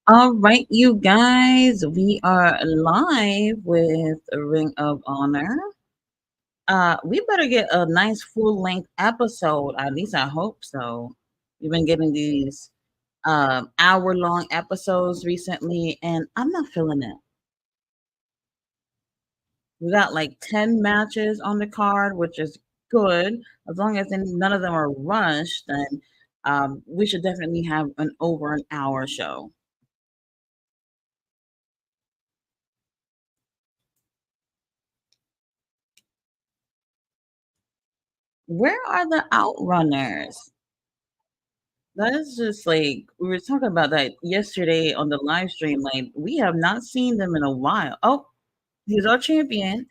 All right, you guys, we are live with Ring of Honor. We better get a nice full length episode. At least I hope so. We've been getting these hour long episodes recently, and I'm not feeling it. We got like 10 matches on the card, which is good. As long as none of them are rushed, then we should definitely have an over an hour show. Where are the outrunners? That is just like we were talking about that yesterday on the live stream. Like we have not seen them in a while. Oh, he's our champion,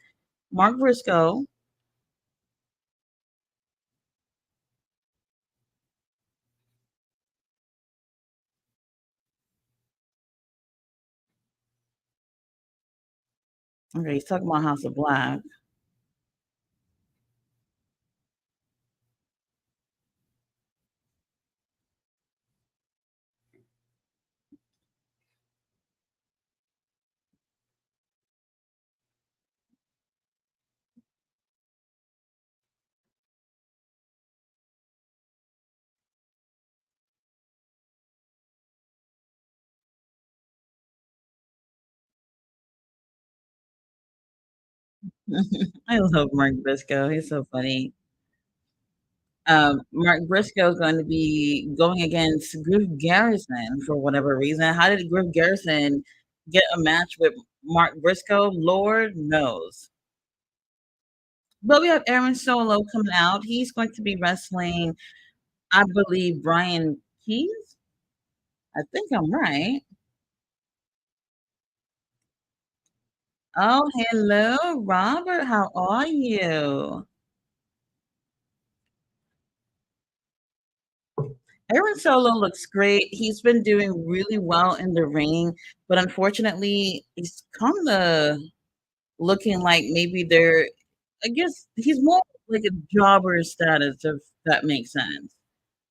Mark Briscoe. Okay, he's talking about House of Black. I love Mark Briscoe. He's so funny. Mark Briscoe is going to be going against Griff Garrison for whatever reason. How did Griff Garrison get a match with Mark Briscoe? Lord knows. But we have Aaron Solo coming out. He's going to be wrestling, I believe, Brian Keys. I think I'm right. Oh, hello, Robert. How are you? Aaron Solo looks great. He's been doing really well in the ring, but unfortunately, he's kind of looking like maybe they're, I guess he's more like a jobber status, if that makes sense.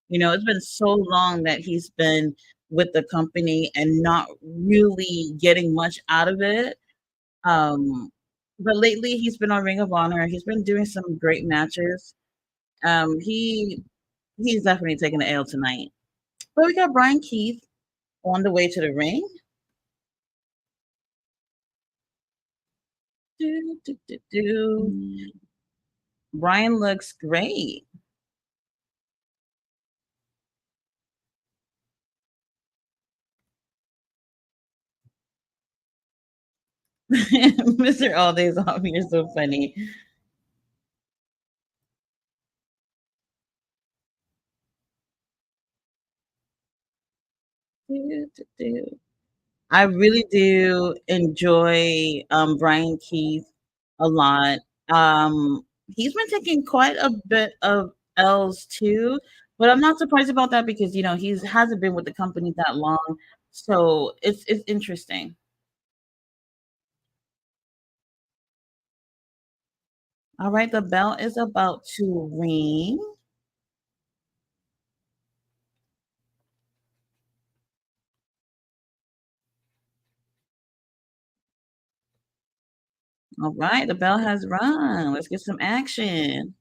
It's been so long that he's been with the company and not really getting much out of it. Um, but lately he's been on Ring of Honor. He's been doing some great matches. He's definitely taking the L tonight. But we got Brian Keith on the way to the ring. Do, do, do, do. Brian looks great. Mr. All Days Off, you're so funny. Do, do, do. I really do enjoy Brian Keith a lot. He's been taking quite a bit of L's too, but I'm not surprised about that because he's hasn't been with the company that long, so it's interesting. All right, the bell is about to ring. All right, the bell has rung. Let's get some action.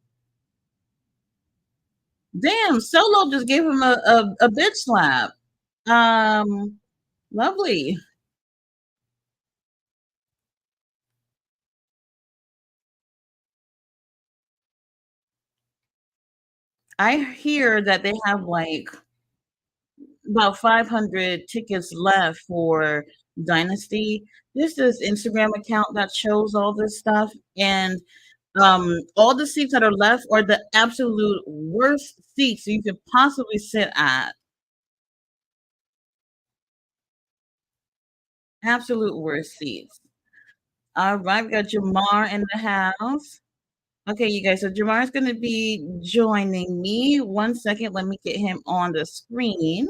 Damn, Solo just gave him a bitch slap. Um, Lovely. I hear that they have like about 500 tickets left for Dynasty. There's this Instagram account that shows all this stuff, and all the seats that are left are the absolute worst seats you could possibly sit at. Absolute worst seats. All right, we got Jamar in the house. Okay, you guys. So Jamar is going to be joining me. One second, let me get him on the screen.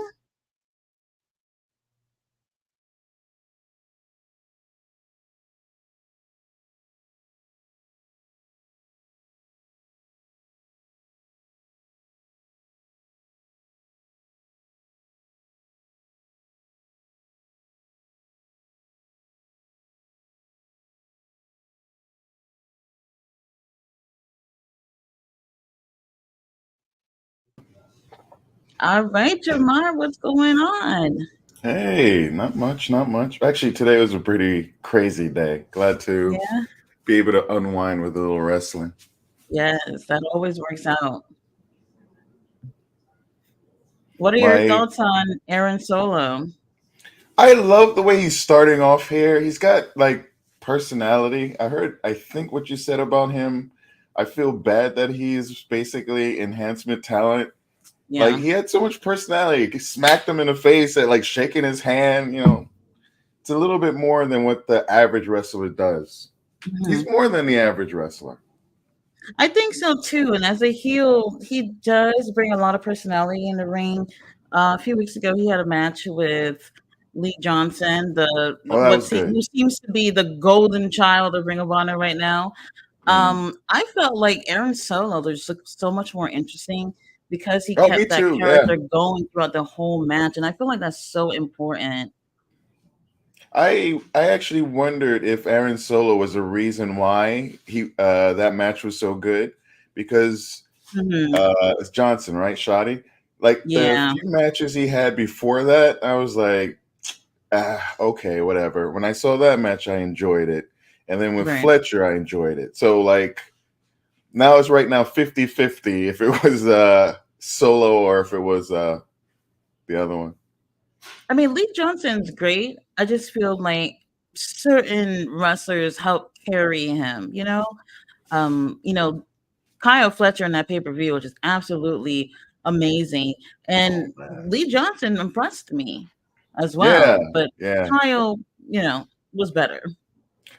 All right, Jamar, what's going on? Hey, not much, not much. Actually, today was a pretty crazy day. Glad to Yeah, be able to unwind with a little wrestling. yes, that always works out. What are your My, thoughts on Aaron Solo? I love the way he's starting off here. He's got like personality. I think what you said about him. I feel bad that he's basically enhancement talent. Like Yeah. he had so much personality. He smacked him in the face at like shaking his hand. It's a little bit more than what the average wrestler does. Mhm. He's more than the average wrestler. I think so too. And as a heel, he does bring a lot of personality in the ring. A few weeks ago, he had a match with Lee Johnson, the Oh, that was good. who seems to be the golden child of Ring of Honor right now. Mm. I felt like Aaron Solo just looked so much more interesting because he Oh, me kept that too. Yeah, character going throughout the whole match, and I feel like that's so important. I actually wondered if Aaron Solo was a reason why he that match was so good because Mhm. it's Johnson, right? Shoddy. Like the Yeah, few matches he had before that, I was like, okay, whatever. When I saw that match, I enjoyed it, and then with right. Fletcher, I enjoyed it. So like now it's right now 50-50 if it was Solo or if it was the other one. I mean, Lee Johnson's great. I just feel like certain wrestlers help carry him, you know? You know, Kyle Fletcher in that pay-per-view was just absolutely amazing. Oh And man. Lee Johnson impressed me as Yeah, well, but yeah. Kyle, was better.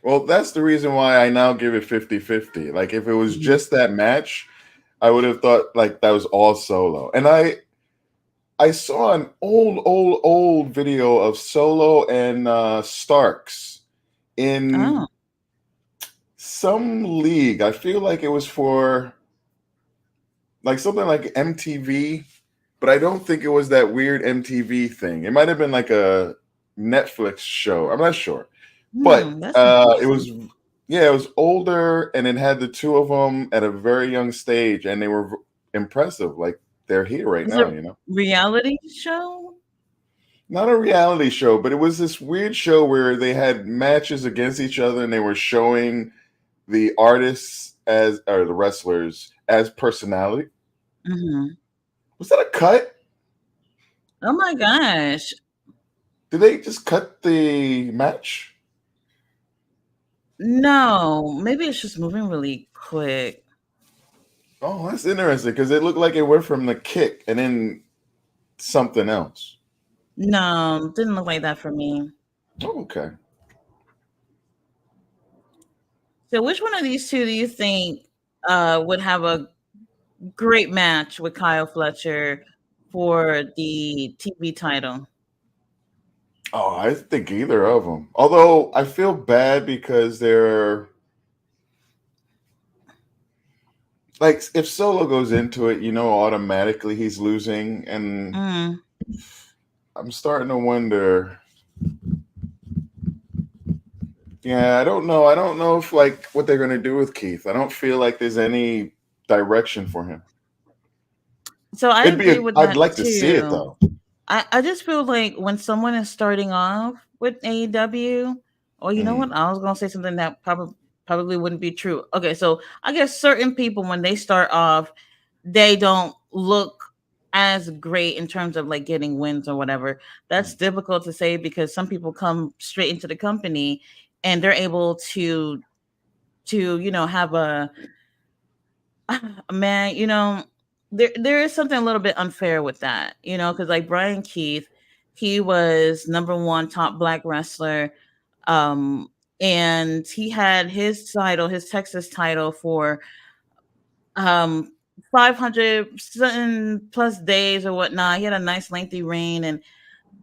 Well, that's the reason why I now give it 50-50. Like if it was Mhm. just that match, I would have thought like that was all Solo. And I saw an old video of Solo and Starks in Oh, some league. I feel like it was for like something like MTV, but I don't think it was that weird MTV thing. It might have been like a Netflix show. I'm not sure. But that's it interesting. was, yeah, it was older, and it had the two of them at a very young stage, and they were impressive. Like they're here right Is it now, you know. reality show? Not a reality show, but it was this weird show where they had matches against each other, and they were showing the artists as or the wrestlers as personality. Mhm. Was that a cut? Oh my gosh. Did they just cut the match? No, maybe it's just moving really quick. Oh, that's interesting because it looked like it went from the kick and then something else. No, didn't look like that for me. Oh, okay. So which one of these two do you think would have a great match with Kyle Fletcher for the TV title? Oh, I think either of them. Although I feel bad because they're like, if Solo goes into it, automatically he's losing, and Mm. I'm starting to wonder. Yeah, I don't know. I don't know if like what they're gonna do with Keith. I don't feel like there's any direction for him. So I It'd be agree a. with I'd that like to see it too. though. I just feel like when someone is starting off with AEW, or you know Mm. what, I was gonna say something that probably wouldn't be true. Okay, so I guess certain people when they start off, they don't look as great in terms of like getting wins or whatever. That's difficult to say because some people come straight into the company and they're able to have a man, there is something a little bit unfair with that, because like Brian Keith, he was number one top black wrestler, um, and he had his title, his Texas title for um 500 something plus days or whatnot. He had a nice lengthy reign, and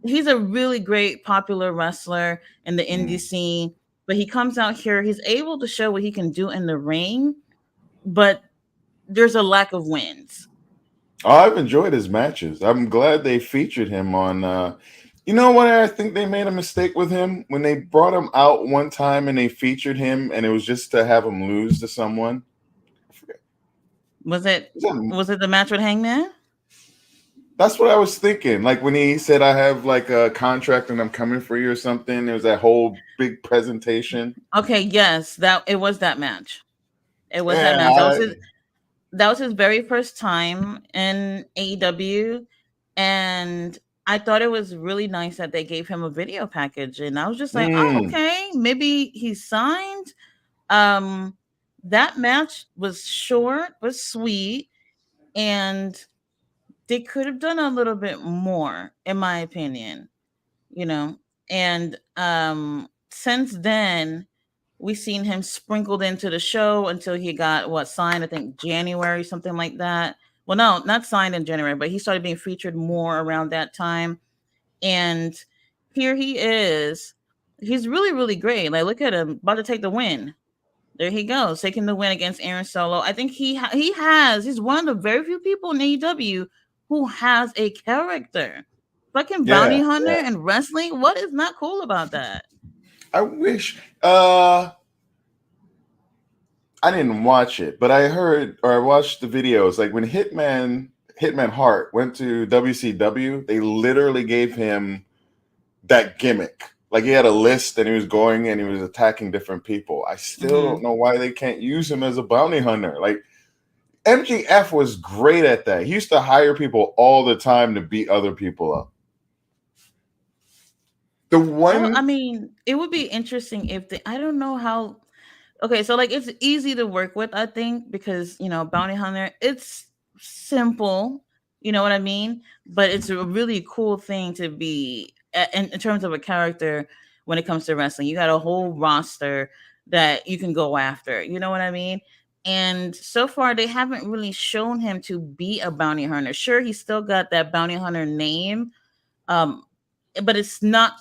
he's a really great popular wrestler in the indie Mm. scene. But he comes out here, he's able to show what he can do in the ring, but there's a lack of wins. Oh, I've enjoyed his matches. I'm glad they featured him on. You know what? I think they made a mistake with him when they brought him out one time and they featured him, and it was just to have him lose to someone. I forget. Was it Was that was it the match with Hangman? That's what I was thinking. Like when he said, "I have like a contract and I'm coming for you" or something. There was that whole big presentation. Okay, yes, that it was that match. It was that Yeah, match. That was his very first time in AEW, and I thought it was really nice that they gave him a video package, and I was just like, oh, mm, okay, maybe he's signed. Um, that match was short but sweet, and they could have done a little bit more, in my opinion. You know, and since then we seen him sprinkled into the show until he got what signed, I think January, something like that. Well, no, not signed in January, but he started being featured more around that time. And here he is. He's really, really great. Like, look at him, about to take the win. There he goes, taking the win against Aaron Solo. I think he's one of the very few people in AEW who has a character. Fucking bounty yeah, hunter yeah. and wrestling. What is not cool about that? I wish. I didn't watch it, but I heard or I watched the videos. Like when Hitman Hart went to WCW, they literally gave him that gimmick. Like he had a list and he was going and he was attacking different people. I still Mm-hmm. don't know why they can't use him as a bounty hunter. Like MGF was great at that. He used to hire people all the time to beat other people up. The I one, mean, it would be interesting if I don't know how. Okay, so like it's easy to work with, I think, because bounty hunter, it's simple, you know what I mean? But it's a really cool thing to be in terms of a character when it comes to wrestling. You got a whole roster that you can go after, you know what I mean? And so far they haven't really shown him to be a bounty hunter. Sure, he's still got that bounty hunter name, um, but it's not,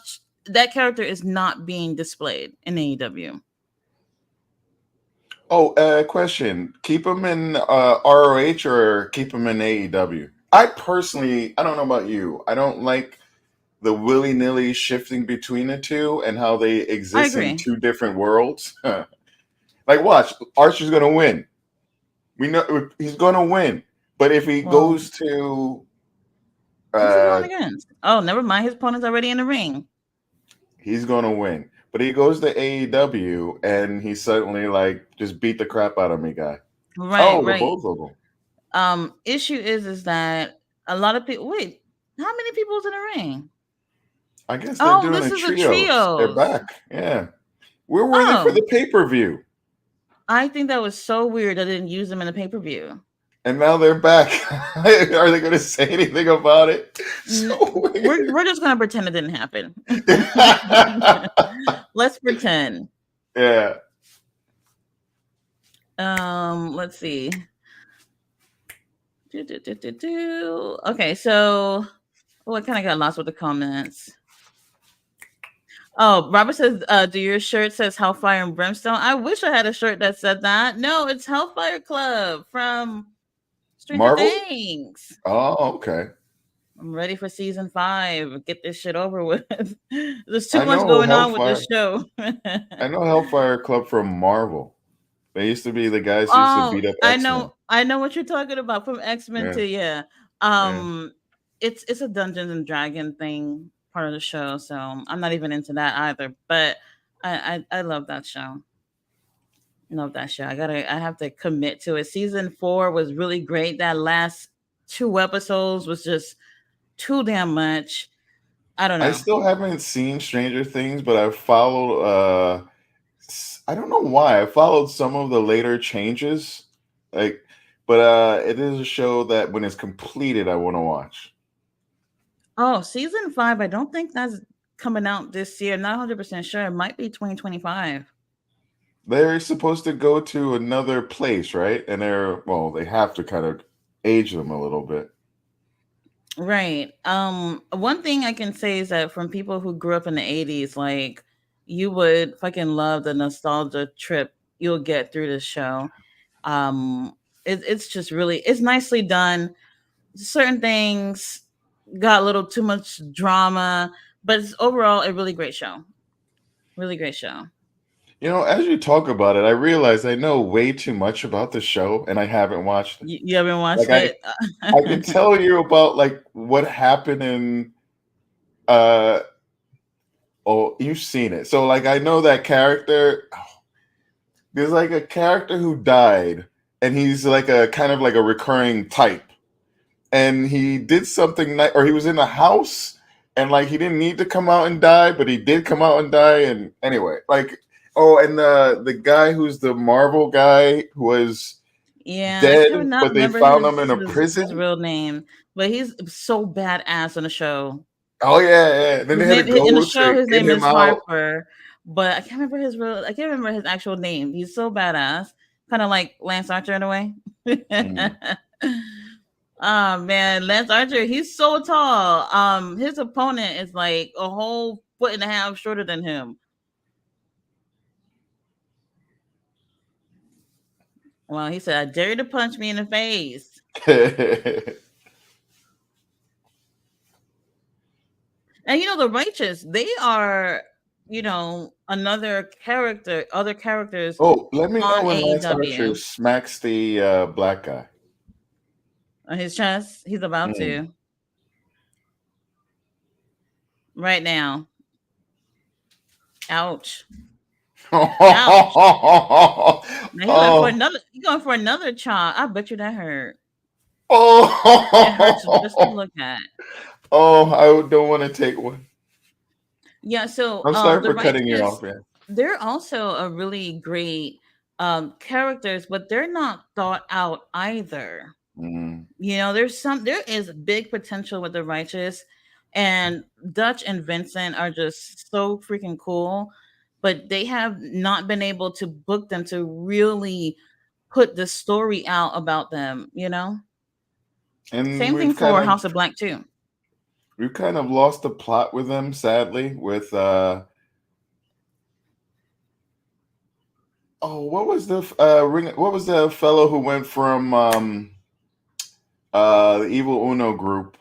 that character is not being displayed in AEW. question. Keep him in ROH or keep him in AEW? I personally, I don't know about you. I don't like the willy nilly shifting between the two and how they I exist in agree. two different worlds. Like, watch, Archer's going to win. We know he's going to win. But if he Well, goes to, who's he going uh, against? Oh, never mind. His opponent's already in the ring. he's going to win. But he goes to AEW and he suddenly, like, just beat the crap out of me, guy. Right, Oh, the right. both of them. Issue is that a lot of people. Wait, how many people's in the ring? I guess they're Oh, doing this a is a trios. They're trios. back. Yeah. Where were they for Oh, the pay per view? I think that was so weird. I didn't use them in the pay per view. And now they're back. Are they going to say anything about it? So weird. We're just gonna pretend it didn't happen. Let's pretend. Yeah. Let's see. Okay, so I kind of got lost with the comments. Oh, Robert says, "Do your shirt says Hellfire and Brimstone?" I wish I had a shirt that said that. No, it's Hellfire Club from Stranger Marvel? Things. Oh, okay. I'm ready for season 5. Get this shit over with. There's too I much know going on with Hellfire. this show. I know Hellfire Club from Marvel. They used to be the guys who used to Oh, beat up I X Men. know, I know what you're talking about from X-Men Yeah, to yeah. yeah. Um, it's a Dungeons and Dragon thing part of the show, so I'm not even into that either. But I love that show. Love that show. I have to commit to it. Season 4 was really great. That last 2 episodes was just too damn much. I don't I know. still haven't seen Stranger Things, but I've followed. I don't know why I followed some of the later changes, like, but it is a show that when it's completed, I want to watch. Oh, season 5, I don't think that's coming out this year. Not 100% sure. It might be 2025. They're supposed to go to another place, right? And they have to kind of age them a little bit. Right. One thing I can say is that from people who grew up in the 80s, like you would fucking love the nostalgia trip you'll get through this show. It's just really, it's nicely done. Certain things got a little too much drama, but it's overall a really great show. Really great show. As you talk about it, I realize I know way too much about the show, and I haven't watched it. You haven't Like watched I, it? I can tell you about like what happened in. Uh, oh, you've seen it, so like I know that character. There's like a character who died, and he's like a kind of like a recurring type, and he did something or he was in a house, and like he didn't need to come out and die, but he did come out and die. And anyway, like, oh, and the guy who's the Marvel guy who was Yeah, I dead, cannot but they remember found him in a his prison. real name, but he's so badass on the show. Oh yeah, yeah. Then they His had to name in the go show, to his get name him is out. Harper, but I can't remember his actual name. He's so badass, kind of like Lance Archer in a way. Mm. Oh man, Lance Archer, he's so tall. His opponent is like a whole foot and a half shorter than him. Well, he said, "I dare you to punch me in the face." And the righteous, they are, another character, other characters Oh, let me know on when Lance Archer AEW. smacks the black guy. On his chest, he's about Mm. to right now. Ouch. Ouch. Now he went for Oh, another he going for another chop. I bet you that hurt. It hurts just to oh, look at. oh! I don't want to take one. Yeah, so I'm sorry the for cutting you righteous, off, man. they're also a really great characters, but they're not thought out either. Mm. There is big potential with the righteous, and Dutch and Vincent are just so freaking cool, but they have not been able to book them to really put the story out about them. And Same thing we've kind for of House of Black too. we've kind of lost the plot with them, sadly. With oh, what was the ring? What was the fellow who went from the Evil Uno group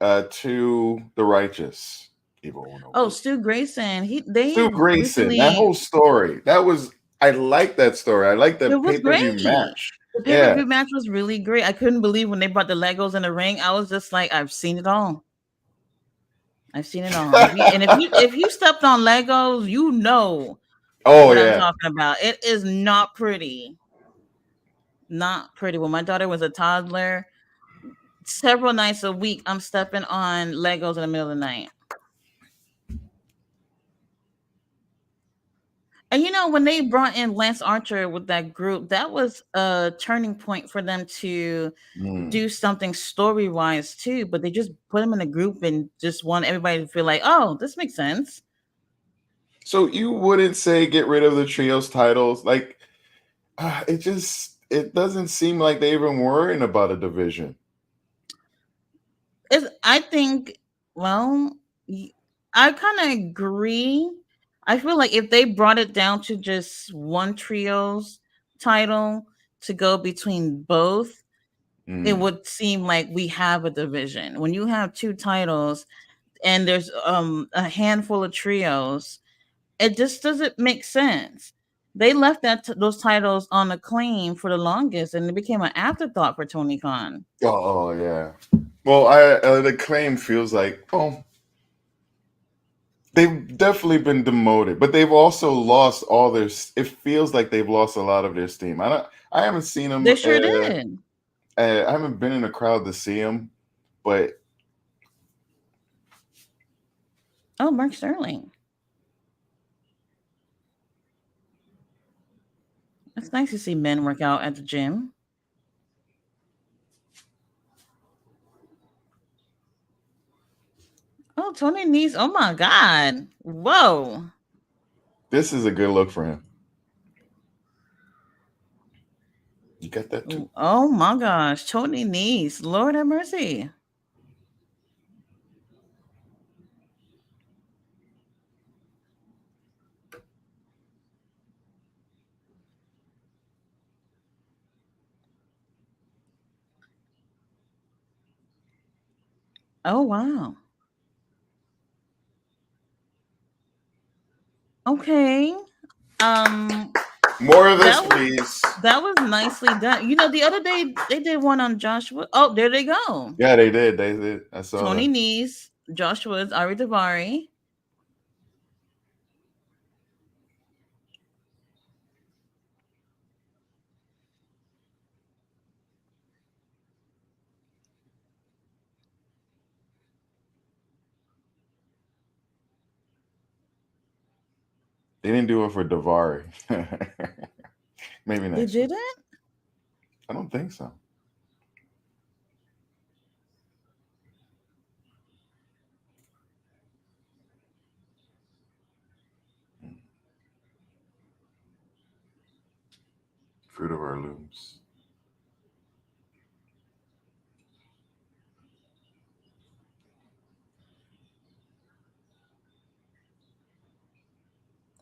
to the Righteous Evil Uno Oh, group? Stu Grayson, they Stu Grayson. That recently whole story. That was I like that story. I like it that was pay per view great. match. The Yeah. pay-per-view match was really great. I couldn't believe when they brought the Legos in the ring. I was just like, I've seen it all. I've seen it all. If you stepped on Legos, you know Oh what I'm yeah. talking about. It is not pretty. Not pretty. When my daughter was a toddler, several nights a week, I'm stepping on Legos in the middle of the night. And when they brought in Lance Archer with that group, that was a turning point for them to Mm. do something story wise too. But they just put him in a group and just want everybody to feel like, oh, this makes sense. So you wouldn't say get rid of the trios titles? Like it doesn't seem like they even worrying about a division. I think, well, I kind of agree. I feel like if they brought it down to just one trios title to go between both, it Mm. would seem like we have a division. When you have two titles and there's a handful of trios, it just doesn't make sense. They left those titles on a claim for the longest, and it became an afterthought for Tony Khan. Oh yeah. Well, the claim feels like they've definitely been demoted, but they've also lost all their. It feels like they've lost a lot of their steam. I haven't seen them. They sure did. I haven't been in a crowd to see them, but Oh, Mark Sterling. It's nice to see men work out at the gym. Oh, Tony Nese. Oh my God. Whoa. this is a good look for him. You got that too. Oh my gosh. Tony Nese. Lord have mercy. Oh wow. Okay. Um, More of this, that was please. that was nicely done. You know, the other day they did one on Joshua. Oh, there they go. Yeah, they did. They did. I saw Tony that. Nese, Josh Woods, Ari Davari. They didn't do it for Davari. Maybe They next one. didn't? I don't think so. Fruit of our looms.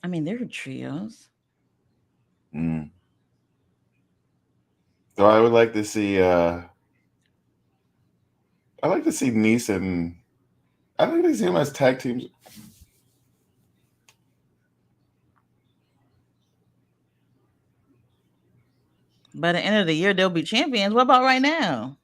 I mean, they're trios. Mm. So I would like to see. I like to see Nice and I like to see them as tag teams. By the end of the year, they'll be champions. What about right now?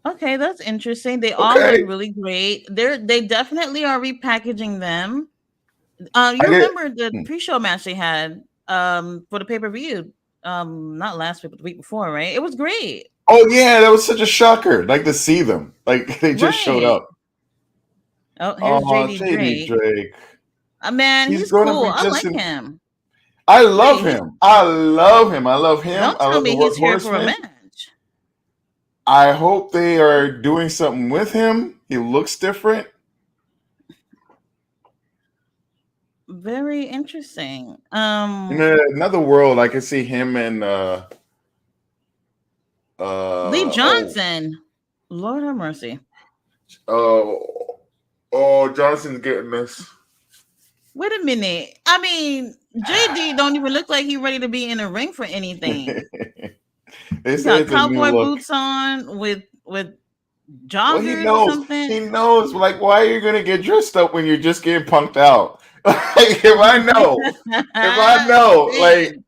Okay, that's interesting. They all look Okay, really great. They definitely are repackaging them. I You get. remember the Hmm. pre-show match they had for the pay-per-view not last week but the week before, right? It was great. Oh yeah, that was such a shocker. Like to see them. Like they just showed Right. up. Oh, here's Oh, JD JD Drake. Drake. Man, He's he's going to cool. be I just like in. him. I love Wait, he's him. I love him. I love him. don't I tell love the me he's here for a Workhorseman. match. I hope they are doing something with him. He looks different. Very interesting. In another world, I could see him and Lee oh Johnson. Lord have mercy. Johnson's getting this. Wait a minute. I mean, JD don't even look like he's ready to be in a ring for anything. They He say got it's a new cowboy look. boots on with Well, he joggers or knows. something. He knows. Like, why are you gonna get dressed up when you're just getting punked out? Like, if I know, Man.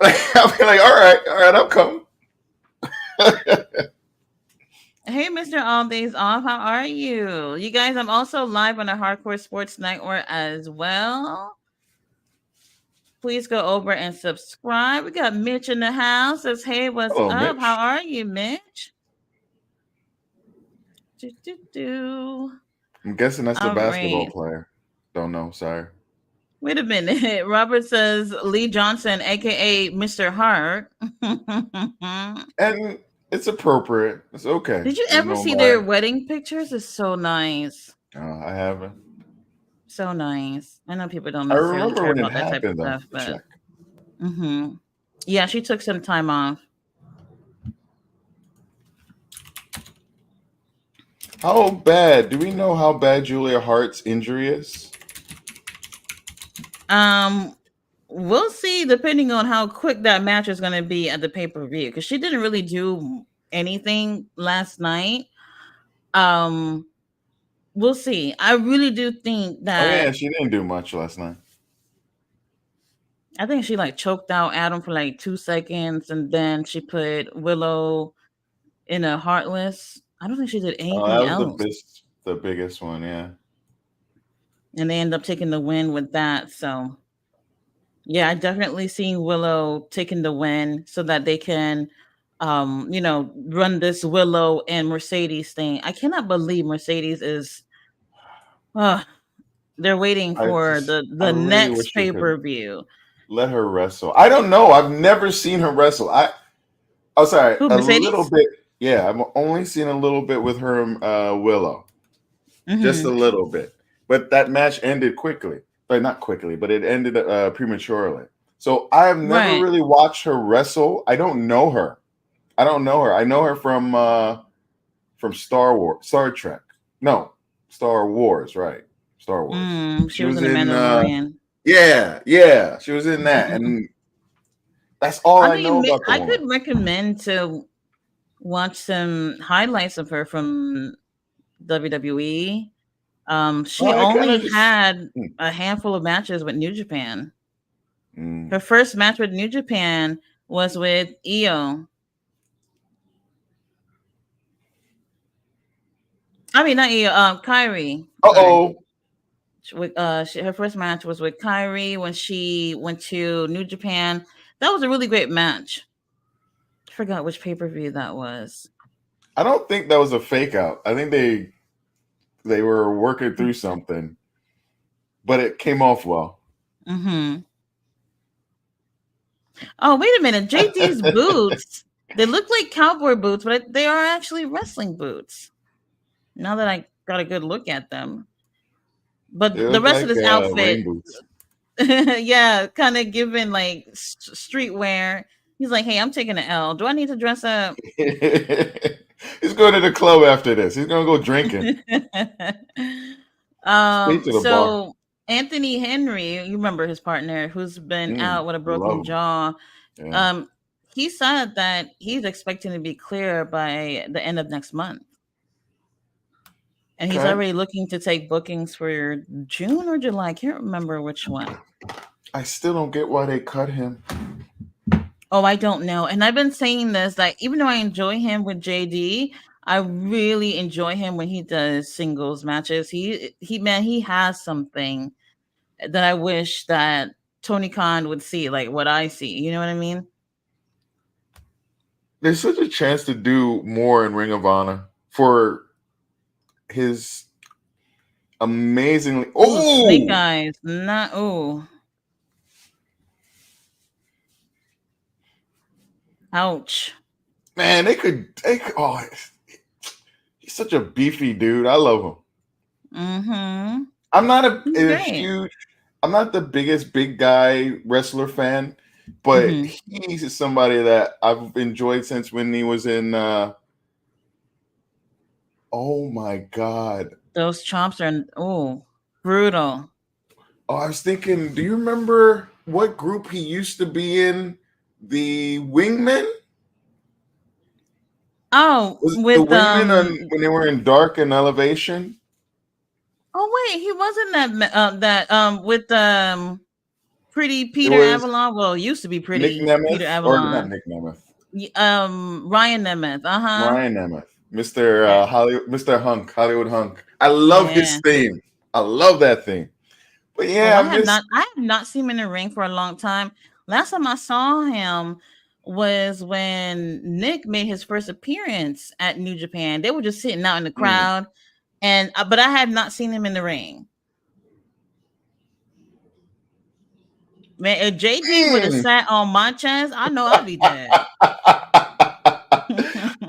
I'll be like, all right, I'll come. Hey, Mr. All Days Off, how are you? You guys, I'm also live on the Hardcore Sports Network as well. Please go over and subscribe. We got Mitch in the house. Says, hey, what's Hello, up? How Mitch. are you, Mitch? Do, do, do. I'm guessing that's the All basketball right. player. Don't know. Sorry. Wait a minute. Robert says Lee Johnson, aka Mr. Hart. And it's appropriate. It's okay. Did you There's ever no see their lie. wedding pictures? It's so nice. I haven't. So nice. I know people don't I necessarily remember care when it about that type of happened, though. stuff, but Check. yeah, she took some time off. How bad? Do we know how bad Julia Hart's injury is? We'll see depending on how quick that match is going to be at the pay-per-view because she didn't really do anything last night. We'll see. I really do think Oh yeah, that she didn't do much last night. I think she like choked out Adam for like 2 seconds and then she put Willow in a heartless. I don't think she did Oh, that anything was else. the biggest one. Yeah. And they end up taking the win with that. So yeah, I definitely see Willow taking the win so that they can run this Willow and Mercedes thing. I cannot believe Mercedes is they're waiting for I the really next wish we could pay-per-view. let her wrestle. I don't know. I've never seen her wrestle. Oh, sorry, Who, a little Mercedes? bit. Yeah, I've only seen a little bit with her, Willow, just a Mm-hmm. little bit. But that match ended quickly. But not quickly, but it ended prematurely. So I have never Right. really watched her wrestle. I don't know her. I don't know her. I know her from Star Trek. No, Star Wars, right? Star Wars. She She was was in the in Mandalorian. yeah, she was in that, and that's all I I mean, know about the I could woman. recommend to watched some highlights of her from WWE. She Well, I kind only of just. had a handful of matches with New Japan. Mm. Her first match with New Japan was with Io. I mean, not Io. Kyrie. Sorry. Uh-oh. Her first match was with Kyrie when she went to New Japan. That was a really great match. I forgot which pay per view that was. I don't think that was a fake out. I think they were working through something, but it came off well. Mm-hmm. Oh, wait a minute. JD's boots. They look like cowboy boots, but they are actually wrestling boots. Now that I got a good look at them. They But the look rest of like this rain outfit, boots. yeah, kind of given like streetwear. He's like, hey, I'm taking an L. Do I need to dress up? He's going to the club after this. He's gonna go drinking. Straight to the bar. So Anthony Henry, you remember his partner who's been out with a Love broken him. jaw. Yeah. Um, he said that he's expecting to be clear by the end of next month. And he's Okay. already looking to take bookings for June or July. I can't remember which one. I still don't get why they cut him. Oh, I don't know. And I've been saying this that even though I enjoy him with JD, I really enjoy him when he does singles matches. He has something that I wish that Tony Khan would see, like what I see. You know what I mean? There's such a chance to do more in Ring of Honor for his amazingly. Ooh, Snake Oh Eyes. Not ooh. Ouch. man, oh, he's such a beefy dude. I love him. Mm-hmm. I'm not He's a great. huge. I'm not the biggest big guy wrestler fan, but Mm-hmm. he's somebody that I've enjoyed since when he was in. Oh my god! Those chomps are brutal. Oh, I was thinking. Do you remember what group he used to be in? The Wingmen. Oh, Was it the with Wingmen when they were in Dark and Elevation? oh wait, he wasn't that with pretty It Peter was Avalon. Well, used to be Nick pretty Peter Nemeth, or not Avalon. Nick Nemeth, Ryan Nemeth. Uh-huh. Ryan Nemeth, Mr. Yeah. Hollywood, Mr. Hunk, Hollywood Hunk. I love his Yeah. theme. I love that theme. But Oh, yeah, I miss. I have not seen him in the ring for a long time. Last time I saw him was when Nick made his first appearance at New Japan. They were just sitting out in the Mm, crowd, and but I had not seen him in the ring. Man, if JD would have mm. sat on my chest, I know I'd be dead.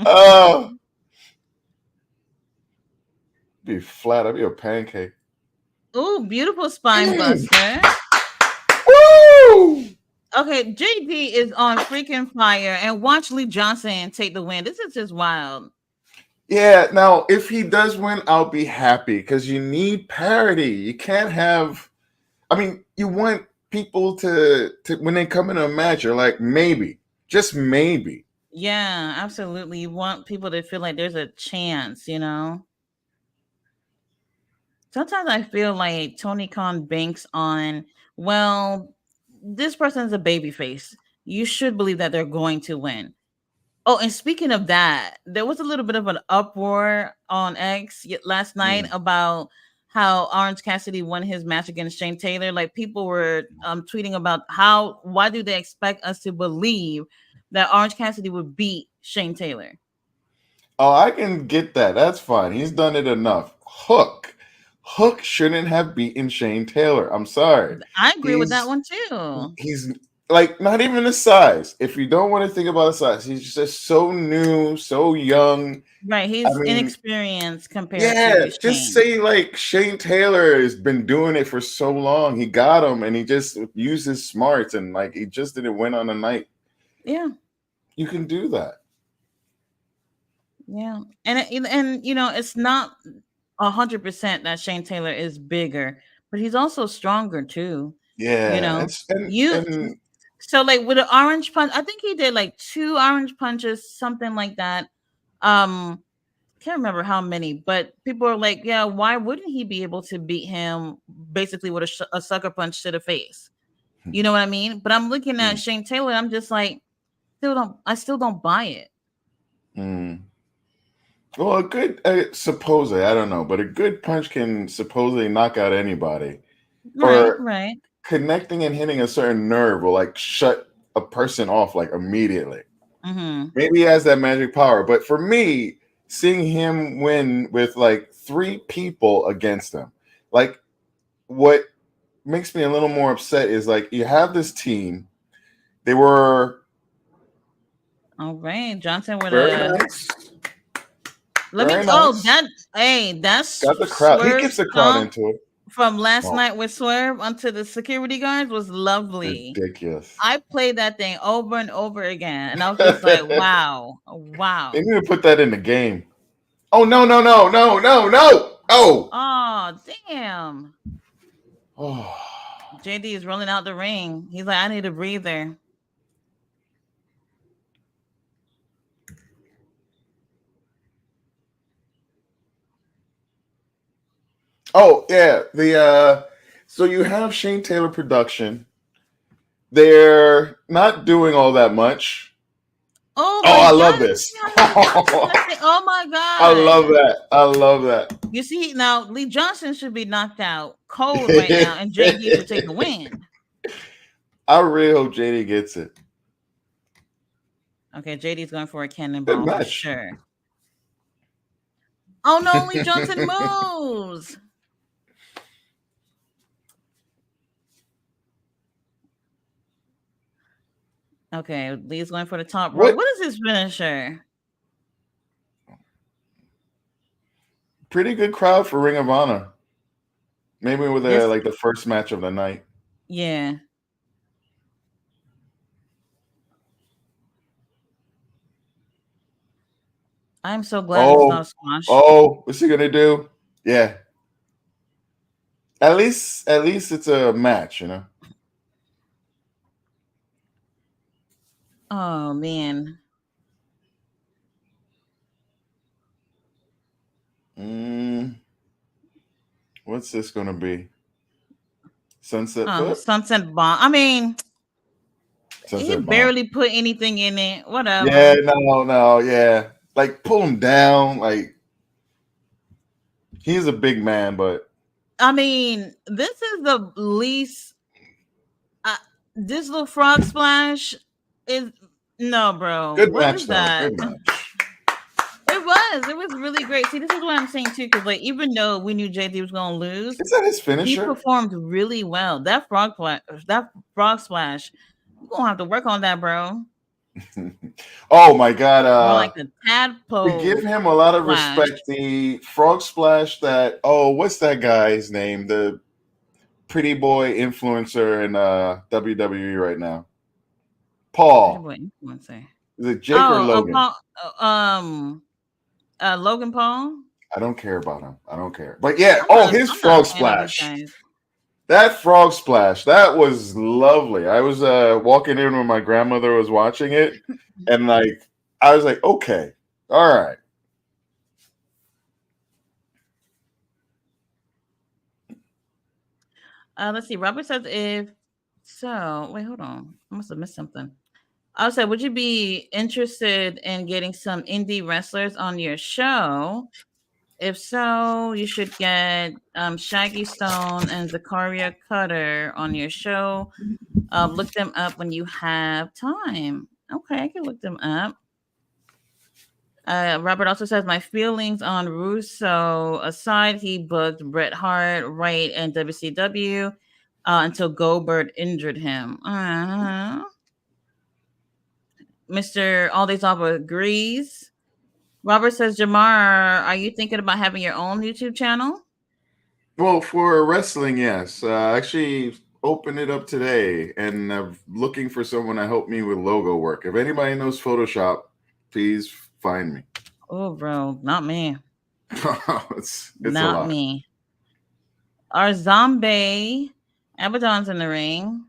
Oh, be flat. I'd be a pancake. Ooh, beautiful spine Mm. buster. Woo! Okay, JD is on freaking fire, and watch Lee Johnson take the win. This is just wild. Yeah, now if he does win, I'll be happy because you need parity. You can't have. I mean, you want people to when they come in a match, you're like maybe, just maybe. Yeah, absolutely. You want people to feel like there's a chance, you know? Sometimes I feel like Tony Khan banks on, well, this person's a baby face. You should believe that they're going to win. Oh, and speaking of that, there was a little bit of an uproar on X last night Mm. about how Orange Cassidy won his match against Shane Taylor. Like people were tweeting about why do they expect us to believe that Orange Cassidy would beat Shane Taylor? Oh, I can get that. That's fine. He's done it enough. Hook shouldn't have beaten Shane Taylor. I'm sorry. I agree with that He's one too. he's like not even the size. If you don't want to think about the size, he's just so new, so young. Right, I he's mean, inexperienced compared yeah, to just Shane. say like Shane Taylor has been doing it for so long. He got him and he just used his smarts and like he just didn't win on a night. Yeah, You can do that. yeah, and you know it's not 100% that Shane Taylor is bigger, but he's also stronger too. You Yeah. know, It's and you and so like with an orange punch, I think he did like two orange punches, something like that, Can't remember how many, but people are like, yeah, why wouldn't he be able to beat him basically with a sucker punch to the face? You know what I mean? But I'm looking at Shane Taylor. I'm just like, I still don't buy it. Well, a good, supposedly, I don't know, but a good punch can supposedly knock out anybody. Right, Or right. connecting and hitting a certain nerve will like shut a person off like immediately. Mm-hmm. Maybe he has that magic power. But for me, seeing him win with like 3 people against him, like what makes me a little more upset is like you have this team. They were All right, Johnson with very a. nice. Let me. Very Oh, nice. that's Got the crowd. He Swerve gets the crowd stomp into it. from last Oh, night with Swerve onto the security guards was lovely. ridiculous. I played that thing over and over again, and I was just like, wow, They wow. need to put that in the game. Oh no, no, no, no, no, no. Oh. Oh, damn. Oh. JD is rolling out the ring. He's like, I need a breather. Oh yeah. So you have Shane Taylor production. They're not doing all that much. Oh Oh, my I god! love this. Oh my I love god! that. I love that. You see, now Lee Johnson should be knocked out cold right now, and JD should take the win. I really hope JD gets it. Okay, JD's going for a Good cannonball for match. sure. Oh no, Lee Johnson moves. Okay, Lee's going for the top rope. What What is his finisher? pretty good crowd for Ring of Honor. Maybe with This, like the first match of the night. yeah. I'm so glad this is not a squash. What's he gonna do? Yeah. At least it's a match, you know. Oh man. What's this gonna be? Sunset Flip? Sunset bomb. I mean, he Sunset Bomb. barely put anything in it. Yeah, Whatever. no, yeah. Like pull him down. Like he's a big man, but I mean, this is the least. This little frog splash is no, bro. good What match is though. that? Good match. It was really great. See, this is what I'm saying too, because like even though we knew JD was gonna lose, Is that his he finisher? performed really well. That frog splash, you're gonna have to work on that, bro. Oh my god, More like the tadpole. we give him a lot of splash. respect. The frog splash that what's that guy's name? The pretty boy influencer in WWE right now. Paul. Influencer. Is it Jake or Logan? Logan Paul. I don't care about him. I don't care. But yeah, his frog splash. That frog splash, that was lovely. I was walking in when my grandmother was watching it, and like I was like, okay, all right. Let's see. Robert says if so. Wait, hold on. I must have missed something. I said, would you be interested in getting some indie wrestlers on your show? If so, you should get Shaggy Stone and Zakaria Cutter on your show. Look them up when you have time. Okay, I can look them up. Robert also says, my feelings on Russo aside, he booked Bret Hart right and WCW until Goldberg injured him. Mr. All Days Off agrees. Robert says, Jamar, are you thinking about having your own YouTube channel? Well, for wrestling, yes. Actually, opened it up today, and I'm looking for someone to help me with logo work. If anybody knows Photoshop, please find me. Oh, bro, not me. it's not a lot. Me. Our zombie Abaddon's in the ring.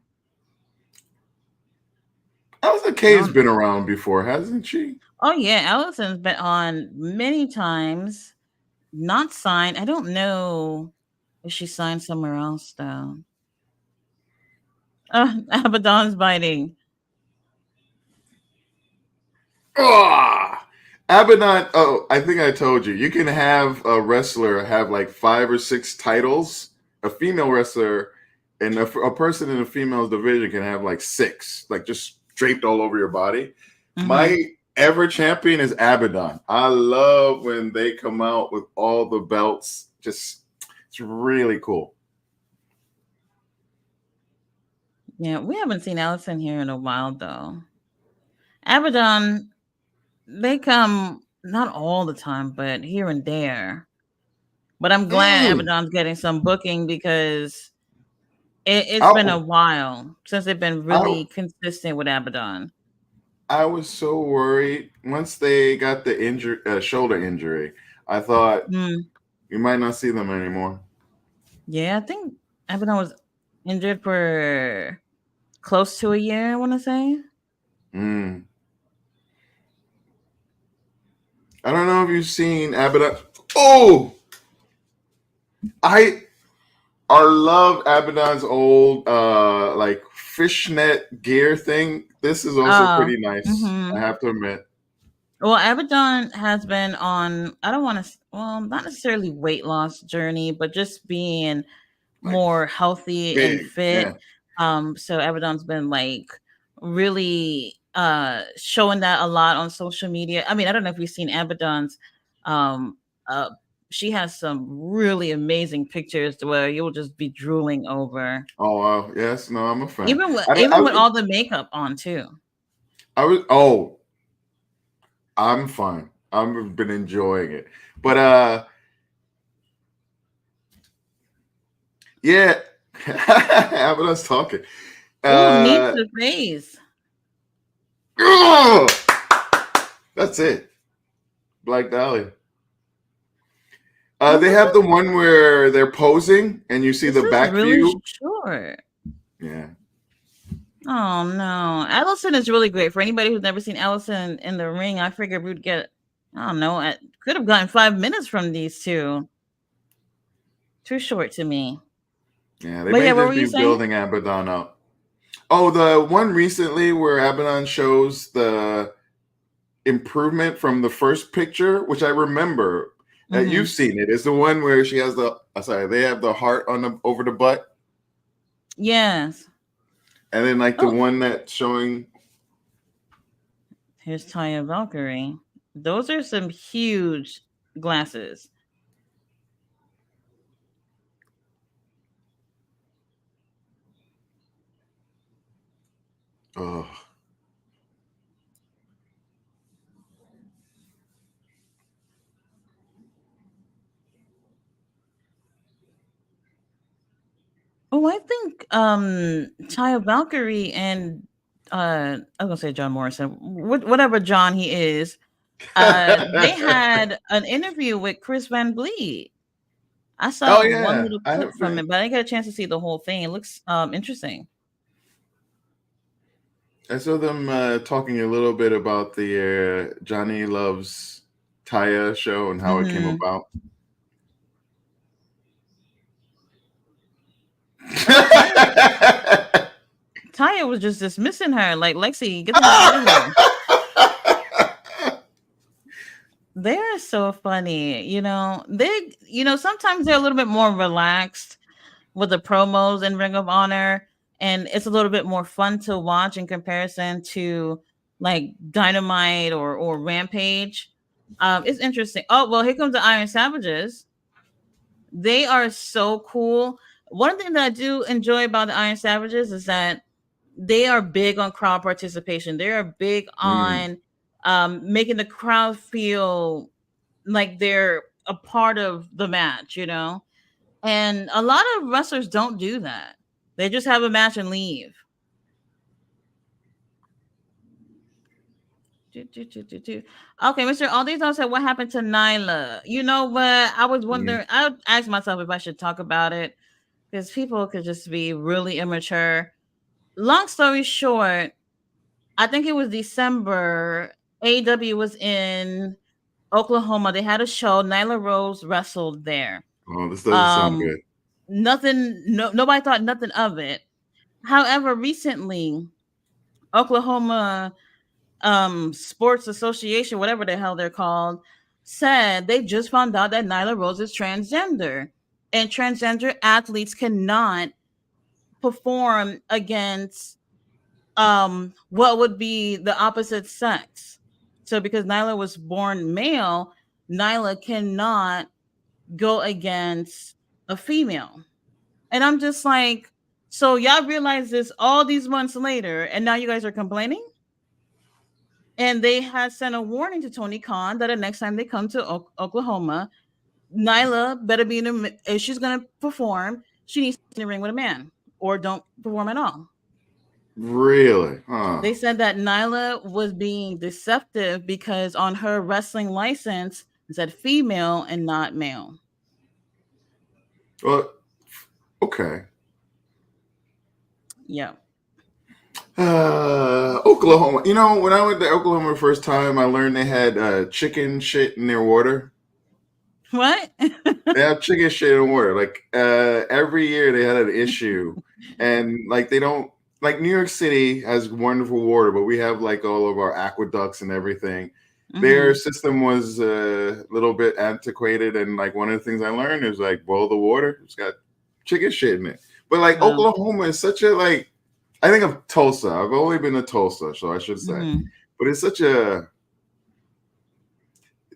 Allison I Kay's don't. been around before, hasn't she? Oh yeah, Allison's been on many times. Not signed. I don't know if she signed somewhere else though. Abaddon's biting. Ah, Abaddon. Oh, I think I told you. You can have a wrestler have like 5 or 6 titles. A female wrestler and a person in a female's division can have like 6, like just draped all over your body. Mm-hmm. My ever champion is Abaddon. I love when they come out with all the belts. Just it's really cool. Yeah, we haven't seen Allison here in a while though. Abaddon, they come not all the time, but here and there. But I'm glad Mm. Abaddon's getting some booking because it's I, been a while since they've been I really consistent with Abaddon. I was so worried once they got the injury, shoulder injury. I thought Mm, we might not see them anymore. yeah, I think Abaddon was injured for close to a year, I want to say. Mm. I don't know if you've seen Abaddon. Oh, I I love Abaddon's old like fishnet gear thing. This is also Uh, pretty nice. I hmm have to admit. Well, Abaddon has been on, I don't want to, well, not necessarily weight loss journey, but just being Like more healthy and big, fit. yeah. So Abaddon's been like really showing that a lot on social media. I mean, I don't know if you've seen Abaddon's um uh she has some really amazing pictures where you'll just be drooling over. Oh wow, yes, no, I'm a fan. Even with I, even with I, all the makeup on too. I was. Oh, I'm fine. I've been enjoying it, but yeah. Abaddon's talking. Oh, knee to Uh, the face. oh, that's it. Black Dahlia. Oh, They have the one where they're posing and you see this the is back really view. short. Yeah. Oh no, Allison is really great. For anybody who's never seen Allison in the ring, I figured we'd get, I don't know, I could have gotten 5 minutes from these two. Too short to me. Yeah, they But may yeah, what were just you be saying? building Abaddon up. Oh, the one recently where Abaddon shows the improvement from the first picture, which I remember. You've Mm-hmm. seen it. It's the one where she has the sorry, they have the heart on the over the butt, Yes. and then like the Oh, one that's showing. here's Taya Valkyrie. Those are some huge glasses. Oh, Oh, I think Taya Valkyrie and I was gonna say John Morrison, whatever John he is, they had an interview with Chris Van Vliet. I oh saw one yeah, little I clip have from been. it, but I didn't get a chance to see the whole thing. It looks interesting. I saw them talking a little bit about the Johnny Loves Taya show and how it came Hmm about. Well, Taya was just dismissing her, like Lexi, get the hell out of here. They're so funny, sometimes they're a little bit more relaxed with the promos in Ring of Honor, and it's a little bit more fun to watch in comparison to like Dynamite or Rampage. It's interesting. Oh well, here comes the Iron Savages. They are so cool. One thing that I do enjoy about the Iron Savages is that they are big on crowd participation. They are big Mm. on making the crowd feel like they're a part of the match. And a lot of wrestlers don't do that. They just have a match and leave. Okay, Mr. Aldito said, what happened to Nyla? You know what? I was Mm. wondering, I asked myself if I should talk about it because people could just be really immature. Long story short, I think it was December. AEW was in Oklahoma. They had a show. Nyla Rose wrestled there. Oh, this doesn't sound Um, good. Nothing. Nobody thought nothing of it. However, recently, Oklahoma Sports Association, whatever the hell they're called, said they just found out that Nyla Rose is transgender, and transgender athletes cannot perform against what would be the opposite sex. So because Nyla was born male, Nyla cannot go against a female. And I'm just like, so y'all realize this all these months later, and now you guys are complaining? And they had sent a warning to Tony Khan that the next time they come to Oklahoma, Nyla better be in the, if she's going to perform, she needs to be in the ring with a man or don't perform at all. Really? Huh. They said that Nyla was being deceptive because on her wrestling license it said female and not male. Well, okay. Yeah. Oklahoma. You know, when I went to Oklahoma the first time, I learned they had chicken shit in their water. What? They have chicken shit in water. Like every year they had an issue, and like they don't like New York City has wonderful water, but we have like all of our aqueducts and everything. Their system was a little bit antiquated, and like one of the things I learned is like boil the water. It's got chicken shit in it. But like Oklahoma is such a like. I think of Tulsa. I've only been to Tulsa, so I should say. But it's such a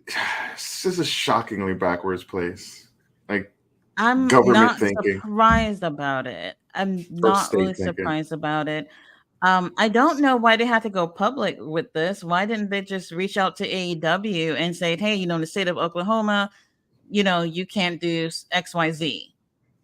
it's just a shockingly backwards place. Like I'm government not thinking. surprised about it. I'm not really thinking. surprised about it. I don't know why they had to go public with this. Why didn't they just reach out to AEW and say, hey, you know, in the state of Oklahoma, you know, you can't do XYZ.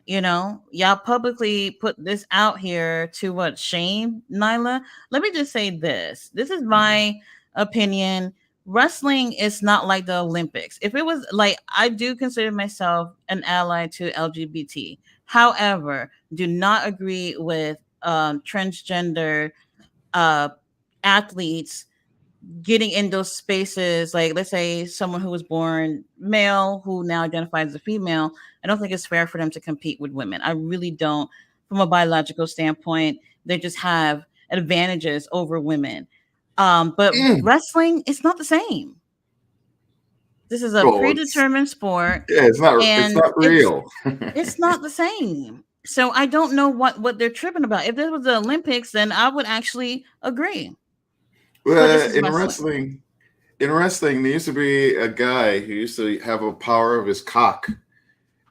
You know, y'all publicly put this out here to what, shame Nyla? Let me just say this. This is my opinion. Wrestling is not like the Olympics. If it was like, I do consider myself an ally to LGBT. However, do not agree with transgender athletes getting in those spaces. Like, let's say someone who was born male who now identifies as a female. I don't think it's fair for them to compete with women. I really don't. From a biological standpoint, they just have advantages over women. But wrestling, it's not the same. This is a predetermined sport. Yeah, it's not. And it's not real. It's not the same. So I don't know what they're tripping about. If this was the Olympics, then I would actually agree. Well, in wrestling, there used to be a guy who used to have a power of his cock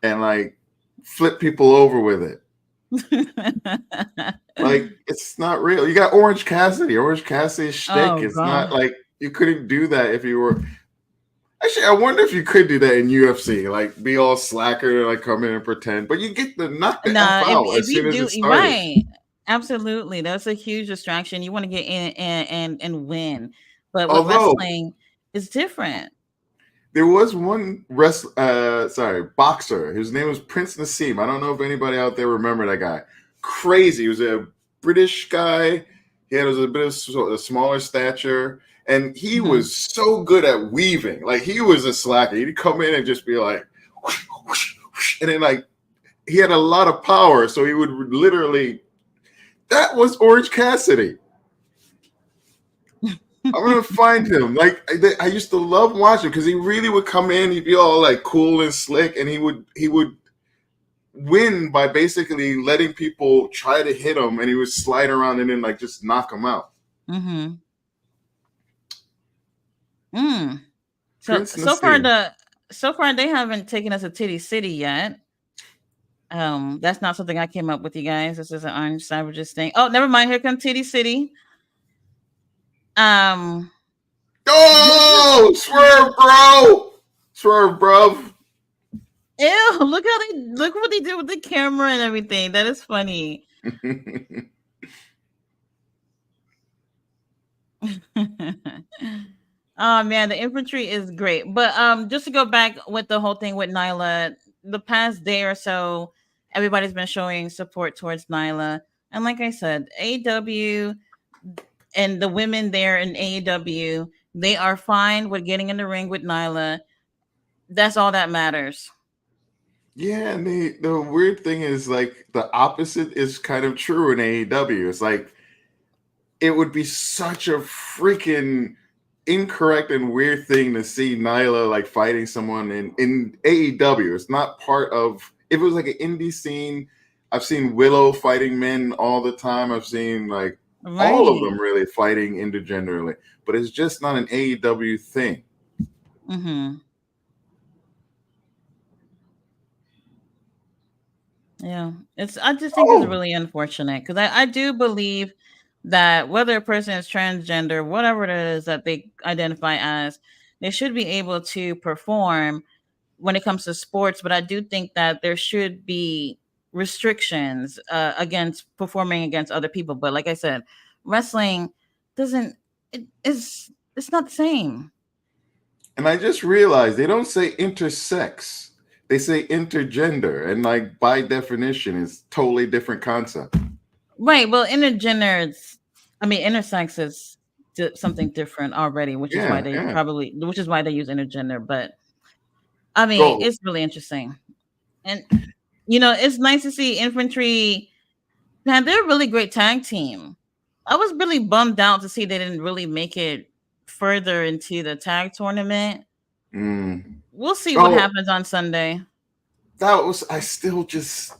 and like flip people over with it. Like, it's not real. You got Orange Cassidy. Orange Cassidy's shtick. It's not like you couldn't do that if you were. Actually, I wonder if you could do that in UFC, like be all slacker, like come in and pretend. But you get the knock the F out as soon as it started. Right. Absolutely. That's a huge distraction. You want to get in and win. But with wrestling, it's different. There was one boxer. His name was Prince Nassim. I don't know if anybody out there remember that guy. Crazy. He was a British guy. He had a bit of a smaller stature. And he was so good at weaving. Like, he was a slacker. He'd come in and just be like, whoosh, whoosh, whoosh. And then, like, he had a lot of power. So he would literally, that was Orange Cassidy. I'm going to find him. Like, I used to love watching because he really would come in. He'd be all, like, cool and slick. And he would win by basically letting people try to hit him. And he would slide around and then, like, just knock him out. So far they haven't taken us to Titty City yet. That's not something I came up with, you guys. This is an Orange Savages thing. Oh, never mind. Here comes Titty City. Oh, swerve, bro. Ew! Look what they did with the camera and everything. That is funny. Oh man, the infantry is great. But just to go back with the whole thing with Nyla, the past day or so, everybody's been showing support towards Nyla. And like I said, AEW, and the women there in AEW, they are fine with getting in the ring with Nyla. That's all that matters. Yeah, and the weird thing is like the opposite is kind of true in AEW. It's like it would be such a freaking incorrect and weird thing to see Nyla like fighting someone in AEW. It's not part of if it was like an indie scene. I've seen Willow fighting men all the time. I've seen like all of Right. them really fighting intergenderally, but it's just not an AEW thing. Mm-hmm. Yeah, I just think it's Oh, really unfortunate because I do believe that whether a person is transgender, whatever it is that they identify as, they should be able to perform when it comes to sports. But I do think that there should be restrictions against performing against other people. But like I said, wrestling doesn't it's not the same. and I just realized they don't say intersex. They say intergender, and like by definition, it's totally different concept. Right. Well, intersex is something different already, Yeah, yeah. which is why they use intergender. But I mean, Oh, it's really interesting. And, it's nice to see infantry. Man, they're a really great tag team. I was really bummed out to see they didn't really make it further into the tag tournament. We'll see what oh, happens on Sunday. that was. I still just.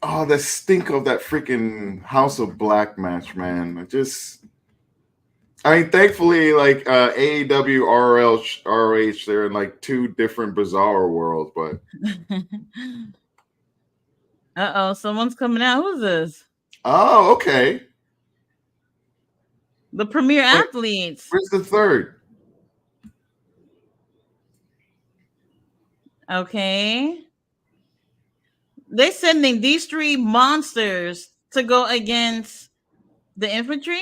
Oh, the stink of that freaking House of Black match, man. I mean, thankfully, like AEW, ROH, they're in like two different bizarre worlds, but Uh-oh, someone's coming out. Who's this? oh, okay. The premier Wait, athletes. where's the third? Okay. They're sending these three monsters to go against the infantry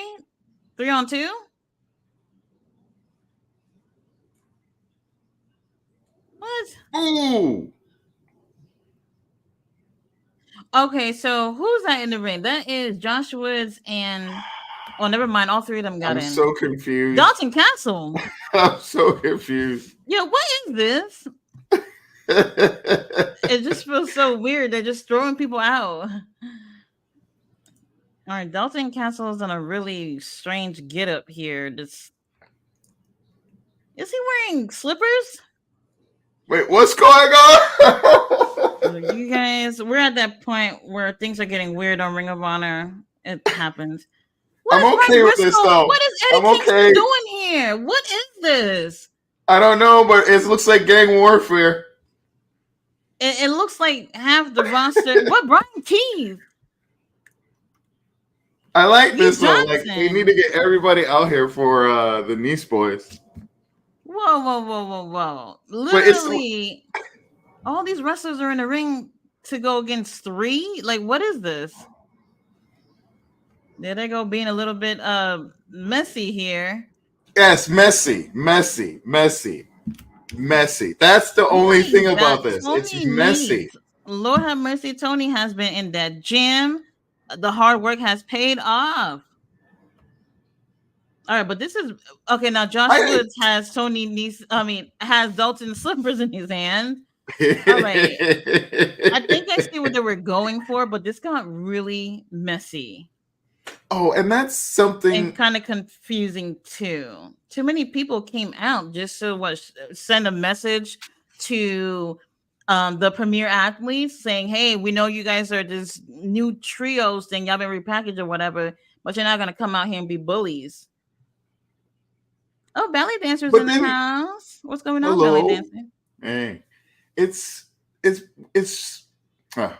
3-on-2. What? Ooh, Okay, so who's that in the ring? That is Josh Woods and never mind. All three of them got I'm in. so confused. Dalton Castle. I'm so confused. Yeah, what is this? It just feels so weird. They're just throwing people out. All right, Dalton Castle is in a really strange getup here. Is he wearing slippers? Wait, what's going on? You guys, we're at that point where things are getting weird on Ring of Honor. It happens. What I'm is Mark okay with this Briscoe? though. What is I'm Eddie Kingston okay. doing here? What is this? I don't know, but it looks like gang warfare. It looks like half the roster. What, Brian Keith? I like Lee this though. Like they need to Johnson. get everybody out here for the Nice Boys. Whoa, whoa, whoa, whoa, whoa. But it's Literally, all these wrestlers are in the ring to go against three? Like, what is this? There they go being a little bit messy here. yes, messy. That's the only Meaning thing that about this. It's Tony messy. needs. Lord have mercy, Tony has been in that gym. The hard work has paid off. All right, but this is okay. Now Josh I, Woods has has Dalton slippers in his hand. All right, I think I see what they were going for, but this got really messy. oh, and that's And something. kind of confusing too. Too many people came out just to send a message to the premier athletes saying, "Hey, we know you guys are this new trios thing. Y'all been repackaged or whatever, but you're not gonna come out here and be bullies." Oh, ballet dancers But in the then, house. What's going on, ballet hello, dancing? hey, it's it's. Uh,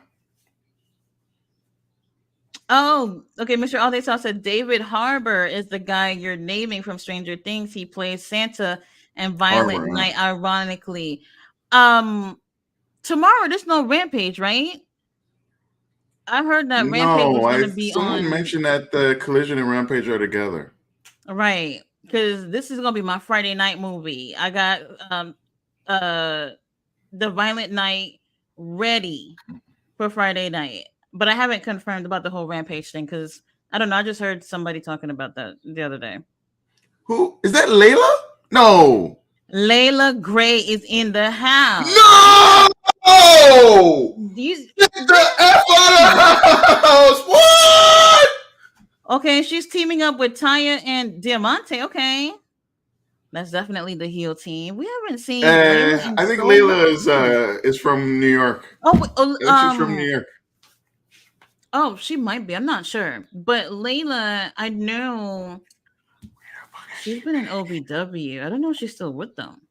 Oh, okay. Mr. Aldesaw said David Harbour is the guy you're naming from Stranger Things. He plays Santa and Violent Harbor. Night, ironically. Um, Tomorrow there's no Rampage, right? I heard that Rampage was No, going I to be someone on, mentioned that the Collision and Rampage are together. right? Because this is going to be my Friday night movie. I got uh the Violent Night ready for Friday night, but I haven't confirmed about the whole Rampage thing because I don't know. I just heard somebody talking about that the other day. Who is that? Layla? No. Layla Gray is in the house. No! You, Get the F really? out of the house! What? Okay, she's teaming up with Taya and Diamante. Okay, that's definitely the heel team. We haven't seen Layla in I think so Layla long. is from New York. Oh, I think she's from New York. oh, she might be. I'm not sure, but Layla, I know she's been in OVW. I don't know if she's still with them.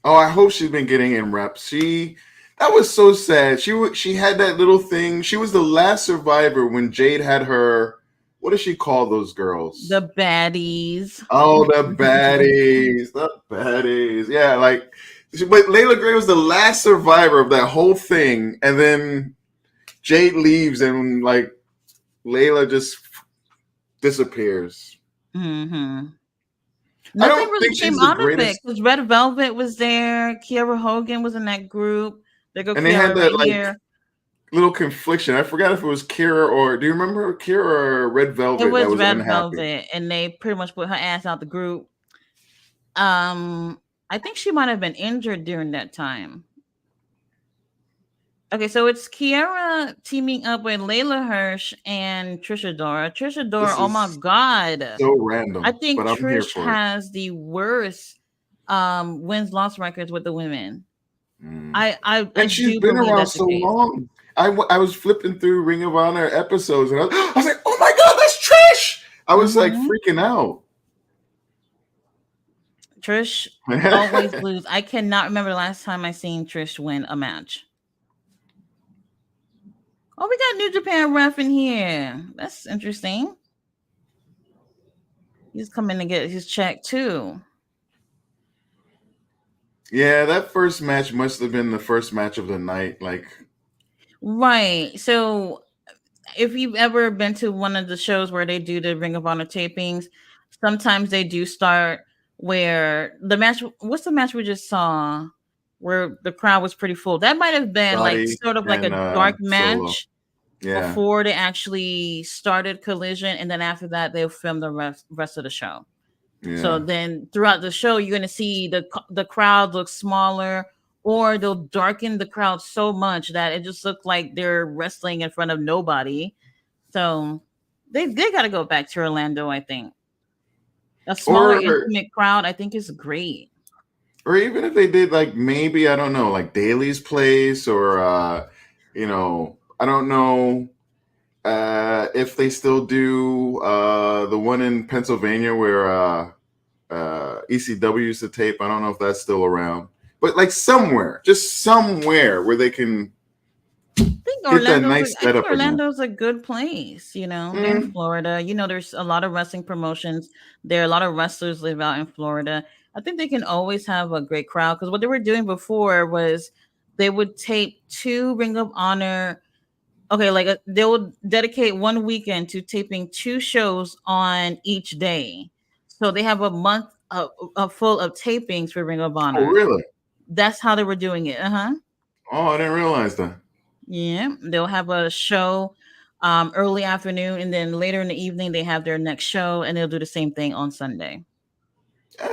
Oh, I hope she's been getting in reps. That was so sad. She had that little thing. She was the last survivor when Jade had her. What does she call those girls? The baddies. Oh, the baddies, the baddies. Yeah, like, but Layla Gray was the last survivor of that whole thing, and then Jade leaves, and like Layla just disappears. Mm-hmm. I Nothing don't really think came she's the out of it greatest. because Red Velvet was there. Kiara Hogan was in that group. There go And they had Kiara that right like here. little confliction. I forgot if it was Kira or do you remember Kira or Red Velvet It that was was Red unhappy? Velvet, and they pretty much put her ass out the group. I think she might have been injured during that time. Okay, so it's Kiara teaming up with Layla Hirsch and Trisha Dora. Trisha Dora, This oh my is god. so I random, think but I'm here Trish for it. has the worst wins loss records with the women. Mm. I And she's do been believe around that's the so case. long. I was flipping through Ring of Honor episodes and I was like, oh my God, that's Trish. I was like Mm-hmm. freaking out. Trish always lose. I cannot remember the last time I seen Trish win a match. Oh, we got New Japan ref in here. That's interesting. He's coming to get his check too. Yeah, that first match must have been the first match of the night. Like, Right. So if you've ever been to one of the shows where they do the Ring of Honor tapings, sometimes they do start where the match, what's the match we just saw where the crowd was pretty full? That might have been like Dottie sort of like a and dark Solo. match Yeah. before they actually started Collision, and then after that they'll film the rest of the show. So Yeah. then throughout the show, you're going to see the crowd look smaller, or they'll darken the crowd so much that it just looks like they're wrestling in front of nobody. So they got to go back to Orlando. I think a smaller, Or intimate crowd, I think, is great. or even if they did like maybe I don't know like Daly's Place or I don't know if they still do the one in Pennsylvania where ECW used to tape. I don't know if that's still around, but like just somewhere where they can get that nice I think setup again. Orlando's a good place. You know, they're in Mm. Florida. You know, there's a lot of wrestling promotions there. A lot of wrestlers live out in Florida. I think they can always have a great crowd because what they were doing before was they would tape two Ring of Honor. Okay, like they would dedicate one weekend to taping two shows on each day. So they have a month full of tapings for Ring of Oh, Honor. really? That's how they were doing it. Uh-huh. Oh, I didn't realize that. Yeah, they'll have a show early afternoon, and then later in the evening they have their next show, and they'll do the same thing on Sunday.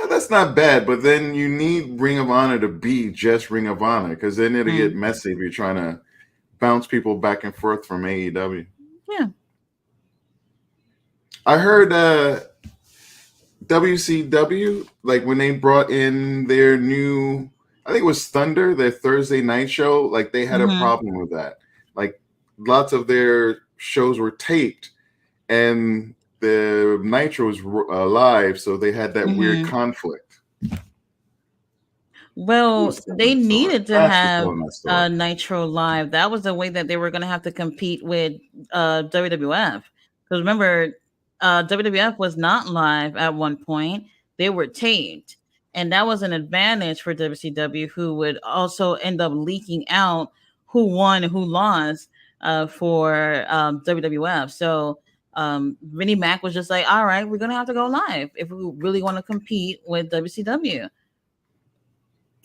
That's not bad, but then you need Ring of Honor to be just Ring of Honor because then it'll get Mm. messy if you're trying to bounce people back and forth from AEW. Yeah. I heard WCW, like when they brought in their new, I think it was Thunder, their Thursday night show, like they had a Mm-hmm. problem with that. Like lots of their shows were taped and the Nitro was live, so they had that weird Mm-hmm. conflict. Who Well, was telling they that story? needed to Ash was have telling that story. Nitro Live. That was the way that they were going to have to compete with WWF. Because remember, WWF was not live at one point; they were taped, and that was an advantage for WCW, who would also end up leaking out who won and who lost for WWF. So Vinnie Mac was just like, "All right, we're going to have to go live if we really want to compete with WCW."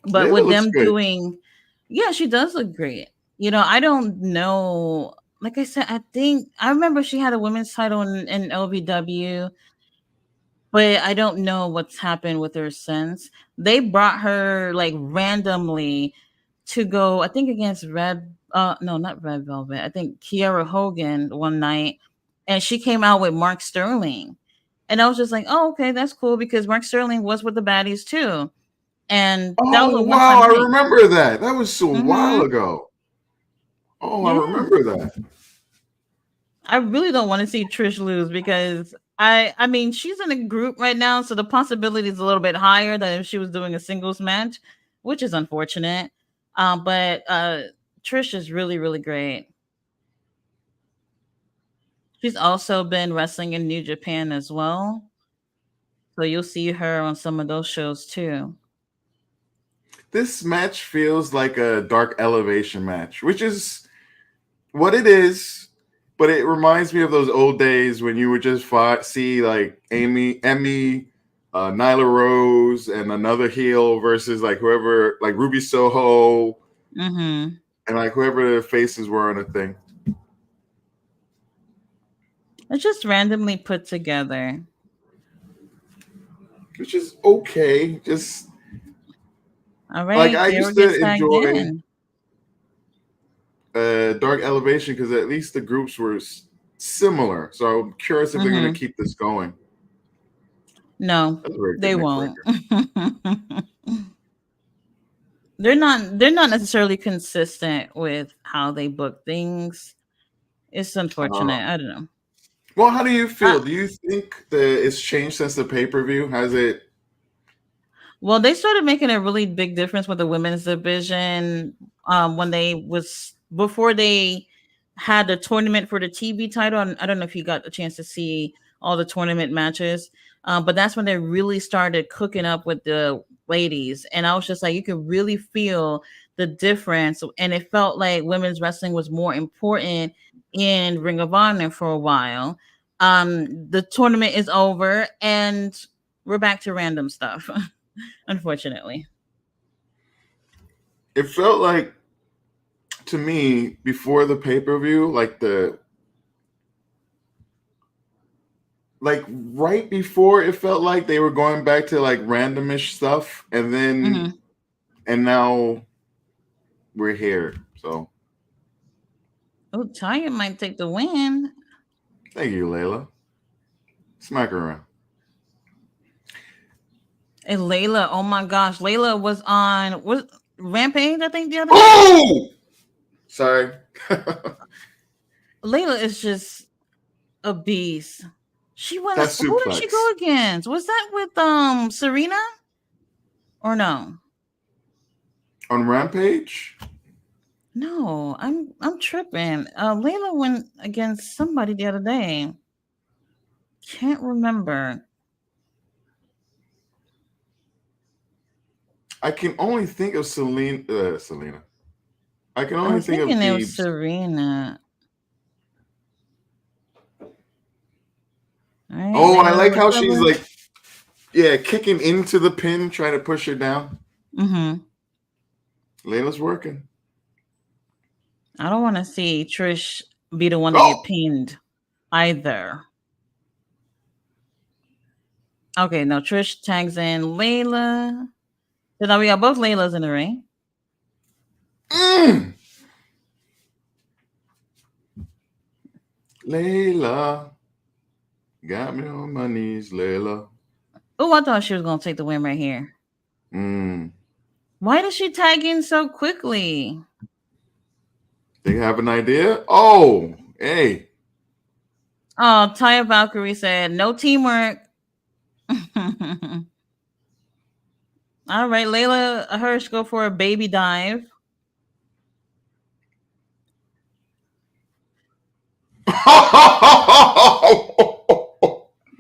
But Layla with looks them good. doing, yeah, she does look great. You know, I don't know. like I said, I remember she had a women's title in LBW, but I don't know what's happened with her since. They brought her like randomly to go, I think against Red no, not Red Velvet. I think Kiera Hogan one night, and she came out with Mark Sterling. And I was just like, "Oh, okay, that's cool," because Mark Sterling was with the baddies too. And that was Oh a wow, one-time I thing. remember that. That was a while Mhm. ago. Oh, I Yeah. remember that. I really don't want to see Trish lose because I mean she's in a group right now, so the possibility is a little bit higher than if she was doing a singles match, which is unfortunate. But Trish is really really great. She's also been wrestling in New Japan as well, so you'll see her on some of those shows too. This match feels like a Dark Elevation match, which is what it is, but it reminds me of those old days when you would just see like Emmy, Nyla Rose, and another heel versus like whoever, like Ruby Soho, Mm-hmm. and like whoever the faces were on a thing, It's just randomly put together. which is okay. Just All like right, I Kiara used to gets tagged enjoy in. Dark Elevation because at least the groups were similar. So I'm curious if they're going to Mm-hmm. keep this going. No, That's a very good they neck won't. breaker. They're not necessarily consistent with how they book things. It's Uh, unfortunate. I don't know. well, how do you Uh, feel? Do you think that it's changed since the pay per view? Has it? well, they started making a really big difference with the women's division when they was before they had the tournament for the TV title. And I don't know if you got a chance to see all the tournament matches, but that's when they really started cooking up with the ladies. And I was just like, you could really feel the difference, and it felt like women's wrestling was more important in Ring of Honor for a while. The tournament is over, and we're back to random stuff. Unfortunately. It felt like to me before the pay per view, like right before it felt like they were going back to like randomish stuff, and then Hmm. and now we're here. So Oh, Taya might take the win. thank you, Layla. Smack her around. And Layla, oh my gosh, Layla was Rampage, I think, the other day. Oh, sorry. Layla is just a beast. She went. That Who did she suplex go against? Was that with Serena or no? on Rampage. No, I'm tripping. Layla went against somebody the other day. Can't remember. I can only think of Selena. I can I only was think of thinking it was Thebes. Serena. All right, Oh, I Layla like how she's recovered. like, yeah, kicking into the pin, trying to push her down. Mm-hmm. Layla's working. I don't want to see Trish be the one to get Oh, pinned either. Okay, no, Trish tags in Layla. So now we got both Laylas in the ring. mm. Layla, got me on my knees, Layla. Oh, I thought she was gonna take the win right here. Mm. Why did she tag in so quickly? Do you have an idea? Oh, hey. Oh, Taya Valkyrie said no teamwork. All right, Layla Hirsch go for a baby dive.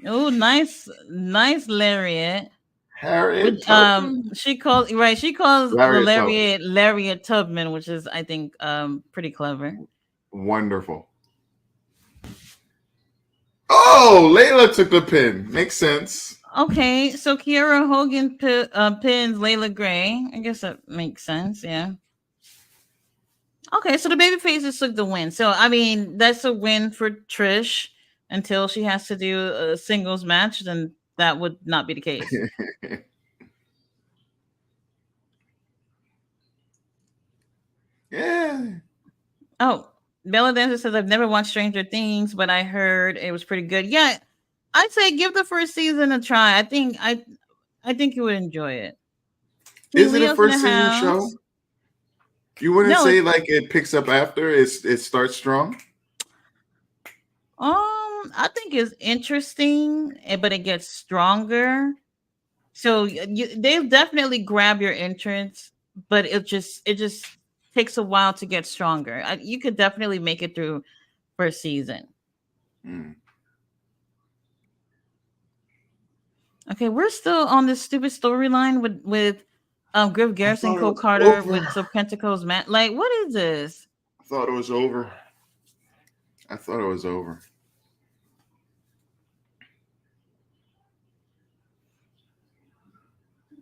Oh, nice lariat. Which Harriet Tubman? she calls the Harriet Tubman. lariat Tubman, which is I think pretty clever. Wonderful. Oh, Layla took the pin. Makes sense. Okay, so Kiera Hogan pins Layla Gray. I guess that makes sense. Yeah. Okay, so the baby faces took the win. So I mean, that's a win for Trish until she has to do a singles match. Then that would not be the case. Yeah. Oh, Bella Dancer says I've never watched Stranger Things, but I heard it was pretty good. Yeah, I'd say give the first season a try. I think you would enjoy it. King Is it a Leo's in the first season show? house. You wouldn't No, say it's like it picks up after it starts strong? I think it's interesting, but it gets stronger. So they'll definitely grab your interest, but it just takes a while to get stronger. You could definitely make it through first season. Mm. Okay, we're still on this stupid storyline with Griff I Garrison, thought it Cole was Carter with over. Serpentico's man. Like, what is this? I thought it was over. I thought it was over.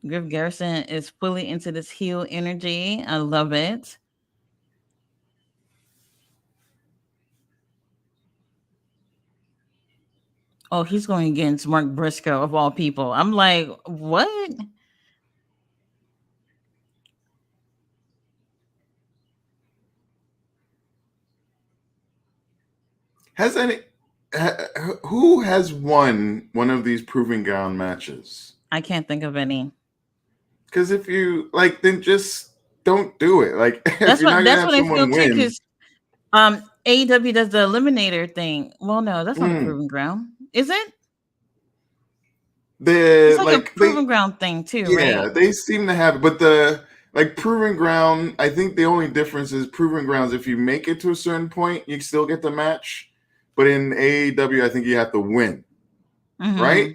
Griff Garrison is fully into this heel energy. I love it. Oh, he's going against Mark Briscoe of all people. I'm like, what? Has any who has won one of these proving ground matches? I can't think of any. Because if you like, then just don't do it. Like, if That's you're what not gonna that's have what I feel someone too. win, Because AEW does the Eliminator thing. Well, no, that's not a mm, proving ground, is it? It's the like a like they proving ground thing too, yeah, right? they seem to have it, but the like proving ground, I think the only difference is proving grounds. If you make it to a certain point, you still get the match. But in AEW, I think you have to win, right? Hmm.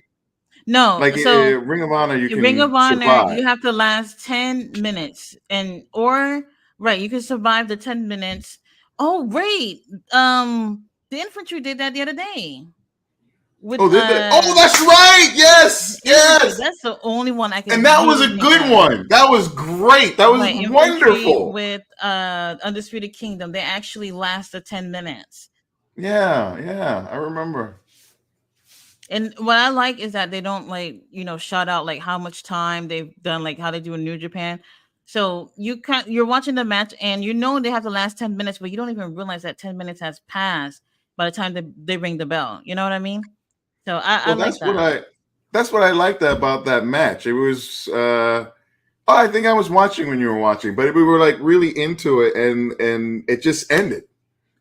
No, Like so Ring of Honor, you Ring of can Honor, survive. you have to last 10 minutes and or right, you can survive the 10 minutes. Oh, wait. The infantry did that the other day with Oh, did they? Oh, that's right. Yes, infantry. yes. That's the only one I And can that was really a think good of. one. That was great. That was Right, infantry wonderful. with Undisputed Kingdom. They actually last the 10 minutes. Yeah, yeah, I remember. And what I like is that they don't like, shout out like how much time they've done, like how they do in New Japan. So you're watching the match and they have the last 10 minutes, but you don't even realize that 10 minutes has passed by the time they ring the bell. You know what I mean? So I Well, like that. that's what I liked about that match. It was I think I was watching when you were watching, but we were like really into it, and it just ended.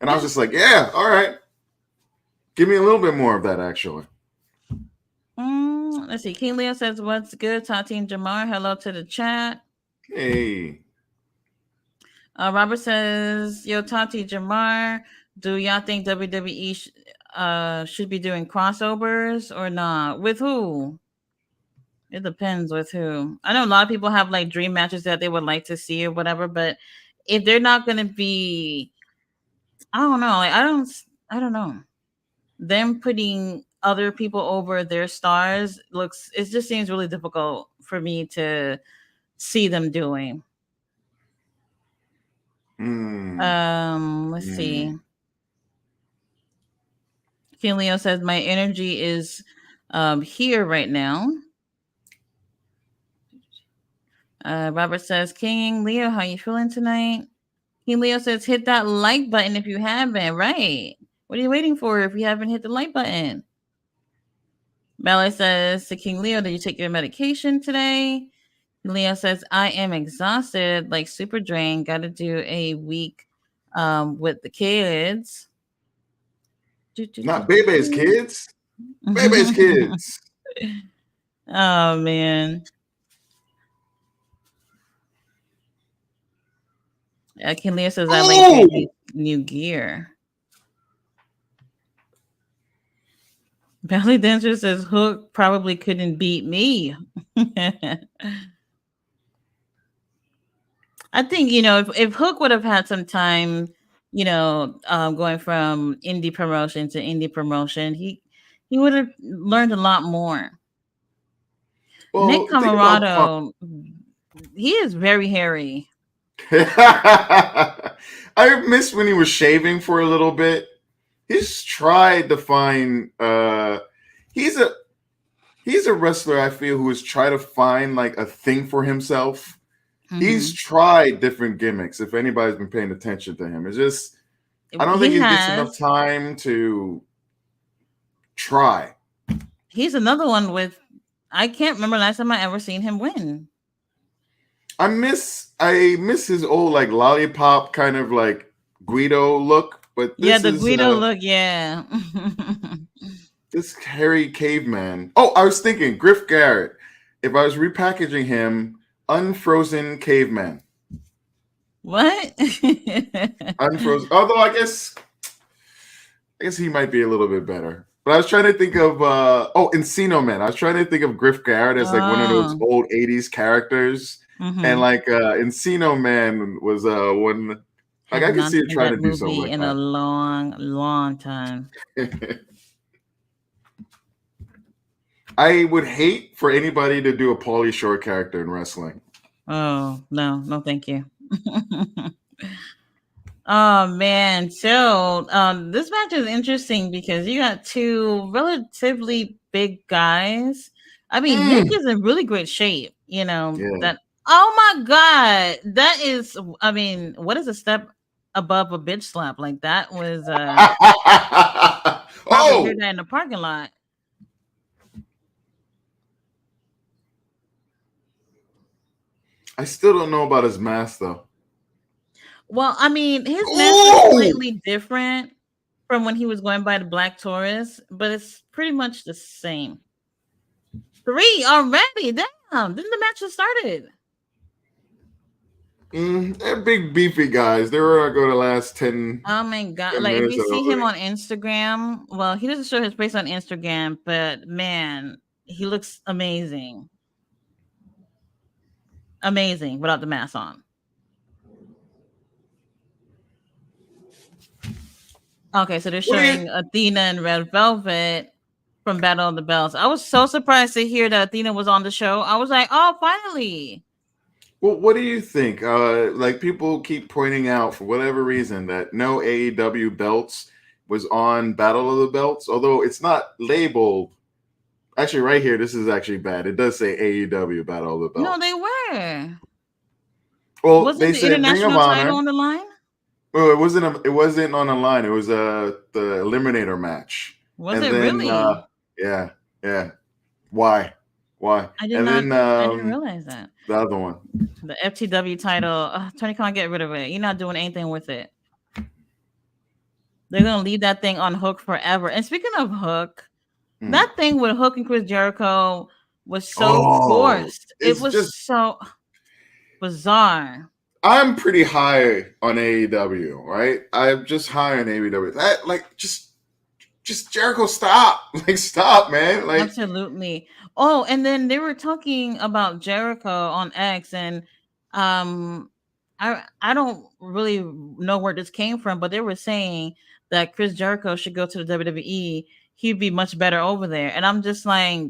And I was Yeah. just like, yeah, all right. Give me a little bit more of that, actually. Let's see. King Leo says, "What's good, Tati and Jamar? Hello to the chat." Hey. Robert says, "Yo, Tati, Jamar, do y'all think WWE should be doing crossovers or not? With who? It depends with who. I know a lot of people have like dream matches that they would like to see or whatever, but if they're not going to be, I don't know. Like, I don't know. Them putting other people over their stars it just seems really difficult for me to see them doing. Let's see. King Leo says my energy is here right now. Robert says, King Leo, how you feeling tonight? King Leo says, hit that like button if you haven't. Right. What are you waiting for if you haven't hit the like button? Bella says to King Leo, did you take your medication today? Leo says, I am exhausted, like super drained. Got to do a week with the kids. Not Bebe's kids. Bebe's kids. Oh, man. King Leo says, I like new gear. Belly Dancer says, Hook probably couldn't beat me. I think, if Hook would have had some time, going from indie promotion to indie promotion, he would have learned a lot more. Well, Nick Camarado, he is very hairy. I missed when he was shaving for a little bit. He's tried to find. He's a he's a wrestler. I feel who has tried to find like a thing for himself. He's Mhm. tried different gimmicks. If anybody's been paying attention to him, it's just I don't think He he gets enough has. time to try. He's another one with. I can't remember last time I ever seen him win. I miss his old like lollipop kind of like Guido look, but Yeah, this the is Guido look. Yeah. this hairy caveman. Oh, I was thinking Griff Garrett. If I was repackaging him, unfrozen caveman. What? Unfrozen. Although I guess he might be a little bit better. But I was trying to think of Encino Man. I was trying to think of Griff Garrett as like one of those Oh. old 80s characters. And Mhm. like Encino Man was one like Have I could not see it seen trying that to do something movie like in a long, long time. that. I would hate for anybody to do a Paulie Shore character in wrestling. Oh, no, no, thank you. Oh man, so this match is interesting because you got two relatively big guys. I mean, Nick Mm. is in really great shape. You know Yeah. that. Oh my god, that is. I mean, what is a step above a bitch slap? Like that was probably hear Oh, that in the parking lot. I still don't know about his mask though. Well, I mean, his mask is Oh, slightly different from when he was going by the Black Taurus, but it's pretty much the same. Three already. Damn. Didn't the match just started? they're big beefy guys. They were going to last 10, Oh my god. 10 Like if minutes you of the see him ring. on Instagram, well, he doesn't show his face on Instagram, but man, he looks amazing. Amazing without the mask on. Okay, so they're What do you showing Athena and Red Velvet from Battle of the Bells. I was so surprised to hear that Athena was on the show. I was like, oh, finally. what do you think? Like people keep pointing out for whatever reason that no AEW belts was on Battle of the Belts, although it's not labeled. Actually, right here, this is actually bad. It does say AEW Battle of the No, they Belts. were. Well, Wasn't they the said Ring of international title Honor. on the line? Well, it wasn't on the line. It was the Eliminator match, Was and it then really? yeah, yeah. Why? Why? I did And not. then I didn't realize that. the other one. The FTW title, Tony Khan, get rid of it. You're not doing anything with it. They're gonna leave that thing on Hook forever. And speaking of Hook, Hmm. that thing with Hook and Chris Jericho was so Oh, forced. It it's was just so bizarre. I'm pretty high on AEW, right? I'm just high on AEW. That like just Jericho, stop, like stop, man, like Absolutely. Oh, and then they were talking about Jericho on X, and um, I don't really know where this came from, but they were saying that Chris Jericho should go to the WWE. He'd be much better over there, and I'm just like,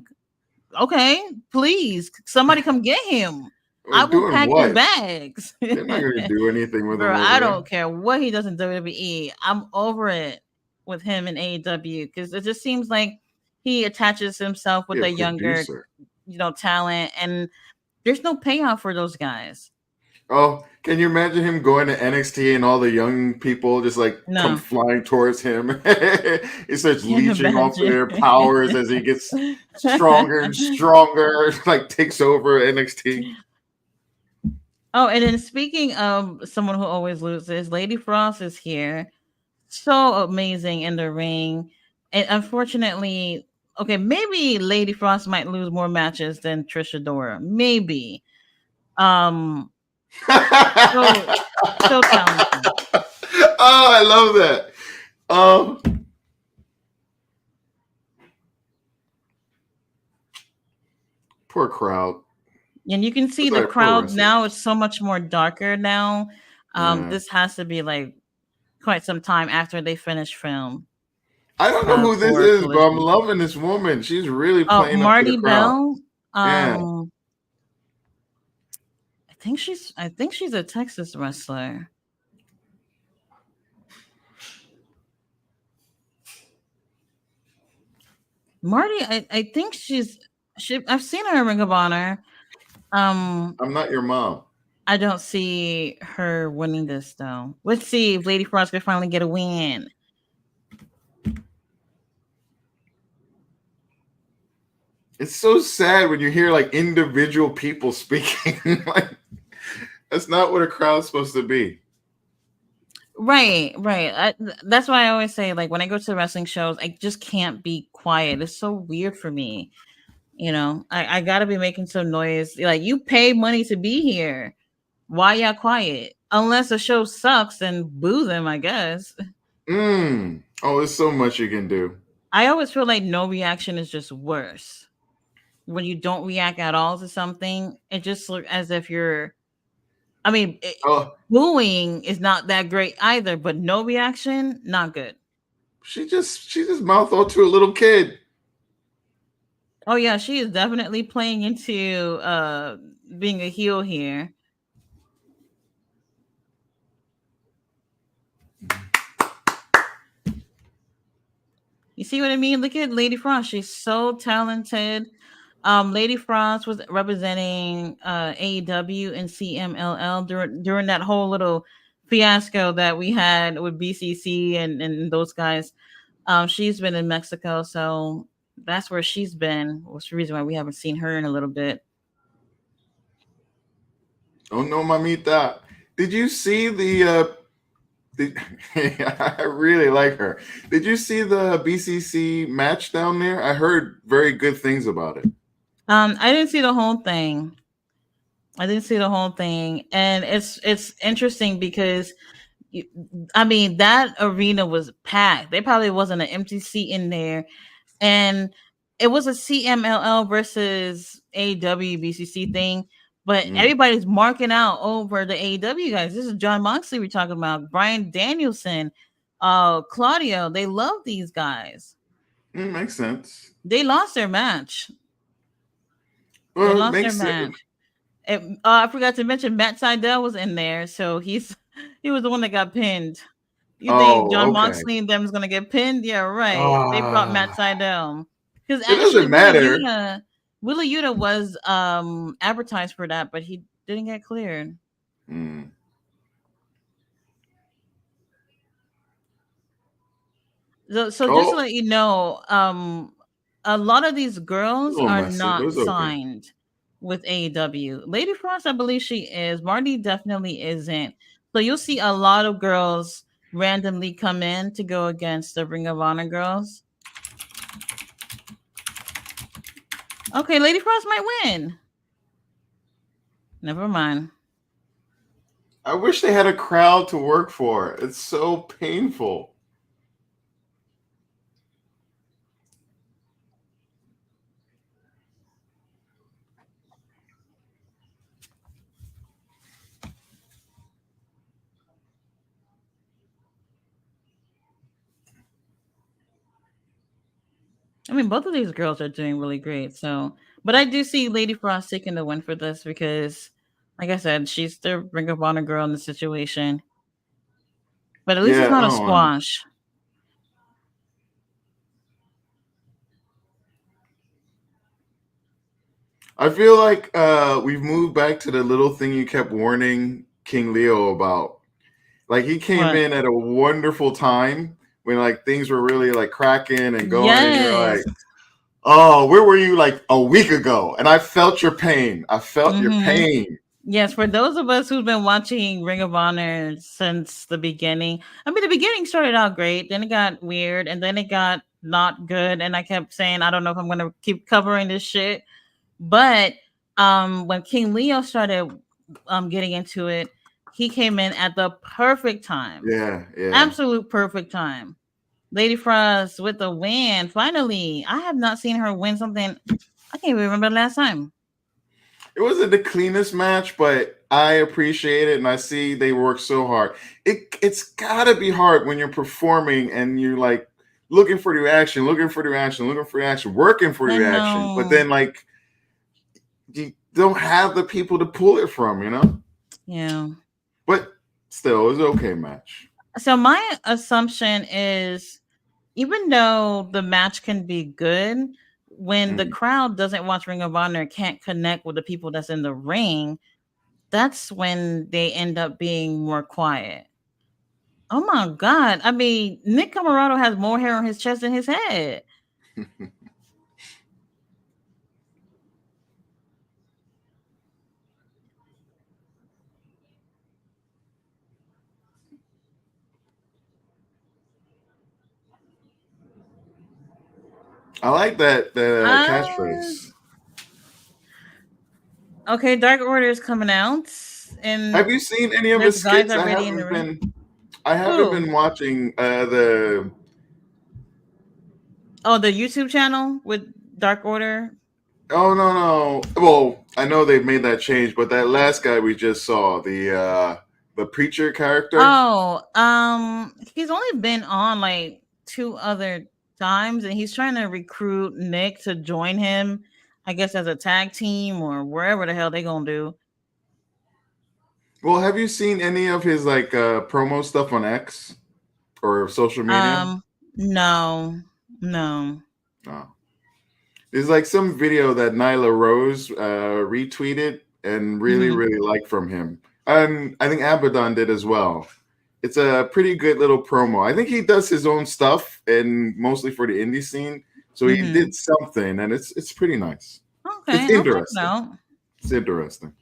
okay, please, somebody come get him. I will doing pack his what? bags. They're not going to do anything with him Bro, over I there. don't care what he does in WWE. I'm over it with him in AEW because it just seems like he attaches himself with Be a a younger, producer. talent, and there's no payoff for those guys. Oh, can you imagine him going to NXT and all the young people just like come No, flying towards him? He starts can't leeching off imagine. their powers as he gets stronger and stronger, like takes over NXT. Oh, and then speaking of someone who always loses, Lady Frost is here. So amazing in the ring. And unfortunately, okay, maybe Lady Frost might lose more matches than Trisha Dora. Maybe. Um, so so talented. Oh, I love that. Poor crowd. And you can see the Sorry, poor crowd now wrestlers. is so much more darker now. Yeah. This has to be like quite some time after they finish film I don't know who this for is, but I'm Collision. loving this woman. She's really Oh, playing up to the Marty crowd. Bell. Yeah. I think she's a Texas wrestler. Marty, I think I've seen her in Ring of Honor. I'm not your mom. I don't see her winning this though. Let's see if Lady Frost can finally get a win. It's so sad when you hear like individual people speaking. Like that's not what a crowd's supposed to be. Right, right. That's why I always say, like, when I go to wrestling shows, I just can't be quiet. It's so weird for me. I gotta be making some noise. Like, you pay money to be here. Why y'all quiet? Unless the show sucks, then boo them, I guess. Oh, there's so much you can do. I always feel like no reaction is just worse. When you don't react at all to something, it just looks as if you're. I mean, Oh, booing is not that great either, but no reaction, not good. she just mouthed all to a little kid. Oh yeah, she is definitely playing into being a heel here. You see what I mean? Look at Lady Frost. She's so talented. Lady Frost was representing AEW and CMLL during that whole little fiasco that we had with BCC and those guys. She's been in Mexico, so that's where she's been. What's the reason why we haven't seen her in a little bit? Oh no, mamita. Did you see I really like her. Did you see the BCC match down there? I heard very good things about it. I didn't see the whole thing. And it's interesting because I mean that arena was packed. There probably wasn't an empty seat in there, and it was a CMLL versus AWBCC thing. But everybody's marking out over the AEW guys. This is John Moxley we're talking about. Bryan Danielson, Claudio. They love these guys. Makes sense. They lost their match. Well, They it lost their makes sense. match. I forgot to mention Matt Seidel was in there, so he was the one that got pinned. You think John Moxley and them is gonna get pinned? Yeah, right. They brought Matt Seidel because It actually doesn't matter. Wheeler Yuta was advertised for that, but he didn't get cleared. So just to let you know, a lot of these girls are not signed with AEW. Lady Frost, I believe she is. Marty definitely isn't. So you'll see a lot of girls randomly come in to go against the Ring of Honor girls. Okay, Lady Frost might win. Never mind. I wish they had a crowd to work for. It's so painful. I mean, both of these girls are doing really great. So, but I do see Lady Frost taking the win for this because, like I said, she's the Ring of Honor girl in the situation. But at least it's not a squash. I feel like we've moved back to the little thing you kept warning King Leo about. Like he came in at a wonderful time when like things were really like cracking and going, and you're like, "Oh, where were you like a week ago?" And I felt your pain. I felt your pain. Yes, for those of us who've been watching Ring of Honor since the beginning. I mean, the beginning started out great, then it got weird, and then it got not good. And I kept saying, I don't know if I'm gonna keep covering this shit. But when King Leo started getting into it, he came in at the perfect time. Yeah. Absolute perfect time. Lady Frost with the win. Finally, I have not seen her win something. I can't even remember the last time. It wasn't the cleanest match, but I appreciate it, and I see they work so hard. It's gotta be hard when you're performing and you're like looking for the reaction, working for the reaction, but then like you don't have the people to pull it from, you know? Yeah. But still, it was an okay match. So my assumption is even though the match can be good, when the Mhm. crowd doesn't watch Ring of Honor, can't connect with the people that's in the ring, that's when they end up being more quiet. Oh my god! I mean, Nick Camarado has more hair on his chest than his head. I like that the Uh, catchphrase. okay, Dark Order is coming out, Have and you seen any of there's his guys skits? already in the ring. I haven't Who? been watching the. Oh, the YouTube channel with Dark Order. Oh no. Well, I know they've made that change, but that last guy we just saw, the preacher character. Oh, he's only been on like two other times, and he's trying to recruit Nick to join him. I guess as a tag team or wherever the hell they gonna do. Well, have you seen any of his like promo stuff on X or social media? Um, no, no. No. There's like some video that Nyla Rose retweeted and really, Hmm. really liked from him. And I think Abaddon did as well. It's a pretty good little promo. I think he does his own stuff and mostly for the indie scene. So he Hmm. did something and it's pretty nice. It's Okay, I'll check it interesting. out. It's interesting.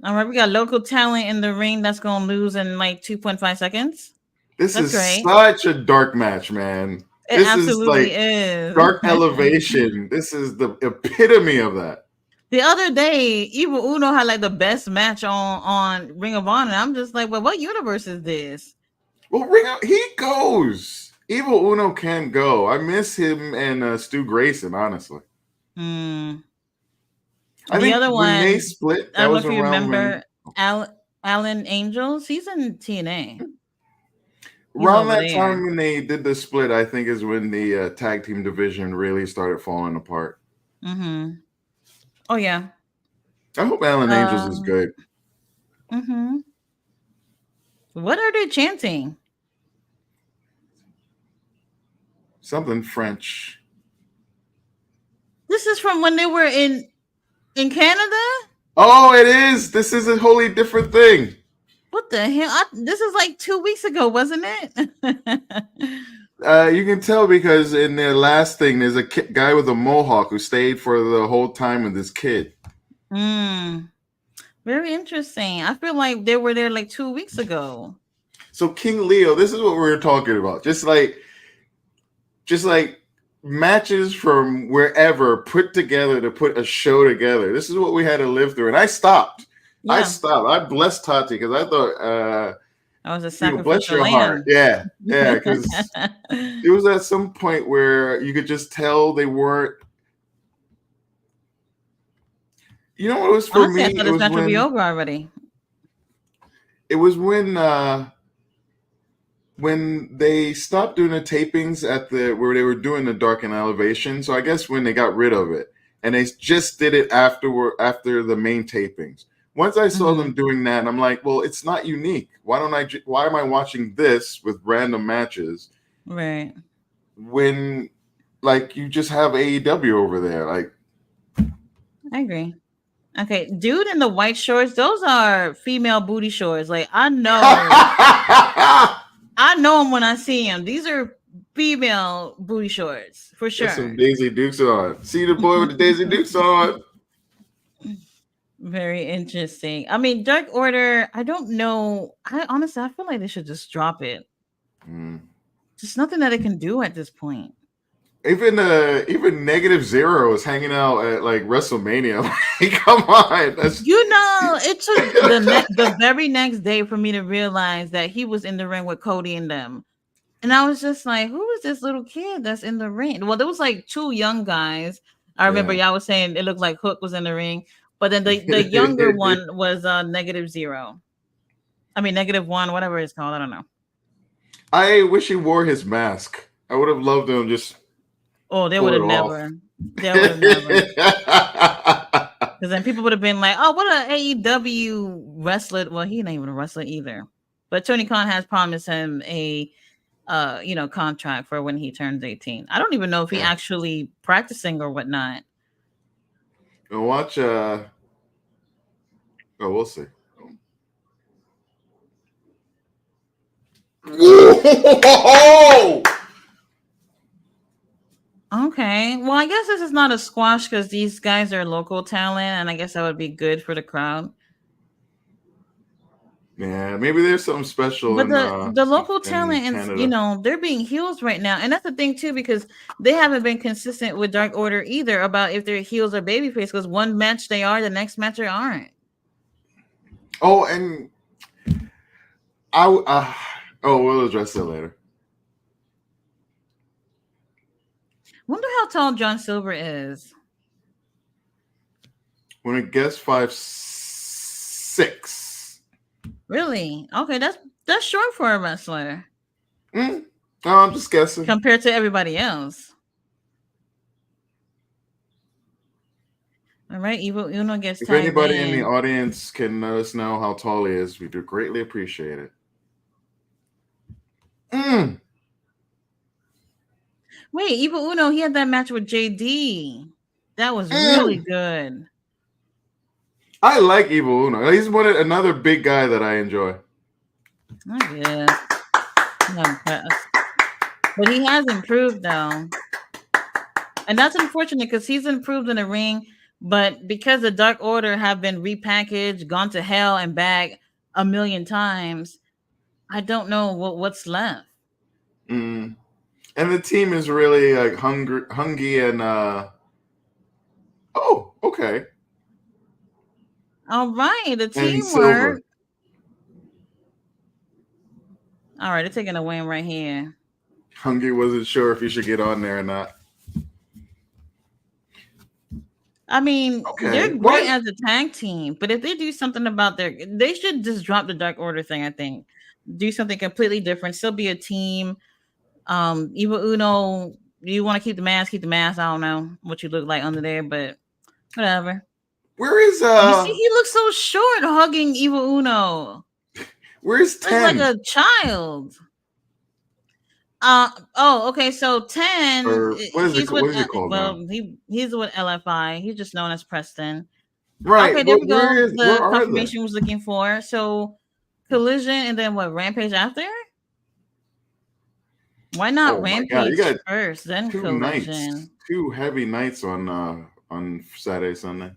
All right, we got local talent in the ring that's gonna lose in like 2.5 seconds. This That's is great. such a dark match, man. It This is absolutely like is. dark elevation. This is the epitome of that. The other day, Evil Uno had like the best match on Ring of Honor. I'm just like, well, what universe is this? Well, he goes. Evil Uno can go. I miss him and Stu Grayson, honestly. Hmm. I The think other when they one, split, I that don't know was if you around when remember Alan Angels. He's in TNA. He's around over that there. time when they did the split, I think is when the tag team division really started falling apart. Mm-hmm. Oh yeah. I hope Alan Angels is Um. good. Mm-hmm. What are they chanting? Something French. This is from when they were in Canada. Oh, it is. This is a wholly different thing. What the hell? This is like 2 weeks ago, wasn't it? You can tell because in their last thing, there's a guy with a mohawk who stayed for the whole time with his kid. Hmm. Very interesting. I feel like they were there like 2 weeks ago. So King Leo, this is what we were talking about. Just like matches from wherever put together to put a show together. This is what we had to live through. And I stopped. Yeah, I blessed Tati because I thought, I was a bless sacrificial your heart. lamb. Yeah. Yeah. Because it was at some point where you could just tell they weren't. You know what it was for Honestly, I me? thought this match would be over already. It was when they stopped doing the tapings at the where they were doing the dark and elevation. So I guess when they got rid of it and they just did it after the main tapings. Once I saw them doing that, I'm like, well, it's not unique. Why am I watching this with random matches Right. when like you just have AEW over there? Like I agree. Okay, dude in the white shorts, those are female booty shorts. Like I know them when I see them. These are female booty shorts for there's some sure. Daisy Dukes on. See the boy with the Daisy Dukes on. Very interesting. I mean, Dark Order, I don't know. I honestly, I feel like they should just drop it. Mm. Just nothing that it can do at this point. Even Negative Zero is hanging out at like WrestleMania. Like, come on, It took the very next day for me to realize that he was in the ring with Cody and them. And I was just like, who is this little kid that's in the ring? Well, there was like two young guys. I remember yeah. y'all was saying it looked like Hook was in the ring, but then the younger one was Negative Zero. I mean -1, whatever it's called. I don't know. I wish he wore his mask. I would have loved him just Oh, they pull would it have off. never. They would have never. Because then people would have been like, oh, what a AEW wrestler. Well, he ain't even a wrestler either. But Tony Khan has promised him a contract for when he turns 18. I don't even know if he actually practicing or whatnot. And watch. We'll see. Whoa! Okay. Well, I guess this is not a squash because these guys are local talent, and I guess that would be good for the crowd. Yeah, maybe there's something special But in the local talent, and Canada. they're being heels right now, and that's the thing too, because they haven't been consistent with Dark Order either about if they're heels or babyface. Because one match they are, the next match they aren't. Oh, and we'll address that later. Wonder how tall John Silver is. When it gets 5'6". Really? Okay, that's short for a wrestler. No, I'm just guessing. Compared to everybody else. All right, Evil Uno gets If tagged anybody in in the audience can let us know how tall he is, we do greatly appreciate it. Wait, Evil Uno, he had that match with JD. That was really good. I like Evil Uno. He's another big guy that I enjoy. I guess. But he has improved though. And that's unfortunate because he's improved in the ring, but because the Dark Order have been repackaged, gone to hell and back a million times, I don't know what's left. And the team is really like Hungy and oh, okay. All right, the teamwork. All right, they're taking a win right here. Hungy wasn't sure if he should get on there or not. I mean, they're great as a tag team, but if they do something about they should just drop the Dark Order thing, I think. Do something completely different, still be a team. Evil Uno, you want to keep the mask, I don't know what you look like under there, but whatever. Where is You see, he looks so short hugging Evil Uno. Where's 10? Like a child. Okay, so 10. What is it called? Well, he's with LFI. He's just known as Preston. Right. Okay, there we go. The confirmation was looking for. So Collision and then what? Rampage after? Why not Rampage first, then Collision? 2 heavy nights on Saturday, Sunday.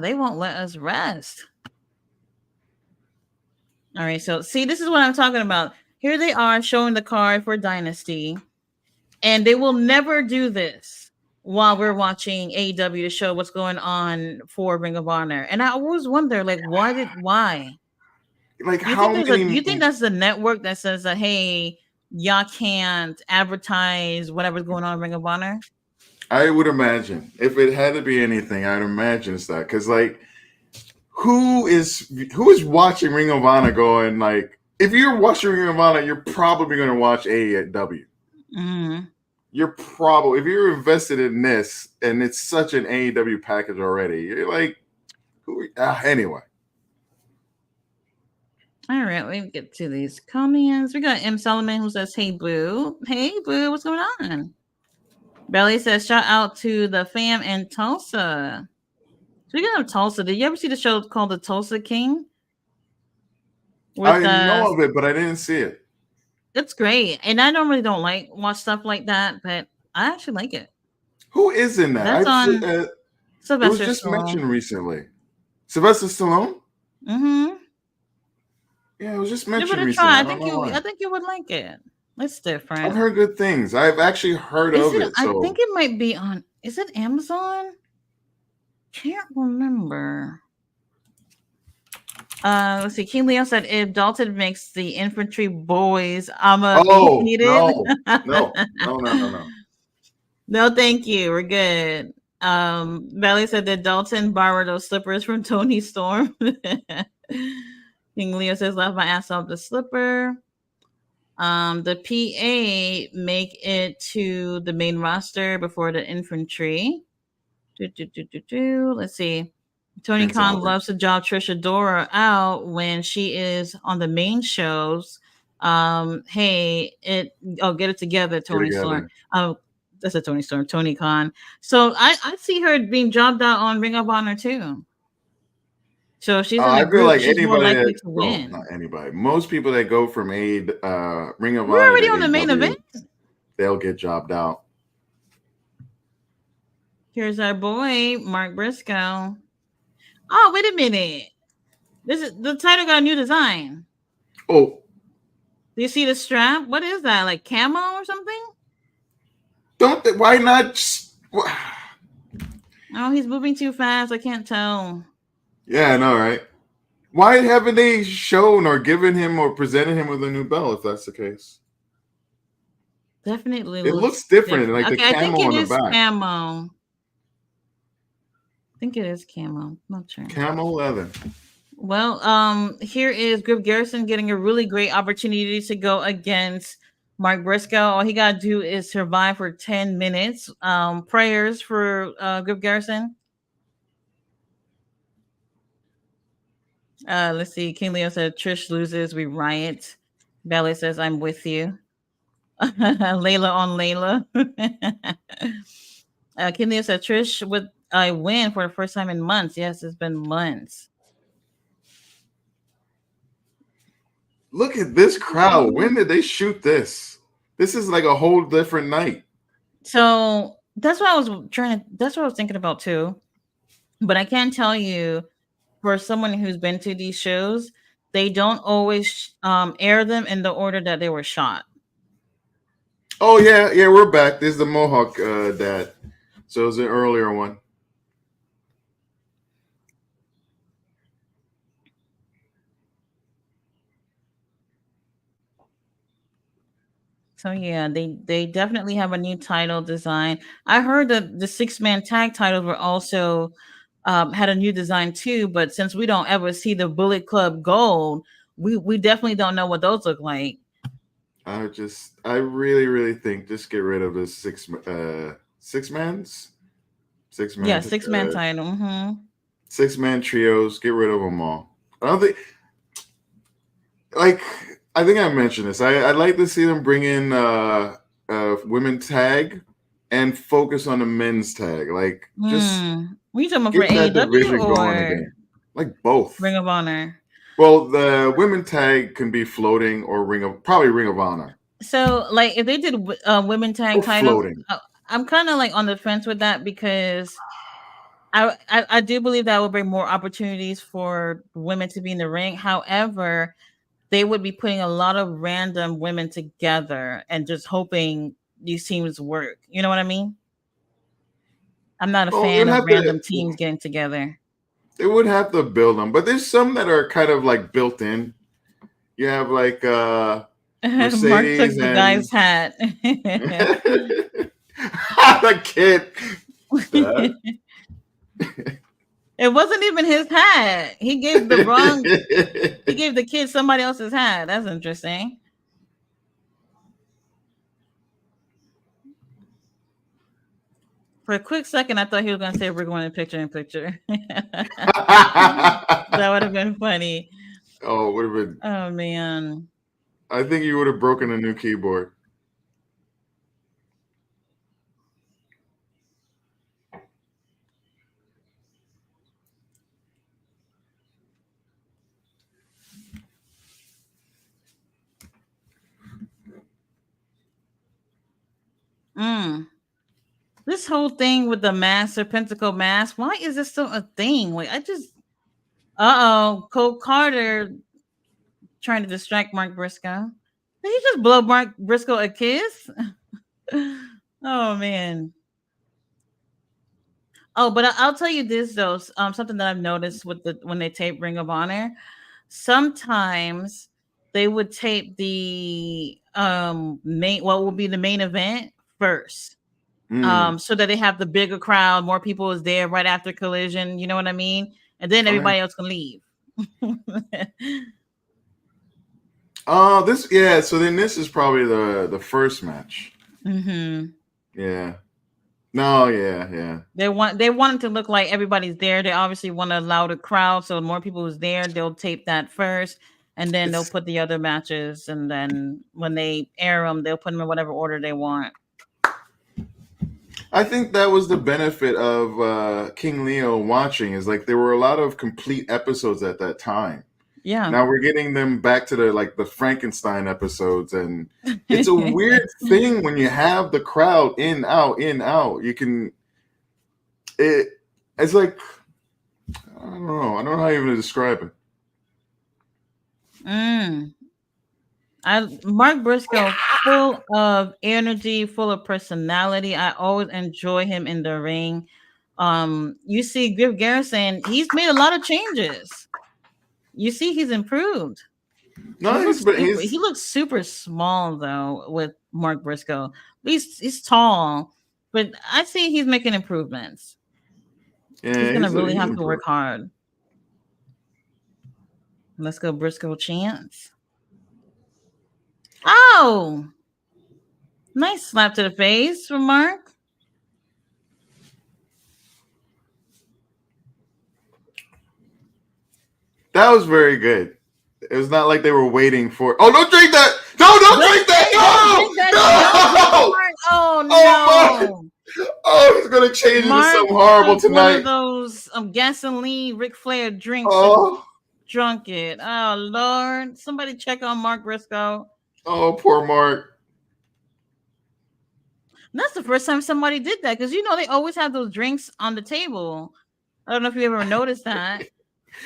They won't let us rest. All right, so see, this is what I'm talking about. Here they are showing the card for Dynasty, and they will never do this while we're watching AEW to show what's going on for Ring of Honor. And I always wonder, like, why? Like, you think that's the network that says that, hey, y'all can't advertise whatever's going on in Ring of Honor? I would imagine. If it had to be anything, I'd imagine it's that. Because, like, who is watching Ring of Honor going, like, if you're watching Ring of Honor, you're probably going to watch AEW. Mm-hmm. If you're invested in this, and it's such an AEW package already, you're like, anyway. All right, we get to these comments. We got M. Solomon who says, "Hey, Boo. Hey, Boo, what's going on?" Belly says, "Shout out to the fam in Tulsa." Speaking of Tulsa, did you ever see the show called The Tulsa King? I know of it, but I didn't see it. It's great, and I normally don't watch stuff like that, but I actually like it. Who is in that? That's on Sylvester. It was just mentioned recently. Sylvester Stallone. Mm-hmm. Yeah, it was just mentioned recently. I think you would like it. It's different. I've heard good things. I've actually heard of it. I think it might be on. Is it Amazon? Can't remember. Let's see. King Leo said, "If Dalton makes the infantry boys, I'ma be heated." No. No, thank you. We're good. Valley said that Dalton borrowed those slippers from Tony Storm. King Leo says, "Left my ass off the slipper." The PA make it to the main roster before the infantry. Let's see. Tony Khan loves to job Trisha Dora out when she is on the main shows. Hey, get it together, Get Tony Storm. together. That's a Tony Storm, Tony Khan. So I see her being jobbed out on Ring of Honor too. So if she's in a I feel group, like she's more anybody likely that, to well, not win. anybody, most people that go from Ring of We're Honor to already on the main AEW, event. they'll get jobbed out. Here's our boy, Mark Briscoe. Oh, wait a minute. This is the title got a new design. Oh, Do you see the strap? What is that? Like camo or something? why not? Oh, he's moving too fast. I can't tell. Yeah, I know, right? Why haven't they shown or given him or presented him with a new belt if that's the case? Definitely It looks looks different, different. like the Okay, I think camo it on the is back. camo. I think it is camo. Not sure. Camo leather. Well, here is Griff Garrison getting a really great opportunity to go against Mark Briscoe. All he gotta do is survive for 10 minutes. Prayers for Griff Garrison. Let's see. King Leo said Trish loses, we riot. Ballet says I'm with you. Layla on Layla. King Leo said Trish would I win for the first time in months. Yes, it's been months. Look at this crowd. When did they shoot this? This is like a whole different night. So that's what I was that's what I was thinking about too. But I can tell you, for someone who's been to these shows, they don't always air them in the order that they were shot. Oh yeah, we're back. This is the Mohawk dad. So it was an earlier one. So yeah, they definitely have a new title design. I heard that the 6-man tag titles were also had a new design too, but since we don't ever see the Bullet Club Gold, we definitely don't know what those look like. I really think just get rid of the six man 6-man title. Mm-hmm. 6-man trios. Get rid of them all. I don't think like I think I mentioned this. I'd like to see them bring in women tag and focus on the men's tag. Like just Were you talking about for get that AEW division going or again. Like both. Ring of Honor? Well, the women tag can be floating or probably Ring of Honor. So, like, if they did women tag Or titles, floating. I'm kind of like on the fence with that because I do believe that would bring more opportunities for women to be in the ring. However, they would be putting a lot of random women together and just hoping these teams work. You know what I mean? I'm not a Well, fan of random teams getting together. They would have to build them, but there's some that are kind of like built in. You have like Mark took Mercedes the and guy's hat. the kid. It wasn't even his hat. He gave the kid somebody else's hat. That's interesting. For a quick second, I thought he was going to say we're going picture in picture. That would have been funny. Oh, it would have been. Oh man. I think you would have broken a new keyboard. This whole thing with the mask, Serpenticle mask, why is this still a thing? Like, Cole Carter trying to distract Mark Briscoe. Did he just blow Mark Briscoe a kiss? Oh man. Oh, but I'll tell you this though, something that I've noticed with when they tape Ring of Honor, sometimes they would tape the what will be the main event first. So that they have the bigger crowd, more people is there right after Collision, you know what I mean? And then everybody else can leave. So then this is probably the first match. Mm-hmm. Yeah. No, yeah. They want it to look like everybody's there. They obviously want to allow the crowd, so more people who's there, they'll tape that first. and then they'll It's put the other matches, and then when they air them, they'll put them in whatever order they want. I think that was the benefit of King Leo watching, is like there were a lot of complete episodes at that time. Yeah. Now we're getting them back to the Frankenstein episodes, and it's a weird thing when you have the crowd in out in out. You can it's like I don't know. I don't know how even to describe it. Mark Briscoe, full of energy, full of personality. I always enjoy him in the ring. You see Griff Garrison, he's made a lot of changes. You see he's improved. Nice, but He looks super small though with Mark Briscoe. He's tall, but I see he's making improvements. He's gonna really have to work hard. Let's go Briscoe chance. Oh, nice slap to the face from Mark. That was very good. It was not like they were waiting for. Oh, don't drink that! No, don't drink that! No! Oh no! Oh, he's gonna change into something horrible tonight. One of those gasoline Ric Flair drinks. Oh, drunk it. Oh Lord! Somebody check on Mark Briscoe. Oh, poor Mark. That's the first time somebody did that, because they always have those drinks on the table. I don't know if you ever noticed that.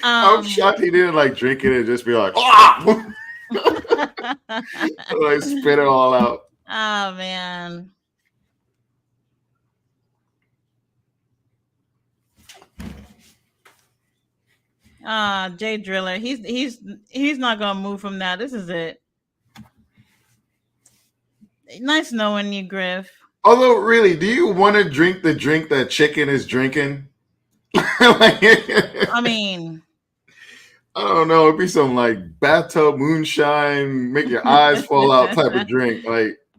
I'm shocked he didn't drink it and just be like, ah! Like spit it all out. Oh man. Jay Driller. He's not gonna move from that. This is it. Nice knowing you, Griff. Although, really, do you want to drink the drink that Chicken is drinking? I mean, I don't know. It'd be some bathtub moonshine, make your eyes fall out type of drink.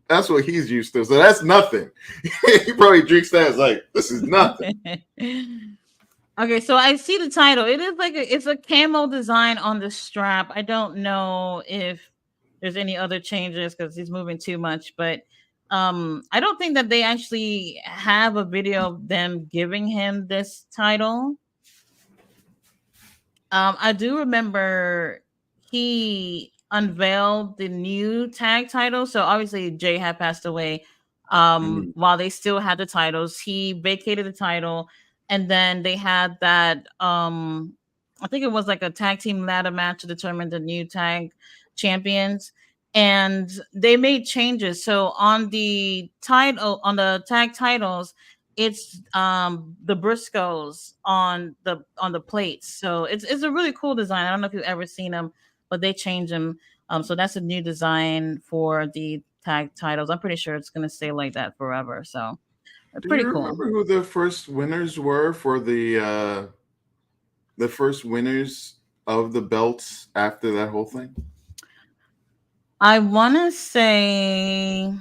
That's what he's used to. So that's nothing. He probably drinks that as this is nothing. Okay, so I see the title. It is it's a camo design on the strap. I don't know if there's any other changes because he's moving too much, but I don't think that they actually have a video of them giving him this title. I do remember he unveiled the new tag title. So obviously Jay had passed away. While they still had the titles, he vacated the title, and then they had that. I think it was a tag team ladder match to determine the new tag champions, and they made changes. So on the tag titles, it's the Briscoes on the plates. So it's a really cool design. I don't know if you've ever seen them, but they changed them. So that's a new design for the tag titles. I'm pretty sure it's gonna stay like that forever. So it's pretty cool. Remember who the first winners were for the first winners of the belts after that whole thing? I want to say,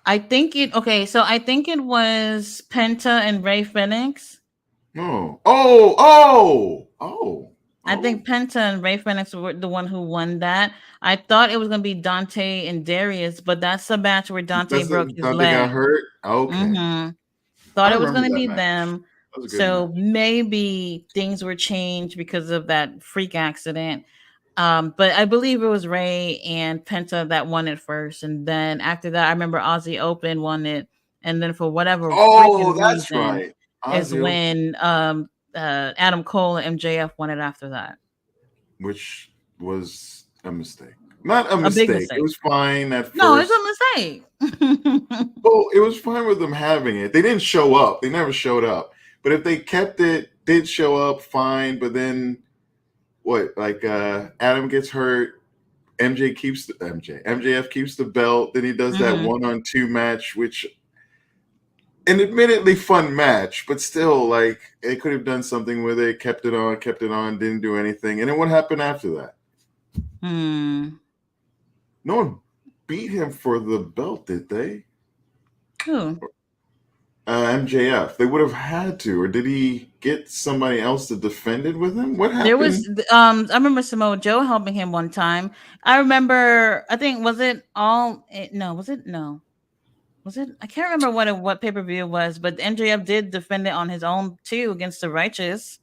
I think it was Penta and Rey Fenix. I think Penta and Rey Fenix were the one who won that. I thought it was going to be Dante and Darius, but that's the match where Dante broke his leg. Got hurt? Okay. Mm-hmm. Thought it was going to be them. So maybe things were changed because of that freak accident. But I believe it was Rey and Penta that won it first. And then after that, I remember Aussie Open won it. And then for whatever that's right. is when Adam Cole and MJF won it after that. Which was a mistake. Not a mistake. It was fine at first. No, it's a mistake. Well, it was fine with them having it. They didn't show up. They never showed up. But if they kept it, did show up, fine. But then Adam gets hurt, MJF keeps the belt, then he does that 1-on-2 match, which an admittedly fun match, but still they could have done something with it, kept it on, didn't do anything. And then what happened after that? No one beat him for the belt, did they? Who? MJF. They would have had to, or did he get somebody else to defend it with him? What There was happened? I remember Samoa Joe helping him one time. I remember, I think, was it all no, was it no. Was it? I can't remember what pay-per-view it was, but MJF did defend it on his own too against the Righteous.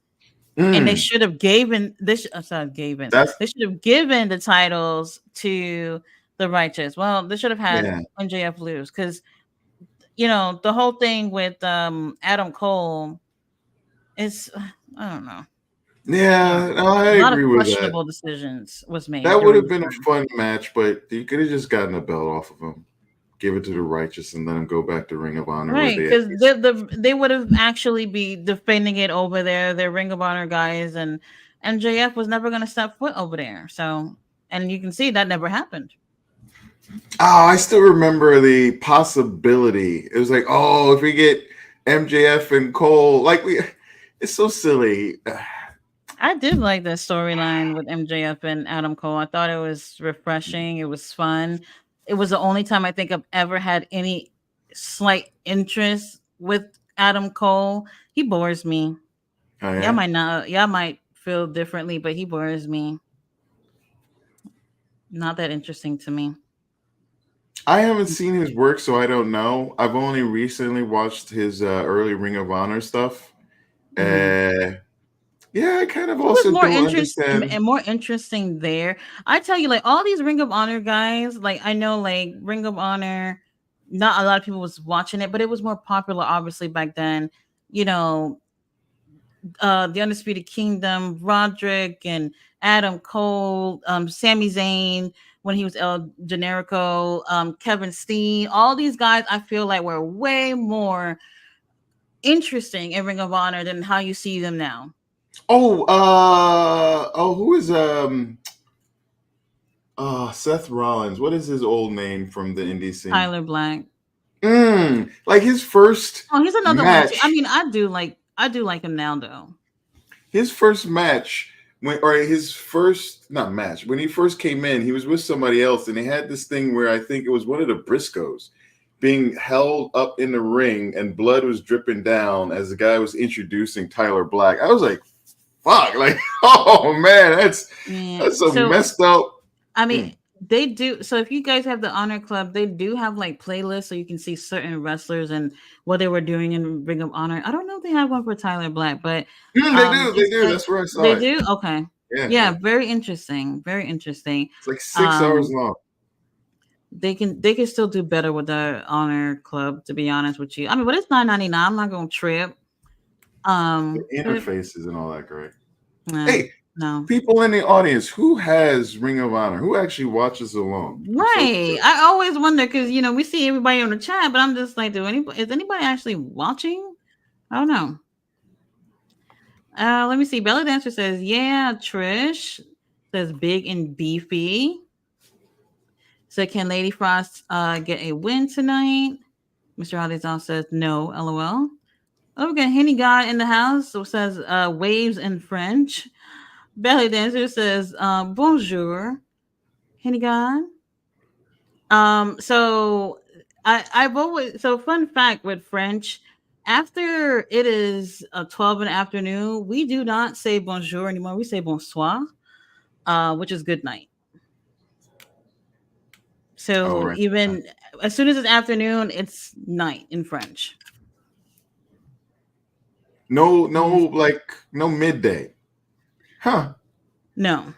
And they Mm, should have given this sorry, given. that's They should have given the titles to the Righteous. Well, they should have had yeah, MJF lose because the whole thing with Adam Cole is I don't know. yeah. No, I A lot of agree with that. questionable decisions was made That would during have this been a time. fun match, but you could have just gotten a belt off of him, give it to the Righteous, and let him go back to Ring of Honor where Right, they at because least. they would have actually be defending it over there, their Ring of Honor guys, and MJF was never going to step foot over there. So, and you can see that never happened. Oh, I still remember the possibility. It was like, oh, if we get MJF and Cole, it's so silly. I did like the storyline with MJF and Adam Cole. I thought it was refreshing. It was fun. It was the only time I think I've ever had any slight interest with Adam Cole. He bores me. Oh yeah. Y'all might feel differently, but he bores me. Not that interesting to me. I haven't seen his work, so I don't know. I've only recently watched his early Ring of Honor stuff. Mhm. Yeah, I kind of It was also don't understand. more interesting there. I tell you, like all these Ring of Honor guys, like I know, like Ring of Honor, not a lot of people was watching it, but it was more popular, obviously back then. You know, the Undisputed Kingdom, Roderick and Adam Cole, Sami Zayn when he was El Generico, Kevin Steen, all these guys, I feel like were way more interesting in Ring of Honor than how you see them now. Who is Seth Rollins? What is his old name from the indie scene? Tyler Black. Like his first Oh, he's another one too. I match. mean, I do like him now though. His first match or his first not match when he first came in, he was with somebody else, and they had this thing where I think it was one of the Briscoes being held up in the ring, and blood was dripping down as the guy was introducing Tyler Black. I was like, "Fuck!" Like, oh man, Yeah. that's a So messed up. I mean, Hmm. they do. So if you guys have the Honor Club, they do have like playlists so you can see certain wrestlers and what they were doing in Ring of Honor. I don't know if they have one for Tyler Black, but They do, they it's do. like That's where I saw they it. do. Okay. Yeah, Yeah, yeah. very interesting. Very interesting. It's like 6 hours Um, long. they can still do better with the Honor Club, to be honest with you. I mean, but it's $9.99. I'm not gonna trip. The But interfaces and all that, great. nah, Hey, no. people in the audience, who has Ring of Honor? Who actually watches along? I'm so Right. curious. I always wonder because we see everybody on the chat, but I'm just like, is anybody actually watching? I don't know. Let me see. Belly Dancer says, yeah, Trish says big and beefy. So can Lady Frost get a win tonight? Mr. Holly's says no, lol. Oh, we got Henny God in the house. So says waves in French. Belly Dancer says bonjour, Henny God. So I've always fun fact with French, after it is 12 in the afternoon, we do not say bonjour anymore. We say bonsoir, which is good night. Oh, So right. even as soon as it's afternoon, it's night in French. No, Yes. no midday. Huh. No,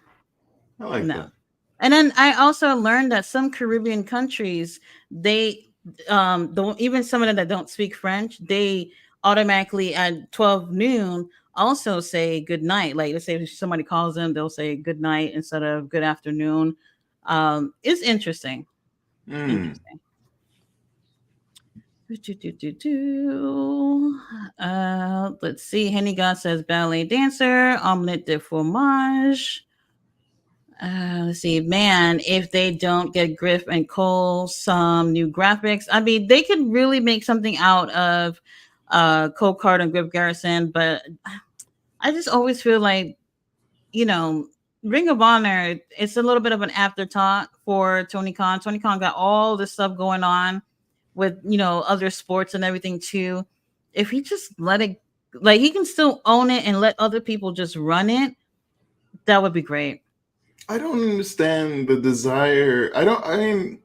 I like no. that. And then I also learned that some Caribbean countries, they even some of them that don't speak French, they automatically at 12 noon also say good night. Like let's say if somebody calls them, they'll say good night instead of good afternoon. It's interesting. Hmm. Interesting. Let's see. Henny God says ballet dancer, omelette de fromage. Let's see, man. If they don't get Griff and Cole some new graphics, I mean, they could really make something out of Cole Card and Griff Garrison. But I just always feel like you know, Ring of Honor. It's a little bit of an afterthought for Tony Khan. Tony Khan got all this stuff going on with other sports and everything too. if he just let it, like he can still own it and let other people just run it, that would be great. I don't understand the desire. I mean,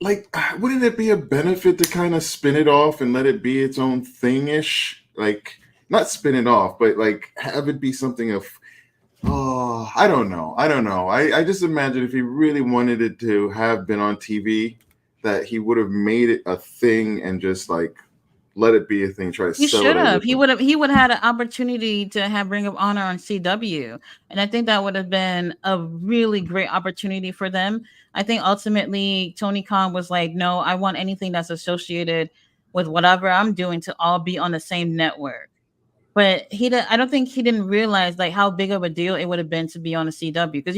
like, wouldn't it be a benefit to kind of spin it off and let it be its own thing-ish? Like, not spin it off, but like have it be something of, oh, I don't know. I just imagine if he really wanted it to have been on TV, that he would have made it a thing and just like let it be a thing, try to He sell it should as have. a thing. He would have had an opportunity to have Ring of Honor on CW, and I think that would have been a really great opportunity for them. I think ultimately Tony Khan was like, "No, I want anything that's associated with whatever I'm doing to all be on the same network." But I don't think he didn't realize like how big of a deal it would have been to be on a CW, because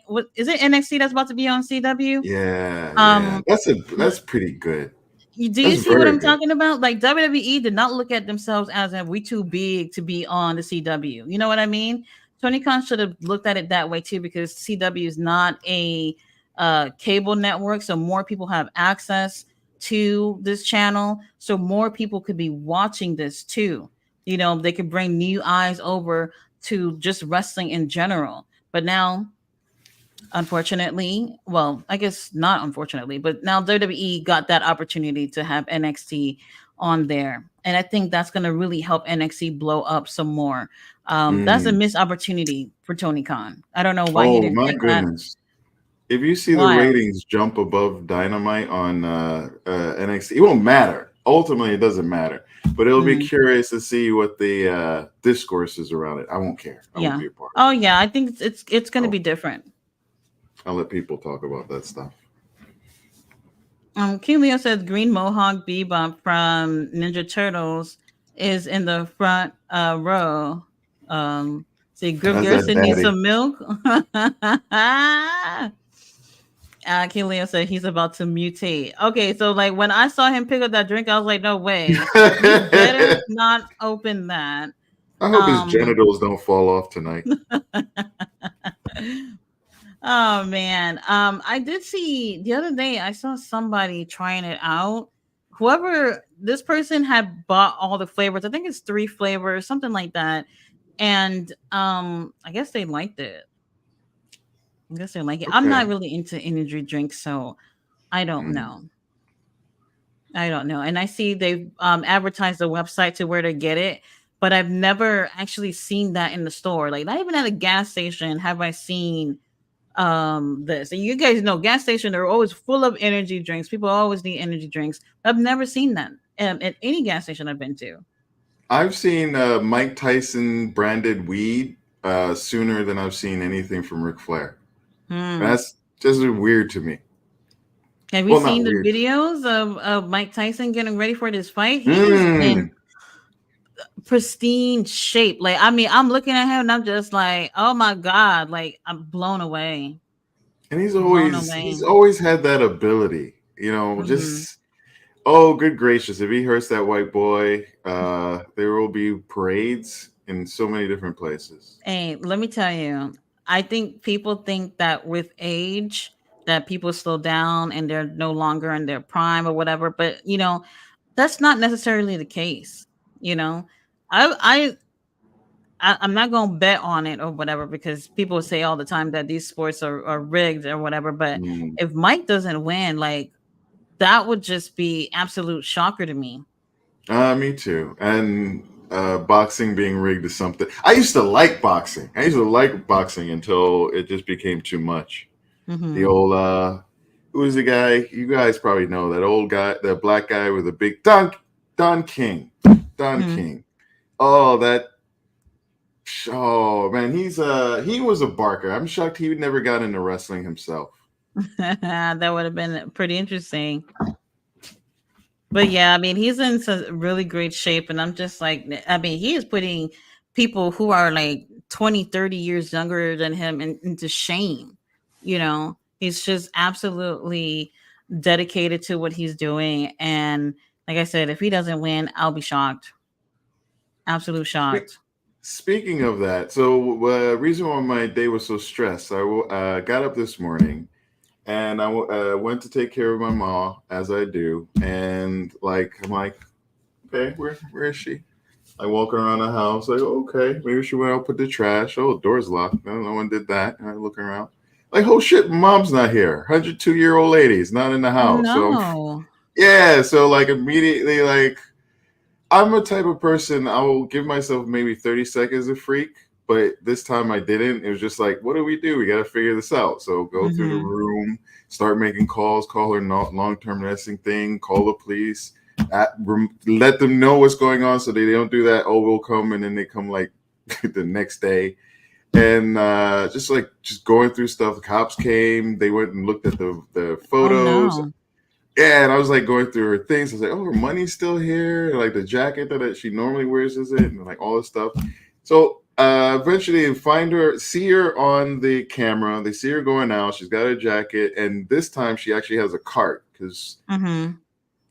what is it, NXT that's about to be on CW? Yeah, yeah. Um, That's pretty good. do you That's see what very I'm good. talking about? Like WWE did not look at themselves as if we too big to be on the CW. You know what I mean? Tony Khan should have looked at it that way too, because CW is not a cable network, so more people have access to this channel, so more people could be watching this too. They could bring new eyes over to just wrestling in general. But now, unfortunately, well, I guess not unfortunately, but now WWE got that opportunity to have NXT on there. And I think that's going to really help NXT blow up some more. That's a Mm. missed opportunity for Tony Khan. I don't know why he Oh didn't my take that. goodness. If you see the Wild. ratings jump above Dynamite on NXT, it won't matter. Ultimately, it doesn't matter. But it'll be Mhm. curious to see what the discourse is around it. I won't care. I won't Yeah. be a part of Oh it. yeah, I think it's going to I'll, be different. I'll let people talk about that stuff. King Leo says Green Mohawk Bebop from Ninja Turtles is in the front row. See, Griff That's that Garrison needs daddy. some milk. King Leo said he's about to mutate. Okay, so like when I saw him pick up that drink, I was like, no way. You better I not open that. hope his Um genitals don't fall off tonight. Oh man. I did see the other day I saw somebody trying it out. Whoever this person had bought all the flavors. I think it's 3 flavors, something like that. And I guess they liked it. I guess they like it. I'm Okay. not really into energy drinks, so I don't Mm. know. I don't know. And I see they've advertised the website to where to get it, but I've never actually seen that in the store. Like not even at a gas station have I seen this. And you guys know gas stations are always full of energy drinks. People always need energy drinks. I've never seen that at any gas station I've been to. I've seen Mike Tyson branded weed sooner than I've seen anything from Ric Flair. Hmm. That's just weird to me. Have you Well, not seen the weird. videos of Mike Tyson getting ready for this fight? He is in Mm. pristine shape. Like, I mean, I'm looking at him and I'm just like, oh my God, like I'm blown away. And Blown he's away. always had that ability, Hmm. just oh good gracious, if he hurts that white boy, there will be parades in so many different places. Hey, let me tell you, I think people think that with age that people slow down and they're no longer in their prime or whatever, but that's not necessarily the case. You know, I I I'm not gonna bet on it or whatever, because people say all the time that these sports are rigged or whatever. But Mm. if Mike doesn't win, like that would just be absolute shocker to me. Me too. And boxing being rigged is something. I used to like boxing. I used to like boxing until it just became too much. The Hmm. old who was the guy? You guys probably know that old guy, the black guy with a big Don King. Don Hmm. King. Oh, that. Oh man, he was a barker. I'm shocked he never got into wrestling himself. That would have been pretty interesting. But yeah, I mean, he's in some really great shape. And I'm just like, I mean, he is putting people who are like 20, 30 years younger than him into shame. He's just absolutely dedicated to what he's doing. And like I said, if he doesn't win, I'll be shocked. Absolute Spe- shocked. Speaking of that, so reason why my day was so stressed, I got up this morning and I went to take care of my mom as I do, and like I'm like, okay, where is she? Like walking around the house, like, okay, maybe she went out, put the trash. Oh, door's locked. No one did that. And I looking around. Like, oh shit, mom's not here. 102-year-old lady's not in the Oh house. So no. yeah, so like immediately, like I'm a type of person, I will give myself maybe 30 seconds of freak, but this time I didn't. It was just like, what do? We got to figure this out. So go through the Mm-hmm. room, start making calls, call her long term resting thing, call the police, let them know what's going on so they don't do that. Oh, we'll come. And then they come like the next day. And just going through stuff. The cops came, they went and looked at the Oh photos. no. Yeah, and I was like going through her things. I was like, oh, her money's still here. And, like the jacket that she normally wears is it, and like all this stuff. So eventually, they find her, see her on the camera. They see her going out. She's got her jacket, and this time she actually has a cart because Mm-hmm.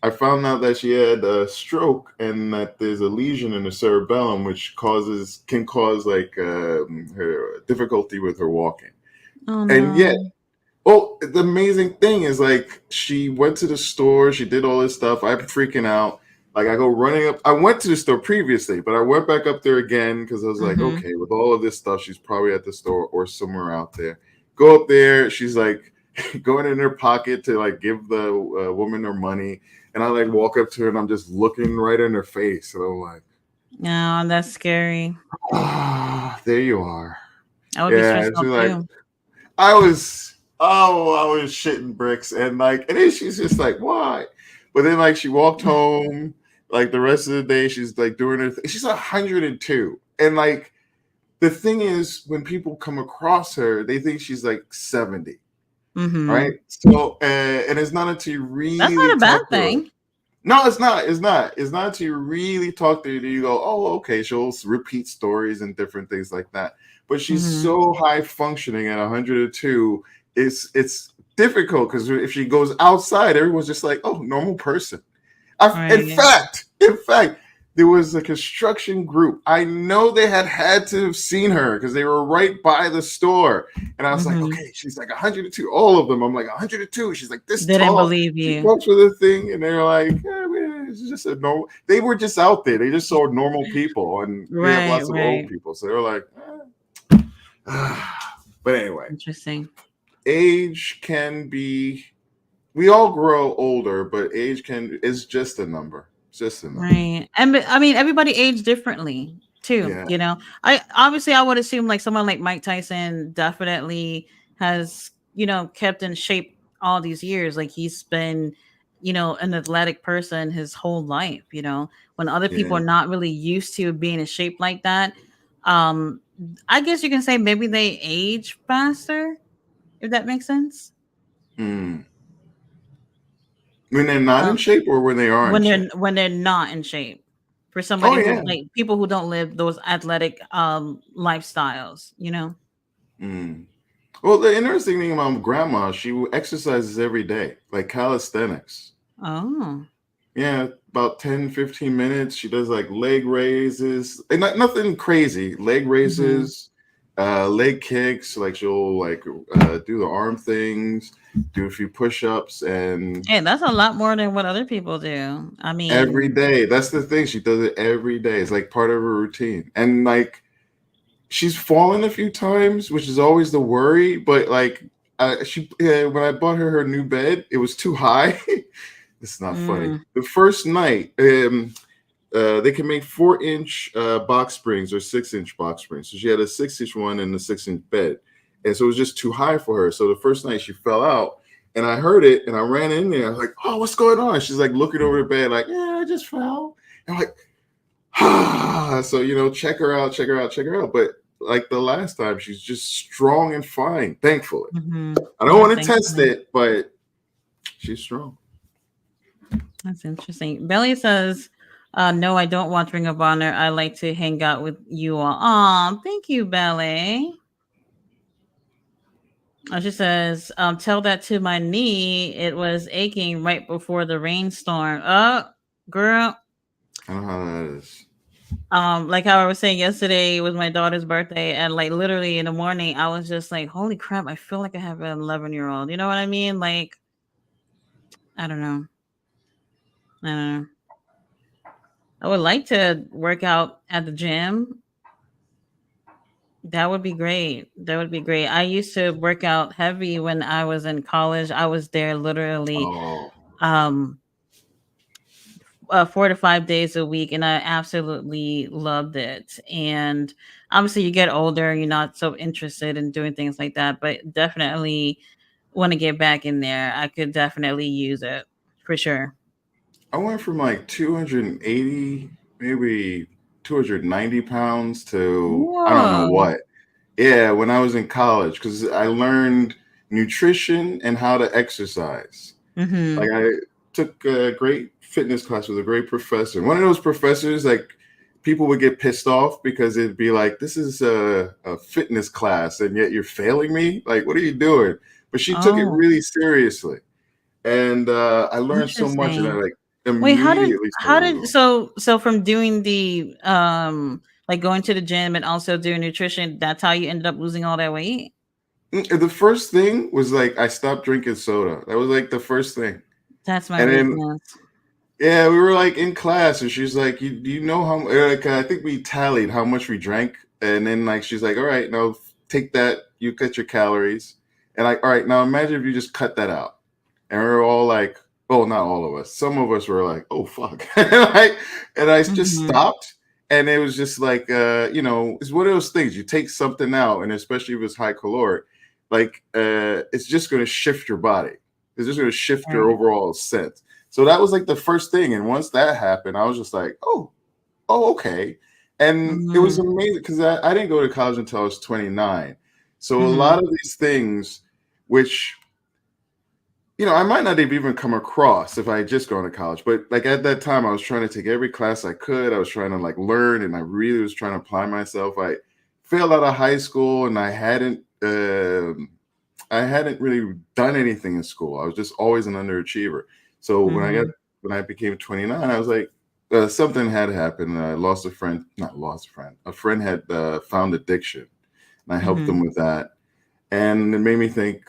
I found out that she had a stroke and that there's a lesion in the cerebellum, which can cause like her difficulty with her walking. Oh And yet no. well, the amazing thing is like she went to the store, she did all this stuff. I'm freaking out. Like I go running up. I went to the store previously, but I went back up there again because I was like, Mm-hmm. okay, with all of this stuff, she's probably at the store or somewhere out there. Go up there. She's like going in her pocket to like give the woman her money, and I like walk up to her and I'm just looking right in her face, and I'm like, No, that's scary. ah, there you are. I would be Yeah, stressed and she's out like, too. I was shitting bricks, and then she's just like, why? But then like she walked home, like the rest of the day she's like doing her thing. She's 102, and like the thing is, when people come across her, they think she's like 70, Mm-hmm. right? So and it's not until you That's really not a bad talk to her. thing. No, it's not. It's not. It's not until you really talk to her that you go, oh, okay. She'll repeat stories and different things like that. But she's Mm-hmm. so high functioning at 102. It's difficult because if she goes outside, everyone's just like, oh, normal person. Right. In fact, there was a construction group. I know they had to have seen her because they were right by the store. And I was like, Mm-hmm. okay, she's like 102. All of them. I'm like 102. She's like this Didn't tall. believe She you. walks with a thing, and they're like, man, it's just a normal. They were just out there. They just saw normal people, and we have Right, lots of old right. people, so they were like, but anyway, Interesting. age can be. We all grow older, but age can is just a number. It's just a number. Right. I mean, everybody aged differently too, Yeah. you know. I would assume like someone like Mike Tyson definitely has, kept in shape all these years. Like he's been, an athletic person his whole life, when other people Yeah. are not really used to being in shape like that. Um, I guess you can say maybe they age faster, if that makes sense. Mm. When they're not in Um, shape or when they are in when shape? they're not in shape, for Oh somebody who yeah. like people who don't live those athletic lifestyles. Mm. Well, the interesting thing about grandma, she exercises every day, like calisthenics. Oh. Yeah, about 10, 15 minutes. She does like leg raises, and nothing crazy. Leg Hmm. raises, leg kicks. Like she'll like do the arm things, do a few push-ups, and Hey, that's a lot more than what other people do. I every mean, day. That's the thing. She does it every day. It's like part of her routine. And like she's fallen a few times, which is always the worry. But like when I bought her new bed, it was too high. It's not funny. mm, The first night, they can make 4-inch box springs or 6-inch box springs. So she had a 6-inch one and a 6-inch bed. And so it was just too high for her. So the first night she fell out and I heard it and I ran in there. I was like, oh, what's going on? She's like looking over the bed, like, yeah, I just fell. And I'm like, ah. So, check her out, check her out, check her out. But like the last time, she's just strong and fine, thankfully. hmm I don't yeah, want to test thankfully. it, but she's strong. That's interesting. Belly says, no, I don't watch Ring of Honor. I like to hang out with you all. Aw, thank you, Belly. She says, tell that to my knee. It was aching right before the rainstorm. Oh, girl. I know how that is. Like how I was saying yesterday, it was my daughter's birthday, and like literally in the morning, I was just like, "Holy crap! I feel like I have an 11-year-old." You know what I mean? Like, I don't know. I don't know. I would like to work out at the gym. That would be great. That would be great. I used to work out heavy when I was in college. I was there literally Oh, um 4 to 5 days a week, and I absolutely loved it. And obviously, you get older, you're not so interested in doing things like that, but definitely want to get back in there. I could definitely use it for sure. I went from like 280, maybe 290 pounds to I don't know Whoa. what. Yeah, when I was in college, because I learned nutrition and how to exercise. Mm-hmm. Like I took a great fitness class with a great professor. One of those professors, like people would get pissed off because it'd be like, this is a fitness class and yet you're failing me. Like, what are you doing? But she took it Oh, really seriously. And I learned so much and I interesting. like Wait, immediately how started did going. so from doing the like going to the gym and also doing nutrition, that's how you ended up losing all that weight? The first thing was like I stopped drinking soda. That was like the first thing. That's my And then weakness. yeah, we were like in class, and she's like, "You do you know how?" Like I think we tallied how much we drank, and then like she's like, "All right, now take that. You cut your calories." And like, all right, now imagine if you just cut that out. And we were all like, "Oh, not all of us. Some of us were like, oh fuck," like, and I just Mhm. stopped, and it was just like, it's one of those things. You take something out, and especially if it's high caloric, like it's just going to shift your body. It's just going to shift your Right. overall sense. So that was like the first thing. And once that happened, I was just like, oh, okay. And it was Mhm. amazing because I didn't go to college until I was 29. So a lot Mhm. of these things, which, I might not have even come across if I had just gone to college. But like at that time, I was trying to take every class I could. I was trying to like learn and I really was trying to apply myself. I failed out of high school and I hadn't really done anything in school. I was just always an underachiever. So Mhm. when I became 29, I was like, something had happened. I lost a friend, not lost a friend. A friend had found addiction, and I helped them Mhm. with that. And it made me think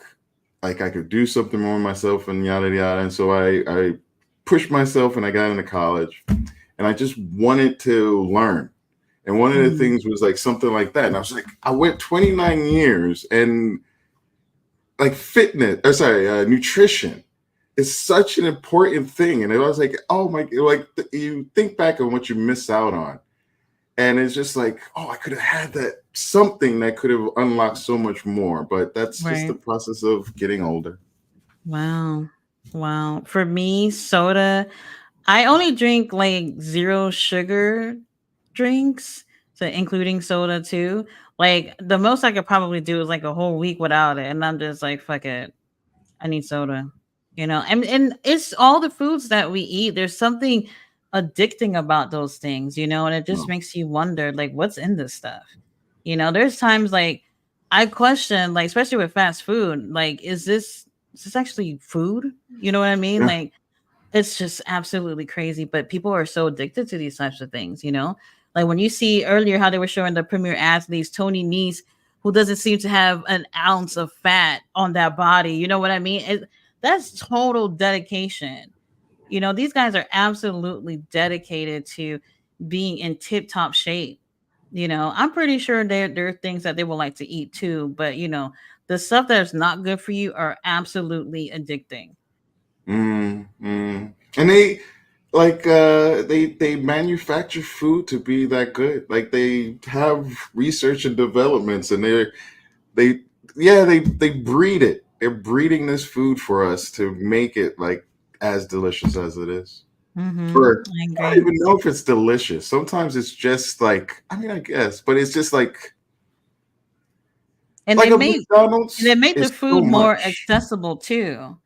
like I could do something more myself and yada yada. And so I pushed myself and I got into college, and I just wanted to learn. And one of the Mhm. things was like something like that. And I was like, I went 29 years and like fitness or sorry nutrition is such an important thing, and it was like, oh my, like you think back on what you miss out on, and it's just like, oh, I could have had that something that could have unlocked so much more, but that's just the Right. process of getting older. Wow. Wow. For me, soda, I only drink like zero sugar drinks, so including soda too. Like the most I could probably do is like a whole week without it, and I'm just like, fuck it, I need soda. And it's all the foods that we eat. There's something addicting about those things, and it just No. makes you wonder, like, what's in this stuff. There's times like I question, like, especially with fast food, like, is this actually food? You know what I mean? Yeah. Like, it's just absolutely crazy, but people are so addicted to these types of things. Like when you see earlier how they were showing the premier athletes, Tony Nese, who doesn't seem to have an ounce of fat on that body. You know what I mean? That's total dedication. These guys are absolutely dedicated to being in tip top shape. I'm pretty sure there are things that they would like to eat too, but the stuff that's not good for you are absolutely addicting. And they like they manufacture food to be that good. Like they have research and developments, and they yeah they breed it. They're breeding this food for us to make it like as delicious as it is. Or I I don't agree. even know if it's delicious. Sometimes it's just like, I mean, I guess, but it's just And like they a made and they McDonald's made the is so food more much. accessible too.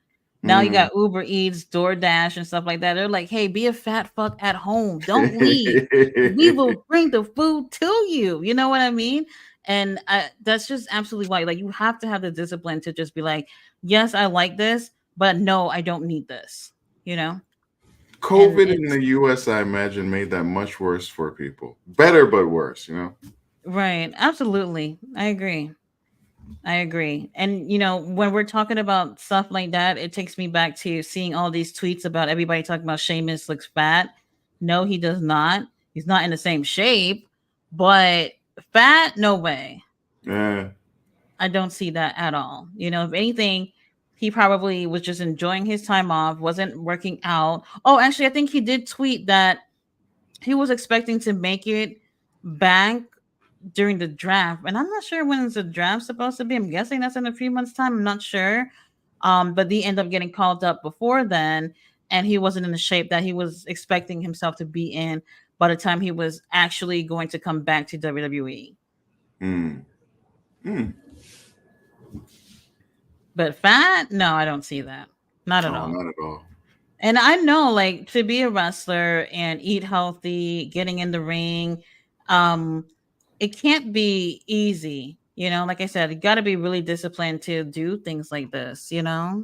Now you Mm. got Uber Eats, DoorDash, and stuff like that. They're like, "Hey, be a fat fuck at home. Don't leave. We will bring the food to you." You know what I mean? And that's just absolutely why. Like, you have to have the discipline to just be like, "Yes, I like this, but no, I don't need this." You know? And COVID in it's the US, I imagine, made that much worse for people. Better, but worse. right. Absolutely, I agree. I agree. And when we're talking about stuff like that, it takes me back to seeing all these tweets about everybody talking about Seamus looks fat. No, he does not. He's not in the same shape, but fat, no way. Yeah. I don't see that at all. If anything, he probably was just enjoying his time off, wasn't working out. Oh, actually, I think he did tweet that he was expecting to make it back during the draft. And I'm not sure when is the draft supposed to be. I'm guessing that's in a few months' time. I'm not sure. But he ended up getting called up before then, and he wasn't in the shape that he was expecting himself to be in by the time he was actually going to come back to WWE. Mm. Mm. But fat, no, I don't see that. Not at Oh, all. not at all. And I know, like, to be a wrestler and eat healthy, getting in the ring, um, it can't be easy. Like I said, you got to be really disciplined to do things like this. I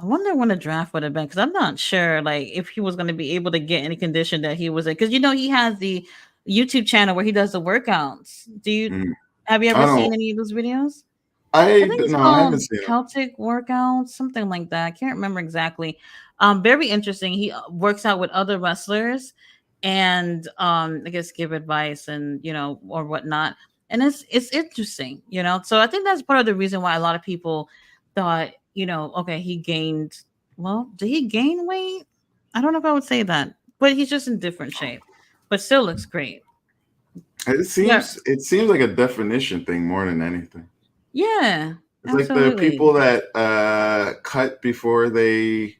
wonder when the draft would have been because I'm not sure, like, if he was going to be able to get any condition that he was in. Because he has the YouTube channel where he does the workouts. Mm. Have you I ever don't. seen any of those videos? I I think it's no, I haven't called seen him. Celtic Workouts, something like that. I can't remember exactly. Very interesting. He works out with other wrestlers and I guess give advice and or whatnot. And it's interesting. So I think that's part of the reason why a lot of people thought, okay, he gained well, did he gain weight? I don't know if I would say that, but he's just in different shape. But still looks great. It Yeah. seems like a definition thing more than anything. Yeah, It's like the absolutely. people that cut before they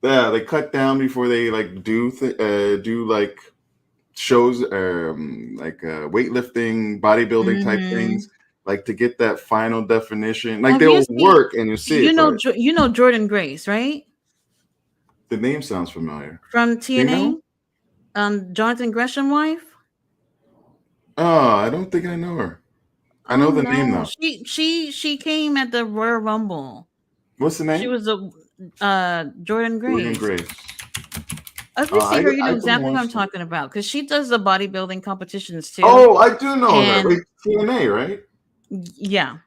yeah, they cut down before they like do like shows like weightlifting, bodybuilding type Mhm. things, like to get that final definition. Like Have you they'll seen work and you see it, but Jordan Grace, right? the name sounds familiar. From Female? TNA? Jonathan Gresham wife? Oh, I don't think I know her. I Oh know the name no. though. She came at the Royal Rumble. What's the She name? was a Jordan Jordan Grace. Grace. If you see her, you I know can exactly what I'm watch that. talking about because she does the bodybuilding competitions too. Oh, I do know her. Wait, And TNA, right? yeah.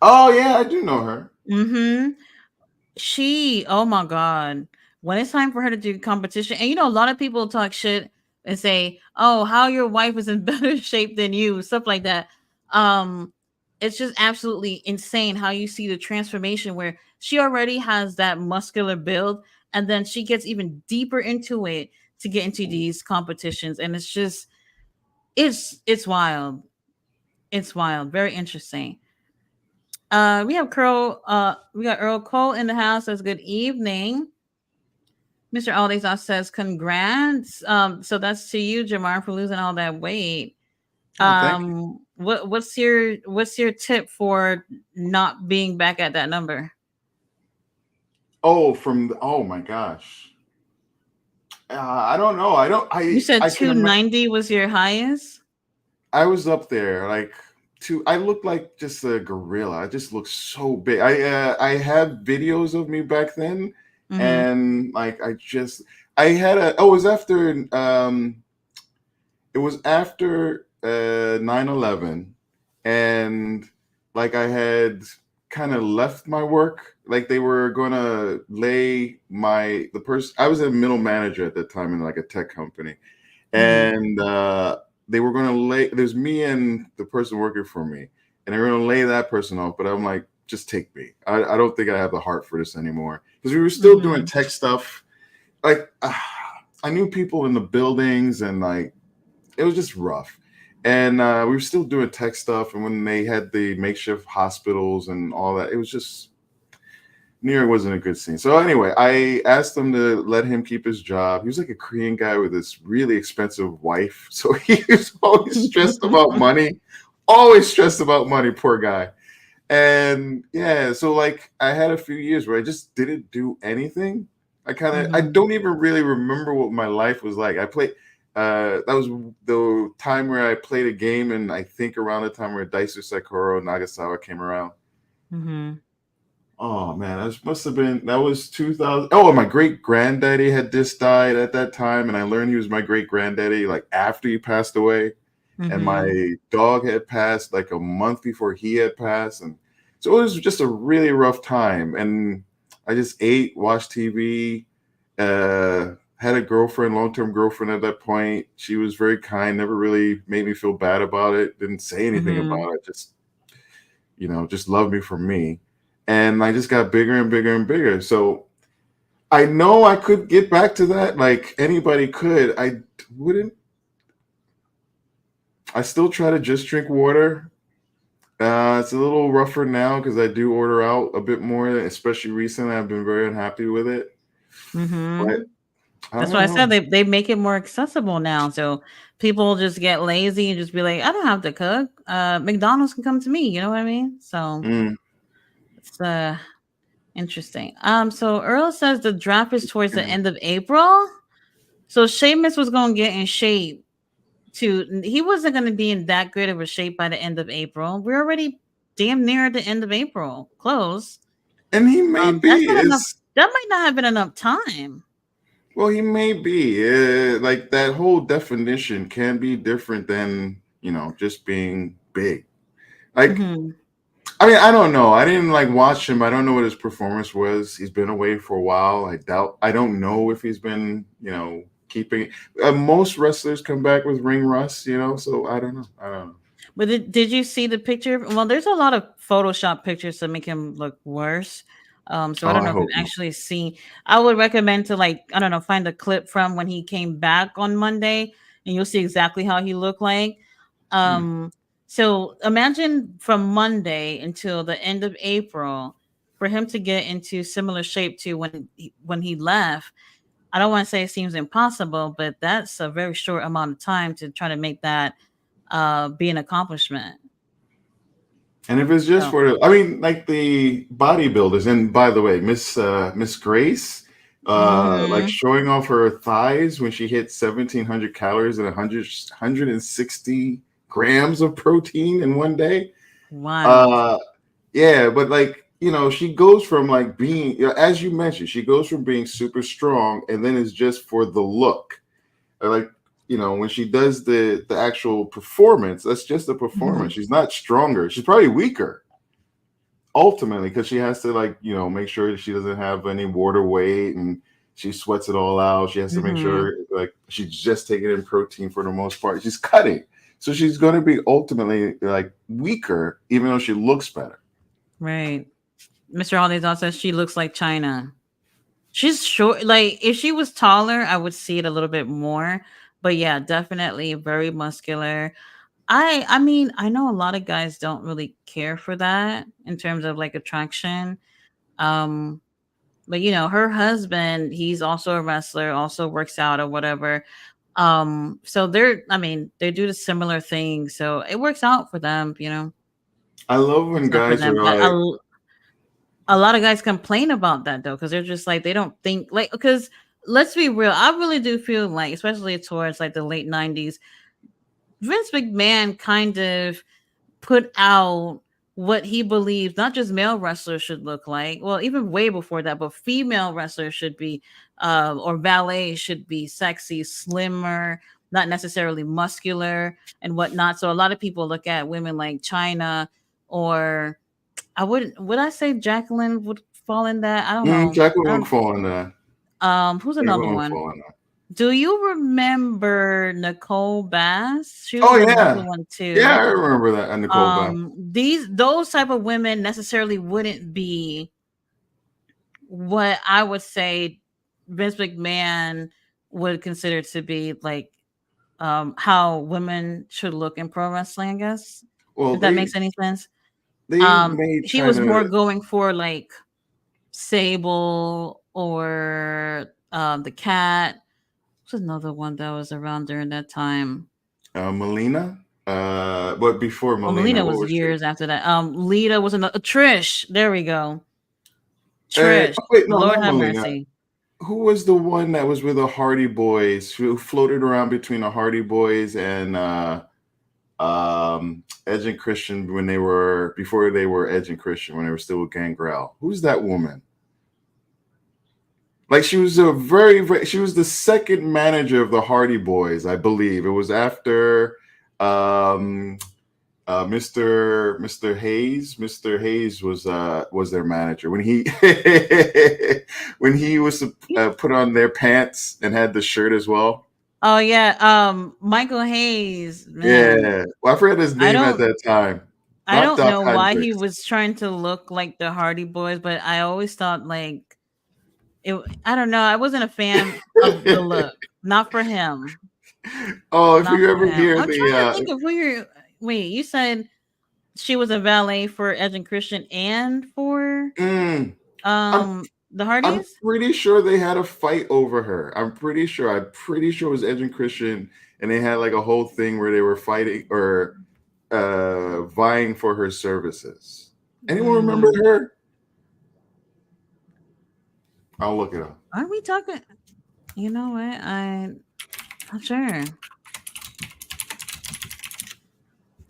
Oh yeah, I do know her. Mm-hmm. Oh my God. When it's time for her to do competition, and a lot of people talk shit and say, "Oh, how your wife is in better shape than you," stuff like that. Um, it's just absolutely insane how you see the transformation where she already has that muscular build, and then she gets even deeper into it to get into these competitions, and it's wild. It's wild. Very interesting. We got Earl Cole in the house. Says good evening. Mr. Aldazar says congrats. So that's to you, Jamar, for losing all that weight. Oh, thank you. What's your tip for not being back at that number? Oh, oh my gosh. I don't know. I don't. You said I can imagine. 290 was your highest? I was up there like two. I looked like just a gorilla. I just looked so big. I have videos of me back then, Mm-hmm. and like I had a. Oh, it was after 9/11, and like I had kind of left my work. Like they were gonna lay the person. I was a middle manager at that time in like a tech company, Mm-hmm. and they were going to lay. There's me and the person working for me, and they're going to lay that person off. But I'm like, just take me. I don't think I have the heart for this anymore because we were still doing Mm-hmm. tech stuff. Like I knew people in the buildings, and like it was just rough. And we were still doing tech stuff. And when they had the makeshift hospitals and all that, it was just New York wasn't a good scene. So anyway, I asked them to let him keep his job. He was like a Korean guy with this really expensive wife. So he was always stressed about money. Always stressed about money, poor guy. And yeah, so like I had a few years where I just didn't do anything. I Mm-hmm. don't even really remember what my life was like. I played that was the time where I played a game, and I think around the time where Daisu Sekiro Nagasawa came around. Mm-hmm. Oh man, that was 2000. Oh, my great granddaddy had just died at that time, and I learned he was my great granddaddy like after he passed away. And Mm-hmm. my dog had passed like a month before he had passed, and so it was just a really rough time. And I just ate, watched TV, Had a girlfriend, long-term girlfriend at that point. She was very kind, never really made me feel bad about it, didn't say anything Mhm. about it, just, just loved me for me. And I just got bigger and bigger and bigger. So I know I could get back to that, like anybody could. I wouldn't. I still try to just drink water. It's a little rougher now because I do order out a bit more, especially recently. I've been very unhappy with it, but Mhm. I That's why don't I said know. they make it more accessible now, so people just get lazy and just be like, "I don't have to cook. McDonald's can come to me." You know what I mean? So Mm, it's interesting. So Earl says the draft is towards the yeah. end of April. So Sheamus was gonna get in shape he wasn't gonna be in that good of a shape by the end of April. We're already damn near the end of April. Close. And he may That's be not enough. is That might not have been enough time. well, he may be like that whole definition can be different than just being big. Like Hmm. I mean, I don't know. I didn't like watch him. I don't know what his performance was. He's been away for a while. I don't know if he's been, keeping. Most wrestlers come back with ring rust, So I don't know. I don't know. But did you see the picture? Well, there's a lot of Photoshop pictures to make him look worse. So I Oh, don't I know if you've hope not. actually seen. I would recommend to I don't know, find a clip from when he came back on Monday, and you'll see exactly how he looked like. Hmm. Um, so imagine from Monday until the end of April for him to get into similar shape to when he left. I don't want to say it seems impossible, but that's a very short amount of time to try to make that be an accomplishment. And if it's just So, for I mean, like the bodybuilders, and by the way, Miss Grace, like mhm. showing off her thighs when she hit 1,700 calories and 160 grams of protein in one day. Wild. Uh, yeah, but like she goes from like being, as you mentioned, she goes from being super strong, and then it's just for the look. Like when she does the actual performance, that's just a performance. Mhm. She's not stronger. She's probably weaker ultimately because she has to like make sure that she doesn't have any water weight and she sweats it all out. She has to make Mhm. sure like she's just taking in protein for the most part. She's cutting, so she's going to be ultimately like weaker, even though she looks better. Right. Mr. Holiday says she looks like China. She's short. Like if she was taller, I would see it a little bit more. But yeah, definitely very muscular. I mean, I know a lot of guys don't really care for that in terms of like attraction. Um, but her husband, he's also a wrestler, also works out or whatever. So I mean, they do the similar thing, so it works out for them. I love when Works out for guys them. are But like, a lot of guys complain about that though, because they're just like they don't think like because let's be real, I really do feel like, especially towards like the late '90s, Vince McMahon kind of put out what he believes not just male wrestlers should look like. Well, even way before that, but female wrestlers should be, or ballet should be sexy, slimmer, not necessarily muscular and whatnot. So a lot of people look at women like China, or would I say Jacqueline would fall in that? I don't know. Jacqueline I won't don't. fall in that. Who's another Jacqueline won't one? fall in that. Do you remember Nicole Bass? She was Oh another yeah, one yeah, too. I remember that. And Nicole Bell. Those type of women necessarily wouldn't be what I would say Vince McMahon would consider to be like how women should look in pro wrestling, I guess. Well, If that makes any sense. they made She kind was more of going for like Sable or the cat. What's another one that was around during that time? Melina. But before Oh, Melina, Melina what was was she? years after that. Lita was another Trish. There we go. Oh, Trish. wait, no, Lord not have Melina. mercy. Who was the one that was with the Hardy Boys who floated around between the Hardy Boys and Edge and Christian when they were before they were Edge and Christian when they were still with Gangrel? Who's that woman? Like she was she was the second manager of the Hardy Boys, I believe. It was after um Mr. Hayes. Mr. Hayes was their manager when he when he was put on their pants and had the shirt as well. Oh yeah, Michael Hayes, man. Yeah, well, I forgot his I name at don't that time. I Not don't Doc know why he Hendricks. was trying to look like the Hardy Boys, but I always thought like it. I don't know. I wasn't a fan of the look. Not for him. Oh, if Not you for ever him. hear I'm trying to the think of who you're. Wait, you said she was a valet for Edge and Christian and for mm, I'm um the I'm Hardys. pretty sure they had a fight over her. I'm pretty sure it was Edge and Christian, and they had like a whole thing where they were fighting or vying for her services. Anyone remember Mm, her? I'll look it up. are we talking? You know what? I'm sure.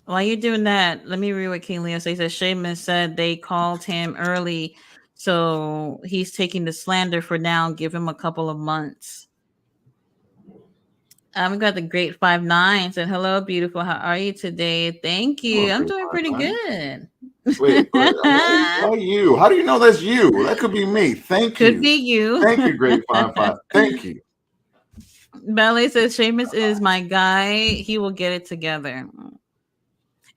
While you're doing that, let me read what King Leo says. He says Sheamus said they called him early, so he's taking the slander for now. Give him a couple of months. We got the great 5 9 said, "Hello, beautiful. How are you today? Thank Oh, you. I'm great doing five pretty nine. good. Wait, why you? How do you know that's you? That could be me. Thank Could you. be you." Thank you, great five five. Thank you. Ballet says Sheamus is my guy. He will get it together.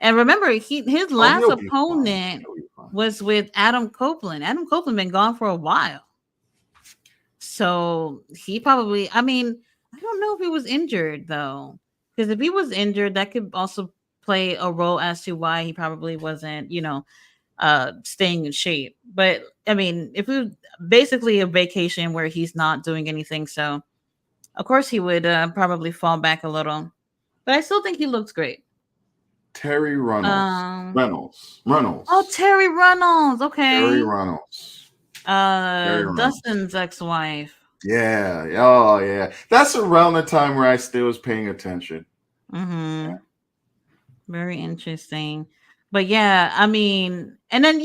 And remember, his Oh, last he'll be fine. opponent He'll be fine. was with Adam Copeland. Adam Copeland been gone for a while. So he probably, I mean, I don't know if he was injured though. Because if he was injured, that could also play a role as to why he probably wasn't, staying in shape. But I mean, if it was basically a vacation where he's not doing anything, so of course he would probably fall back a little. But I still think he looks great. Terry Reynolds. Um Reynolds. oh, Reynolds. Terry Reynolds, Terry okay. Reynolds. Terry Reynolds. Dustin's ex-wife. Yeah. Oh, yeah. That's around the time where I still was paying attention. Mm-hmm. Very interesting. But yeah, I mean, and then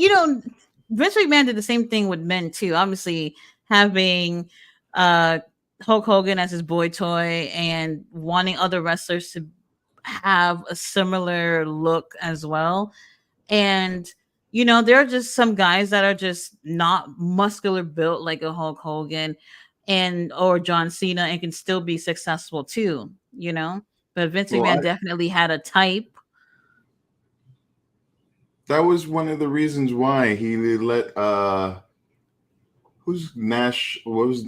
Vince McMahon did the same thing with men too. Obviously, having uh Hulk Hogan as his boy toy and wanting other wrestlers to have a similar look as well. And there are just some guys that are just not muscular built like a Hulk Hogan and or John Cena and can still be successful too. But Vince Well, McMahon definitely had a type. that was one of the reasons why he let who's Nash? What was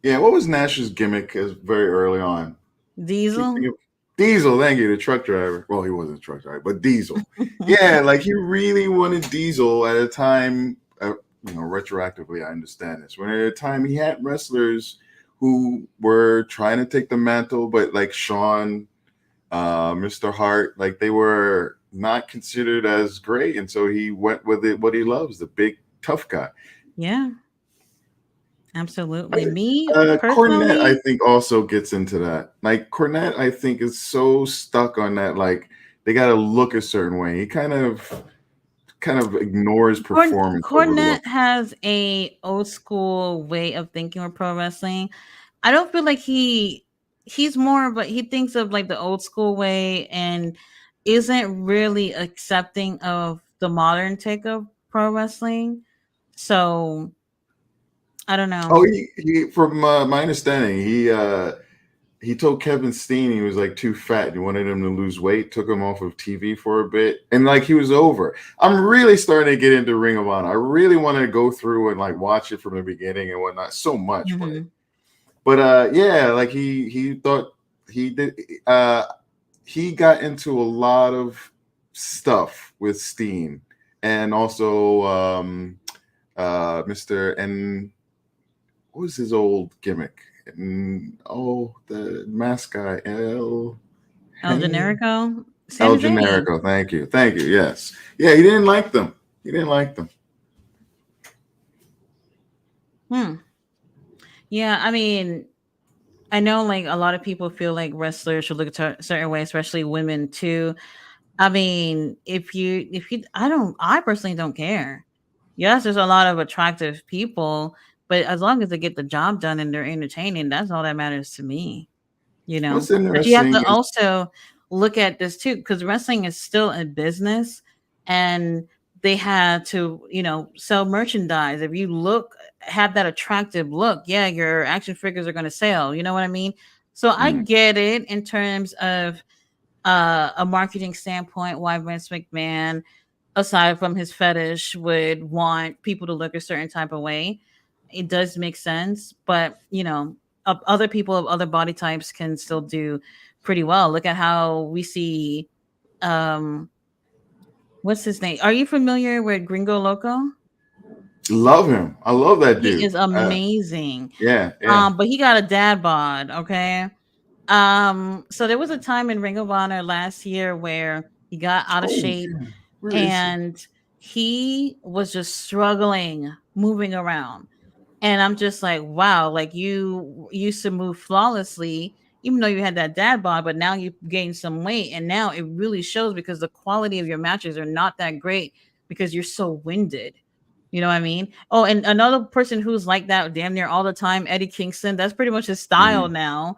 yeah, what was Nash's gimmick as very early on? Keep Diesel. thinking of Diesel, thank you, the truck driver. Well, he wasn't a truck driver, but Diesel. Yeah, like he really wanted Diesel at a time. Retroactively, I understand this. When at a time he had wrestlers who were trying to take the mantle, but like Shawn, Mr. Hart, like they were not considered as great, and so he went with it. What he loves, the big tough guy. Yeah, absolutely. Me Cornette, I personally, think, also gets into that. Like Cornette, I think is so stuck on that. Like they got to look a certain way. He kind of ignores performance over the look. Cornette has a old school way of thinking with pro wrestling. I don't feel like he's more, but he thinks of like the old school way and isn't really accepting of the modern take of pro wrestling. So I don't know. Oh, he from my understanding, he told Kevin Steen he was like too fat. He wanted him to lose weight. Took him off of TV for a bit, and like he was over. I'm really starting to get into Ring of Honor. I really want to go through and like watch it from the beginning and whatnot. So much, Hmm. but yeah, like he thought he did. He got into a lot of stuff with Steen, and also Mr. and what was his old gimmick? The mask guy, El Henny, Generico, El Sami Zayn. Generico. Thank you. Yes, yeah, he didn't like them. He didn't like them. Hmm. Yeah, I mean, I know like a lot of people feel like wrestlers should look a certain way, especially women too. I mean, I personally don't care. Yes, there's a lot of attractive people, but as long as they get the job done and they're entertaining, that's all that matters to me. What's But you have interesting to is also look at this too, because wrestling is still a business, and they had to, sell merchandise. If you have that attractive look, yeah, your action figures are going to sell. You know what I mean? So I Mm. get it in terms of a marketing standpoint why Vince McMahon, aside from his fetish, would want people to look a certain type of way. It does make sense, but other people of other body types can still do pretty well. Look at how we see, um, what's his name? Are you familiar with Gringo Loco? Love him. I love that He dude. is amazing. Yeah, yeah. But he got a dad bod, okay? So there was a time in Ring of Honor last year where he got out of Oh, shape yeah. Where is he? and he was just struggling moving around. And I'm just like, wow, like you used to move flawlessly, even though you had that dad bod, but now you've gained some weight. And now it really shows because the quality of your matches are not that great because you're so winded. You know what I mean? Oh, and another person who's like that damn near all the time, Eddie Kingston, that's pretty much his style Mhm. now.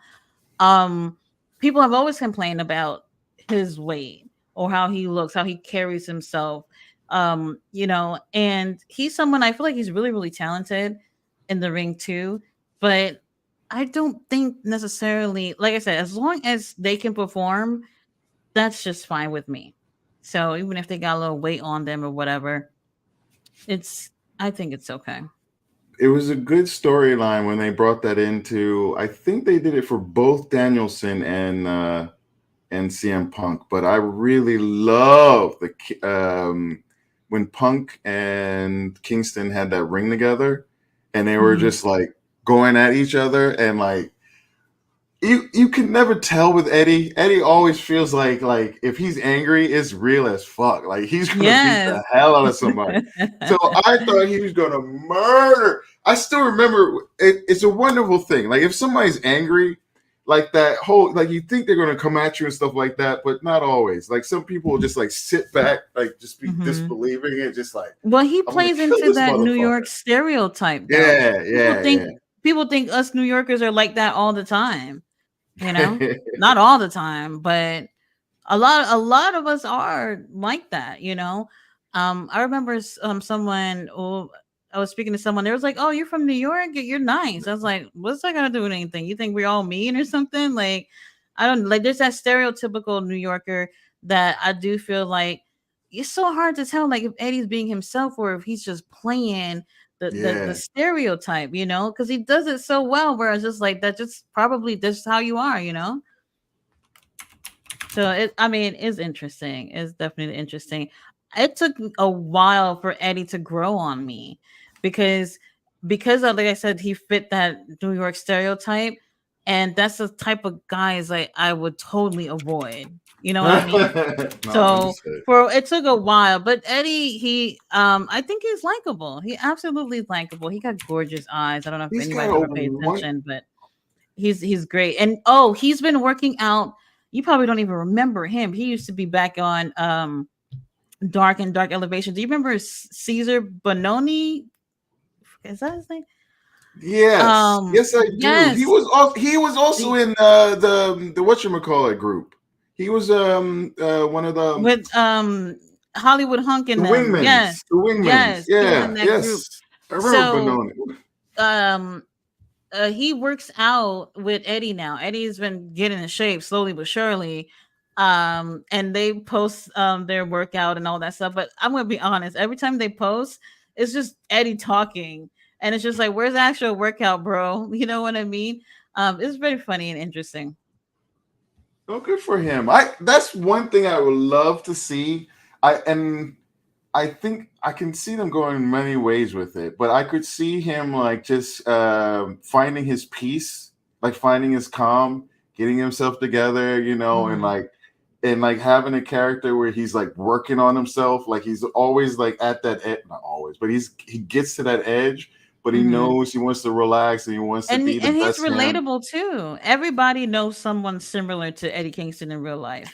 um People have always complained about his weight or how he looks, how he carries himself. And he's someone, I feel like he's really really talented in the ring too, but I don't think necessarily, like I said, as long as they can perform, that's just fine with me. So even if they got a little weight on them or whatever, it's I think it's okay. It was a good storyline when they brought that into. I think they did it for both Danielson and CM Punk, but I really love when Punk and Kingston had that ring together, and they were Mhm. just like going at each other, and like you can never tell with Eddie. Eddie always feels like if he's angry, it's real as fuck. Like he's gonna beat Yes. the hell out of somebody. So I thought he was gonna murder. I still remember it's a wonderful thing. Like if somebody's angry, like that whole like you think they're gonna come at you and stuff like that, but not always. Like some people will just like sit back, like just be Mhm. disbelieving it, just like Well, he I'm gonna plays kill into this that New York motherfucker. stereotype though. Yeah, People yeah, think people think us New Yorkers are like that all the time, you know? yeah. Not all the time, but a lot of us are like that, you know? I remember someone, oh, I was speaking to someone, they was like, "Oh, you're from New York? You're nice." I was like, "What's that got to do with anything? You think we're all mean or something?" Like, I don't like there's that stereotypical New Yorker that I do feel like it's so hard to tell like if Eddie's being himself or if he's just playing the Yeah. stereotype, because he does it so well where it's just like that just probably that's how you are, you know? So I mean, it's interesting. It's definitely interesting. It took a while for Eddie to grow on me because of, like I said, he fit that New York stereotype, and that's the type of guys like I would totally avoid. You know what I mean? No, So understood. for it took a while, but Eddie, he I think he's likable. He absolutely is likable. He got gorgeous eyes. I don't know if He's got anybody's a ever paid one. attention, but he's great. And oh, he's been working out. You probably don't even remember him. He used to be back on Dark and Dark Elevation. Do you remember Caesar Bononi? Is that his name? Yes, yes, I do. He Yes. was he was also He- in the whatchamacallit group. He was one of with Hollywood Hunk in the them. Yeah. wingmans. The wingmans. Yes. He was in Yeah, that group. yes. I remember So Benoni. um he works out with Eddie now. Eddie's been getting in shape slowly but surely. And they post their workout and all that stuff. But I'm gonna be honest, every time they post, it's just Eddie talking. And it's just like, where's the actual workout, bro? You know what I mean? It's very funny and interesting. Oh, good for him. I That's one thing I would love to see. I think I can see them going many ways with it, but I could see him like just finding his peace, like finding his calm, getting himself together, Mhm. and like having a character where he's like working on himself, like he's always like at that not always, but he gets to that edge, but he Mhm. knows he wants to relax and he wants to be the And he's best him. relatable too. Everybody knows someone similar to Eddie Kingston in real life.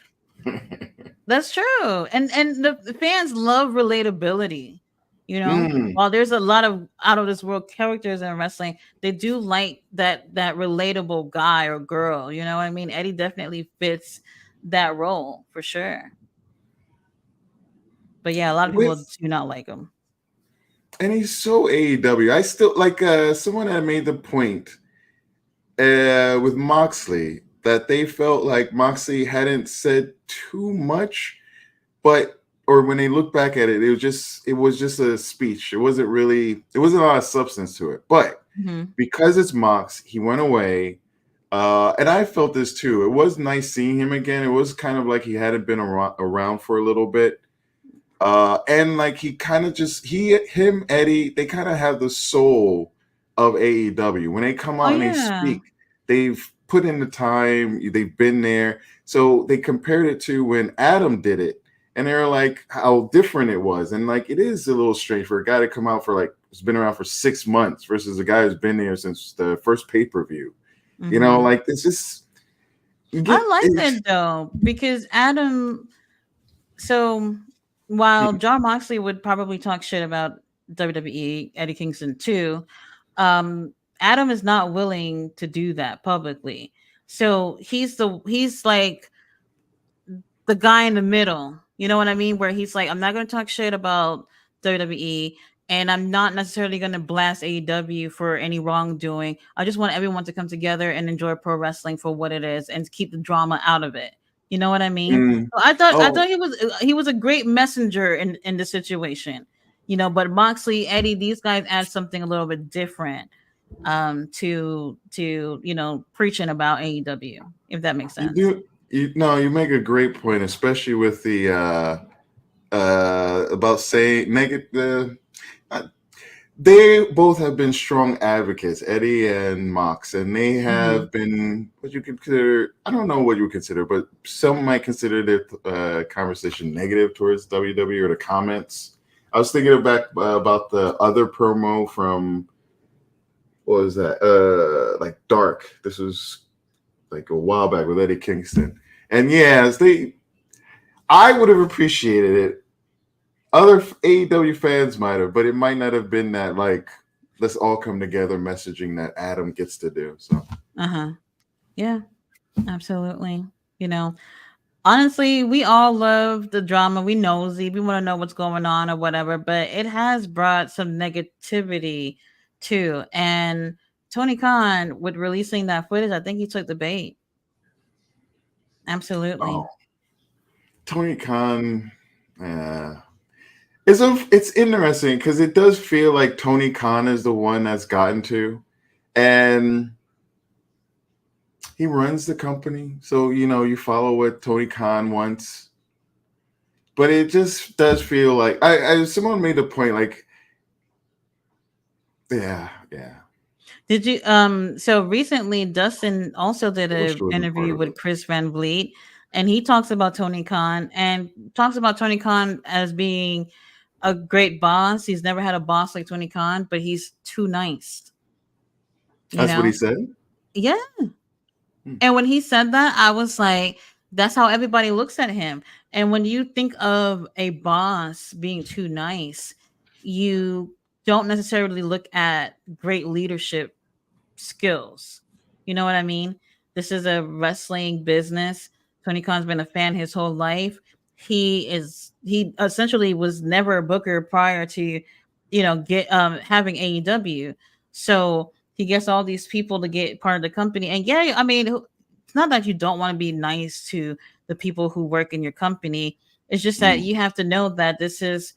That's true. And the fans love relatability. You know, Mm, while there's a lot of out of this world characters in wrestling, they do like that relatable guy or girl. You know what I mean? Eddie definitely fits that role for sure. But yeah, a lot of people with do not like him. and he's so AEW. I still like someone had made the point with Moxley that they felt like Moxley hadn't said too much, but or when they look back at it, it was just a speech. It wasn't a lot of substance to it. But Hmm. because it's Mox, he went away. And I felt this too. It was nice seeing him again. It was kind of like he hadn't been around for a little bit. And like he kind of just him Eddie, they kind of have the soul of AEW. When they come Oh out and they yeah. speak, they've put in the time, they've been there. So they compared it to when Adam did it, and they're like how different it was. And like it is a little strange for a guy to come out for like who's been around for 6 months versus a guy who's been there since the first pay-per-view. Hmm. Like it's just you I get like it, that though because Adam. So while John Moxley would probably talk shit about WWE, Eddie Kingston too, Adam is not willing to do that publicly. So he's like the guy in the middle. You know what I mean? Where he's like, I'm not going to talk shit about WWE, and I'm not necessarily going to blast AEW for any wrongdoing. I just want everyone to come together and enjoy pro wrestling for what it is, and keep the drama out of it. You know what I mean? mm, So I thought oh, he was a great messenger in the situation. But Moxley, Eddie, these guys add something a little bit different to preaching about AEW, if that makes you sense. do you no, you make a great point, especially with the about saying negative. Uh, they both have been strong advocates, Eddie and Mox, and they Hmm. have been what you consider. I don't know what you would consider, but some might consider their conversation negative towards WWE or the comments. I was thinking about the other promo from what was that? Like Dark. This was like a while back with Eddie Kingston, and yes, they. I would have appreciated it. Other AEW fans might have, but it might not have been that like let's all come together messaging that Adam gets to do. So Uh-huh. Yeah, absolutely. You know, honestly, we all love the drama. We nosy. We want to know what's going on or whatever, but it has brought some negativity too. And Tony Khan, with releasing that footage, I think he took the bait. Absolutely. oh, Tony Khan, yeah. It's interesting because it does feel like Tony Khan is the one that's gotten to, and he runs the company. So you follow what Tony Khan wants, but it just does feel like someone made the point like yeah. Did you so recently Dustin also did I wish a it wasn't part interview of with it. Chris Van Vliet, and he talks about Tony Khan and talks about Tony Khan as being a great boss. He's never had a boss like Tony Khan, but he's too nice, you That's what he know? said. Yeah. Hmm. And when he said that, I was like, that's how everybody looks at him. And when you think of a boss being too nice, you don't necessarily look at great leadership skills. You know what I mean? This is a wrestling business. Tony Khan's been a fan his whole life. He essentially was never a booker prior to get having AEW. So he gets all these people to get part of the company. And yeah, I mean, it's not that you don't want to be nice to the people who work in your company. It's just that Mm. you have to know that this is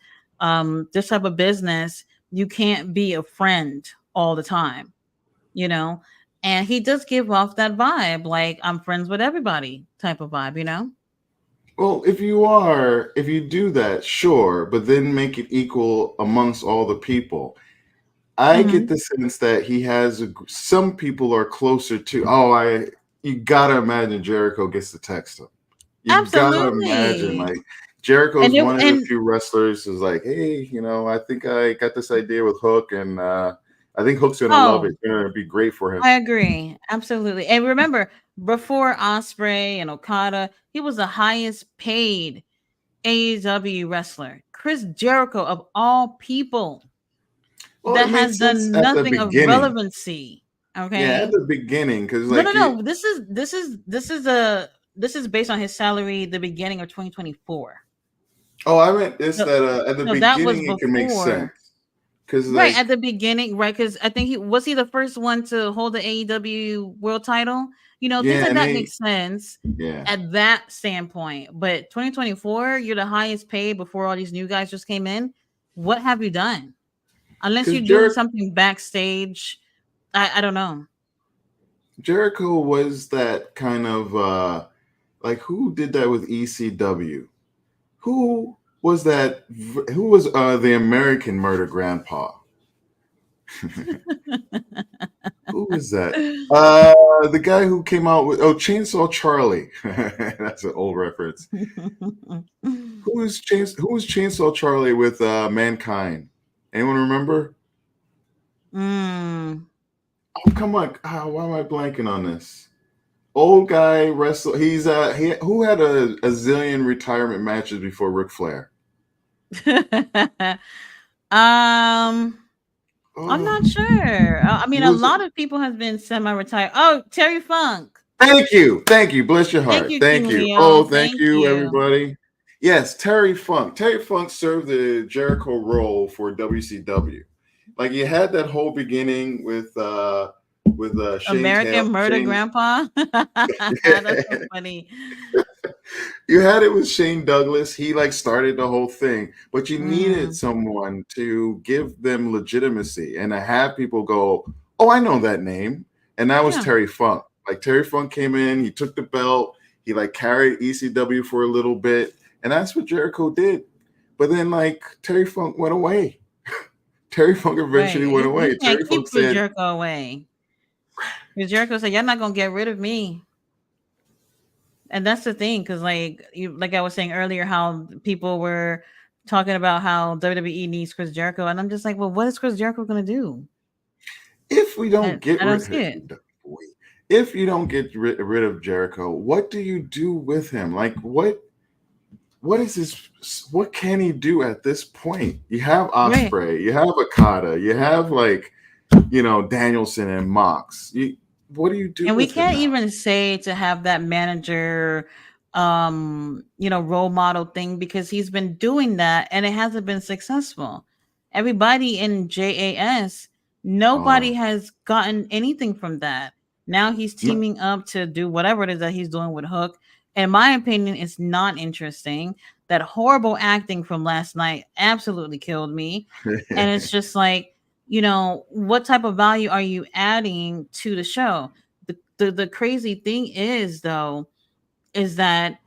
this type of business. You can't be a friend all the time, you know. And he does give off that vibe, like I'm friends with everybody type of vibe. Well, if you do that, sure, but then make it equal amongst all the people. I get Hmm. the sense that he has some people are closer to. Oh, you gotta imagine Jericho gets to text him. You gotta imagine Absolutely. like Jericho's And it, one of the and few wrestlers who's like, hey, I think I got this idea with Hook, and I think Hook's gonna love it. oh, It's gonna be great for him. I agree. Absolutely. And remember, before Osprey and Okada, he was the highest paid AEW wrestler. Chris Jericho, of all people, Well, that it made has sense done at the nothing of beginning. relevancy. Yeah, at Okay. the beginning, because No, no, like you, no. This is a this is based on his salary the beginning of 2024. Oh, I meant this So, that at the so that was beginning it can make sense before. because Right at like the beginning, right? Because I think he the first one to hold the AEW world title. Things yeah, like and that they make sense yeah at that standpoint. But 2024, you're the highest paid before all these new guys just came in. What have you done? Unless because you're doing something backstage, I don't know. Jericho was that kind of like who did that with ECW? Who was that? Who was the American Murder Grandpa? Who was that? The guy who came out with Chainsaw Charlie. That's an old reference. Who was Chainsaw Charlie with Mankind? Anyone remember? Mm. Oh, come on! Why am I blanking on this? Old guy wrestle. Who had a zillion retirement matches before Ric Flair? um, I'm Oh, not sure. I he mean, a was. lot of people have been semi-retired. Oh, Terry Funk. Thank you. Bless your Thank heart. you, Thank King you. Leo. Oh, thank Thank you, you. everybody. Yes, Terry Funk. Terry Funk served the Jericho role for WCW. Like you had that whole beginning with Shane American Taylor. Murder Shane, Grandpa. That's so funny. you had it with Shane Douglas. He like started the whole thing, but you needed Mm, someone to give them legitimacy and to have people go, "Oh, I know that name," and that was yeah, Terry Funk. Like Terry Funk came in, he took the belt, he like carried ECW for a little bit, and that's what Jericho did. But then like Terry Funk went away. Terry Funk right. eventually went You away. can't Terry Funk keep Chris said, Jericho away. Chris Jericho said, "You're not gonna get rid of me." And that's the thing, because like I was saying earlier, how people were talking about how WWE needs Chris Jericho, and I'm just like, well, what is Chris Jericho gonna do? if we don't And get I don't rid see it. if you don't get rid of Jericho, what do you do with him? Like what is his what can he do at this point? You have Right. Osprey, you have Okada, you have like Danielson and Mox. What do you do And we with him can't now? even say to have that manager role model thing, because he's been doing that and it hasn't been successful. Everybody in JAS, nobody Oh has gotten anything from that. Now he's no. teaming up to do whatever it is that he's doing with Hook. In my opinion, it's not interesting. That horrible acting from last night absolutely killed me. And it's just like, what type of value are you adding to the show? The crazy thing is, though, is that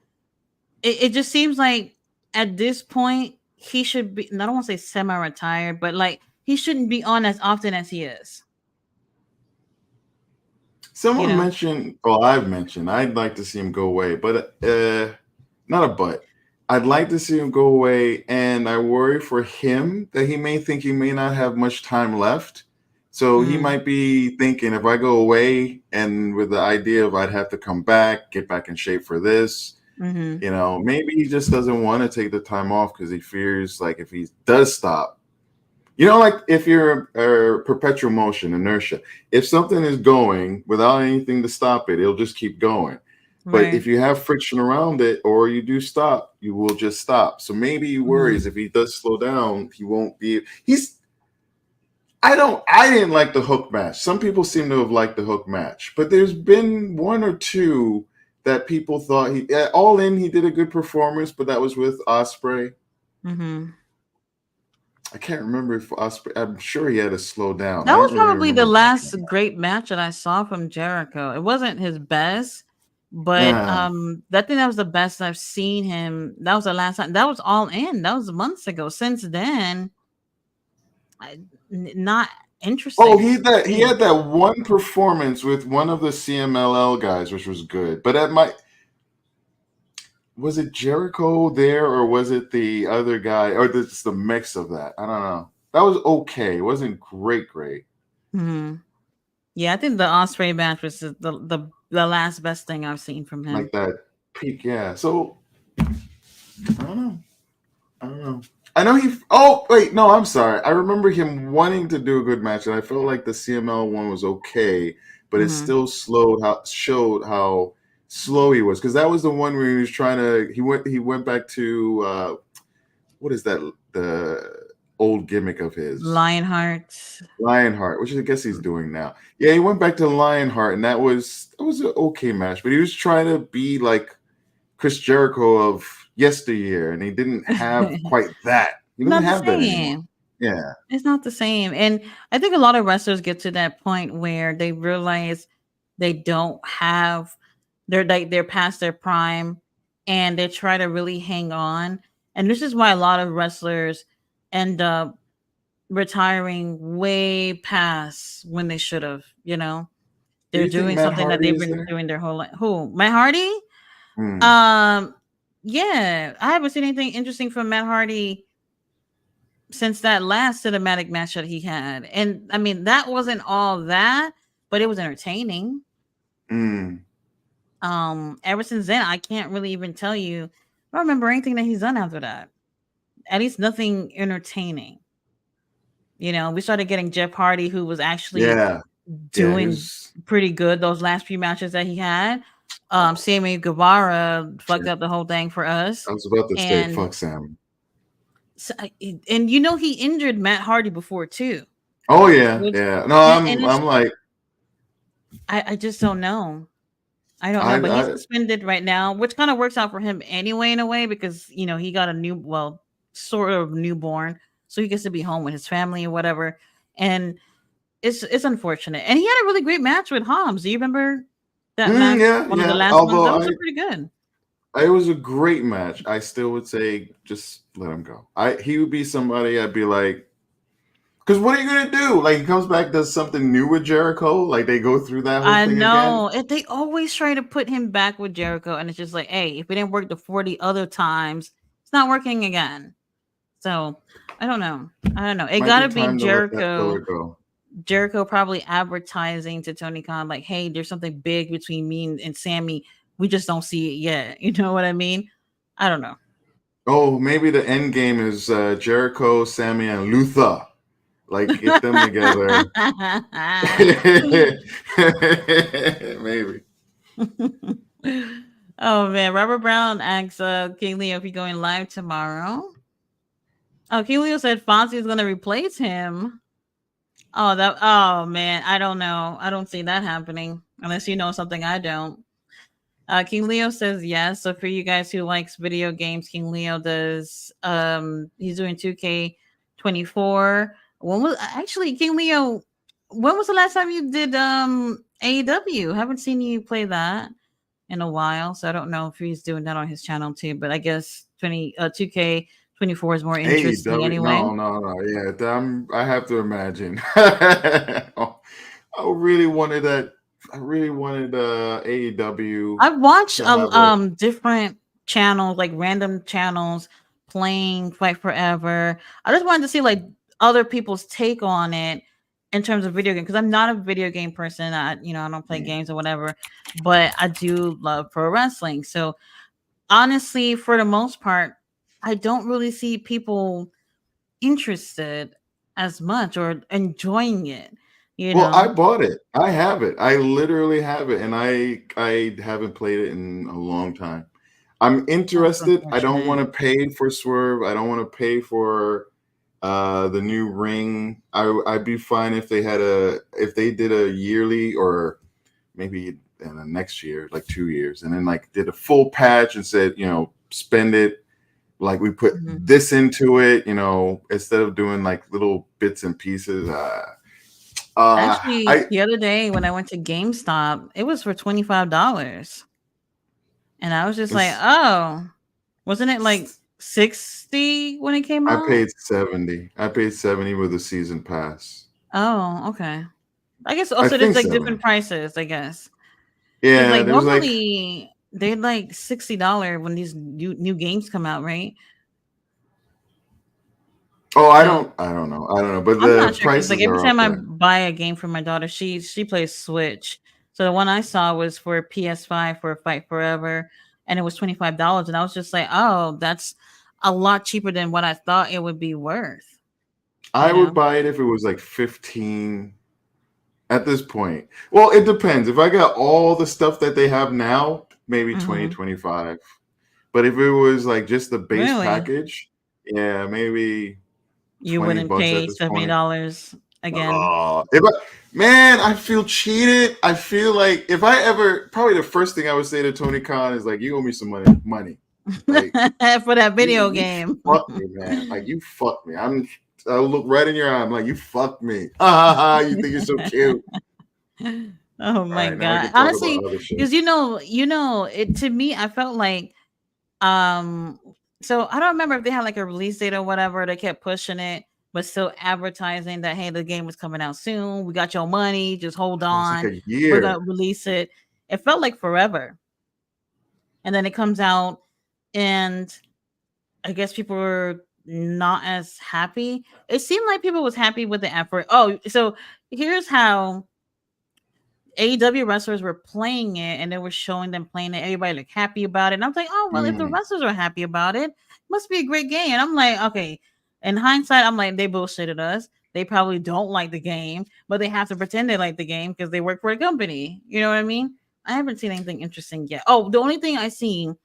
it just seems like at this point he should be, I don't want to say semi-retired, but like he shouldn't be on as often as he is. you Someone know mentioned, well, I've mentioned I'd like to see him go away, but not a but. I'd like to see him go away, and I worry for him that he may think he may not have much time left. So he mm, might be thinking if I go away and with the idea of I'd have to come back, get back in shape for this, mm-hmm. maybe he just doesn't want to take the time off because he fears like if he does stop, like if you're a perpetual motion, inertia, if something is going without anything to stop it, it'll just keep going. But if Right. you have friction around it or you do stop, you will just stop. So maybe he worries Mm-hmm. if he does slow down, he won't be. I didn't like the Hook match. Some people seem to have liked the Hook match, but there's been one or two that people thought all in, he did a good performance, but that was with Osprey. Mm-hmm. I can't remember if Osprey. I'm sure he had to slow down. I That was don't really probably the remember much last more. great match that I saw from Jericho. It wasn't his best, but Yeah. I think that was the best I've seen him. That was the last time. That was All In. That was months ago. Since then, not Oh, interesting to he me. had that one performance with one of the CMLL guys, which was good. But was it Jericho there or was it the other guy or just the mix of that? I don't know. That was okay. It wasn't great, great. Mhm. Yeah, I think the Osprey match was the last best thing I've seen from Like him. that peak, yeah. So I don't know. I don't know. I know he. Oh wait, no, I'm sorry. I remember him wanting to do a good match, and I felt like the CML one was okay, but it Mhm. still showed how slow he was, because that was the one where he was trying to. He went back to what is that? The old gimmick of his Lionheart. Lionheart, which I guess he's doing now. Yeah, he went back to Lionheart, and that was an okay match. But he was trying to be like Chris Jericho of yesteryear, and he didn't have quite that. He doesn't Not the have that anymore. same. Yeah. It's not the same. And I think a lot of wrestlers get to that point where they realize they don't have they're past their prime and they try to really hang on. And this is why a lot of wrestlers end up retiring way past when they should have, you know. Do They're you think doing Matt something that Hardy they've is been there? doing their whole life. Who? Matt Hardy? Hmm. Yeah, I haven't seen anything interesting from Matt Hardy since that last cinematic match that he had. And I mean, that wasn't all that, but it was entertaining. Hmm. Ever since then, I can't really even tell you. I don't remember anything that he's done after that. At least nothing entertaining. You know, we started getting Jeff Hardy, who was actually Yeah. Yeah. He doing was. pretty good those last few matches that he had. Sammy Guevara fucked up the whole thing for us. I was about to say, And fuck Sam. and you know he injured Matt Hardy before too. Oh yeah, Which, yeah. No, and I'm it's like I just don't know. I don't know, but he's I suspended right now, which kind of works out for him anyway in a way because you know he got a sort of newborn, so he gets to be home with his family or whatever. And it's unfortunate. And he had a really great match with Hobbs. Do you remember that match? yeah, One of the yeah. last ones. That Although was pretty good. it was a great match, I still would say just let him go. He would be somebody I'd be like, because what are you gonna do? Like he comes back, does something new with Jericho, like they go through that whole I thing again. know. They always try to put him back with Jericho, and it's just like, hey, if it didn't work the 40 other times, it's not working again. So I don't know. I don't know. It Might be gotta be time to let that Jericho. fella go. Jericho probably advertising to Tony Khan, like, hey, there's something big between me and Sammy. We just don't see it yet. You know what I mean? I don't know. Oh, maybe the end game is Jericho, Sammy, and Luther. Like get them together. Maybe. Oh man, Robert Brown asks King Leo if he's going live tomorrow. Oh, King Leo said Fonzie is gonna replace him. Oh man, I don't know. I don't see that happening unless you know something I don't. King Leo says yes. So for you guys who likes video games, King Leo does. He's doing 2K24. When was actually King Leo? When was the last time you did AEW? Haven't seen you play that in a while, so I don't know if he's doing that on his channel too. But I guess 2K24 is more interesting AEW, anyway. no, yeah. I have to imagine. I really wanted that. I really wanted AEW. I've watched to have a. different channels, like random channels playing Fight Forever. I just wanted to see like other people's take on it in terms of video game because I'm not a video game person. I don't play games or whatever, but I do love pro wrestling. So honestly, for the most part, I don't really see people interested as much or enjoying it. Well, I bought it. I have it. I literally have it, and I haven't played it in a long time. I'm That's interested. I don't want unfortunate. to pay for Swerve. I don't want to pay for the new ring. I'd be fine if they did a yearly or maybe in the next year, like 2 years, and then like did a full patch and said, spend it like we put Mhm. this into it, instead of doing like little bits and pieces. Actually, I the other day when I went to GameStop, it was for $25. And I was just like, it's, oh, wasn't it like 60 when it came I out? paid 70. I paid 70 with a season pass. Oh, okay. I guess I also there's think like 70. different prices, I guess. Because Yeah, like there was like, normally they're like $60 when these new games come out, right? oh, So I don't know. I don't know, but I'm not the sure because like prices every are up time I there. buy a game for my daughter, she plays Switch. So the one I saw was for PS5 for Fight Forever, and it was $25. And I was just like, oh, that's a lot cheaper than what I thought it would be worth. I You would know, buy it if it was like 15 at this point. Well, it depends. If I got all the stuff that they have now, maybe 20, Mhm. 25. But if it was like just the base Really? package, yeah, maybe You 20 wouldn't bucks at pay this point. $70 again? Oh, man, I feel cheated. I feel like if I ever, probably the first thing I would say to Tony Khan is like, "You owe me some money. Like For that video you game. fucked me, man. Like you fucked me. I'll look right in your eye. I'm like, you fucked me. Ha ha ha. You think you're so cute. Oh All my right, now we god. can talk about Honestly, other shit. because it to me, I felt like um so I don't remember if they had like a release date or whatever. They kept pushing it, but still advertising that hey, the game was coming out soon. We got your money, just hold It was like on. a We're gonna year. release it. It felt like forever. And then it comes out and I guess people were not as happy. It seemed like people was happy with the effort. Oh, so here's how AEW wrestlers were playing it and they were showing them playing it. Everybody looked happy about it. And I was like, oh, well, if the Mm. wrestlers are happy about it, must be a great game. And I'm like, okay. In hindsight, I'm like, they bullshitted us. They probably don't like the game, but they have to pretend they like the game because they work for a company. You know what I mean? I haven't seen anything interesting yet. Oh, the only thing I seen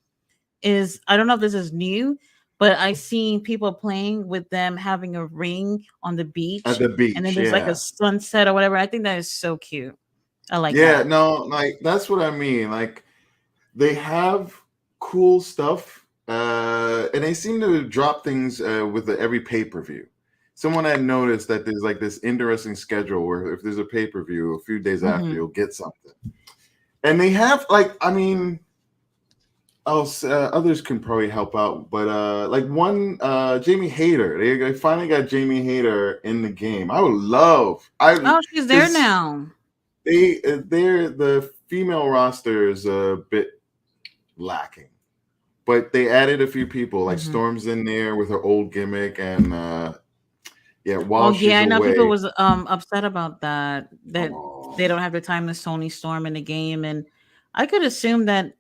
is I don't know if this is new, but I seen people playing with them having a ring on the At beach, the and then beach, there's like a yeah. sunset or whatever. I think that is so cute. I like Yeah, that. no, like that's what I mean. Like they have cool stuff, and they seem to drop things with every pay-per-view. Someone had noticed that there's like this interesting schedule where if there's a pay-per-view, a few days after Hmm. you'll get something. And they have like, I mean, others can probably help out, but like one Jamie Hayter, they finally got Jamie Hayter in the game. I would love, I Oh, she's there because now. they're the female roster is a bit lacking, but they added a few people like Hmm. Storm's in there with her old gimmick, and yeah, while Oh yeah, she's I know people away, was upset about that oh, they don't have the time to Sony Storm in the game, and I could assume that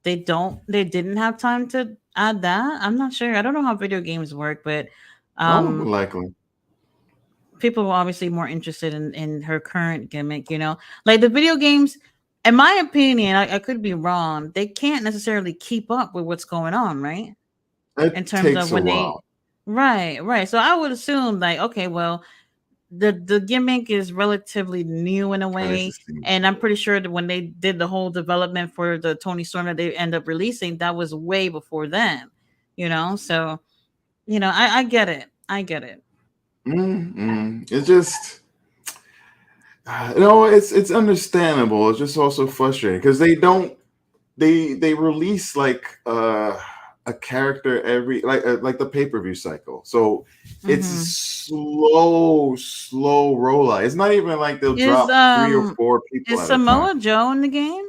they didn't have time to add that. I'm not sure. I don't know how video games work, but oh, um likely. people were obviously more interested in her current gimmick, like the video games. In my opinion, I could be wrong. They can't necessarily keep up with what's going on, right? In It terms of takes a when they, while. right. So I would assume like, okay, well, the gimmick is relatively new in a That is way, the same. and I'm pretty sure that when they did the whole development for the Tony Storm that they end up releasing, that was way before then, So I get it. I get it. It's just no, it's understandable. It's just also frustrating because they don't they release like a character every like the pay-per-view cycle. So it's a Hmm. slow rollout. It's not even like they'll Is drop three or um four people is at a time. Samoa Joe in the game?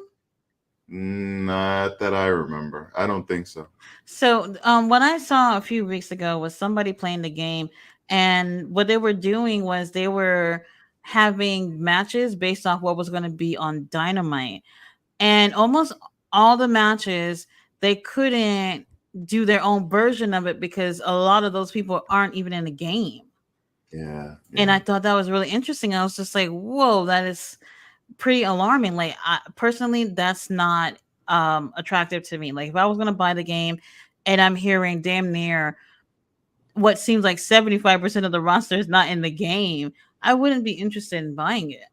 Not that I remember. I don't think so. So what I saw a few weeks ago was somebody playing the game, and what they were doing was they were having matches based off what was going to be on Dynamite, and almost all the matches they couldn't do their own version of it because a lot of those people aren't even in the game. Yeah, And yeah. I thought that was really interesting. I was just like, whoa, that is pretty alarming. Like, personally, that's not attractive to me. Like, if I was gonna buy the game and I'm hearing damn near what seems like 75% of the roster is not in the game, I wouldn't be interested in buying it.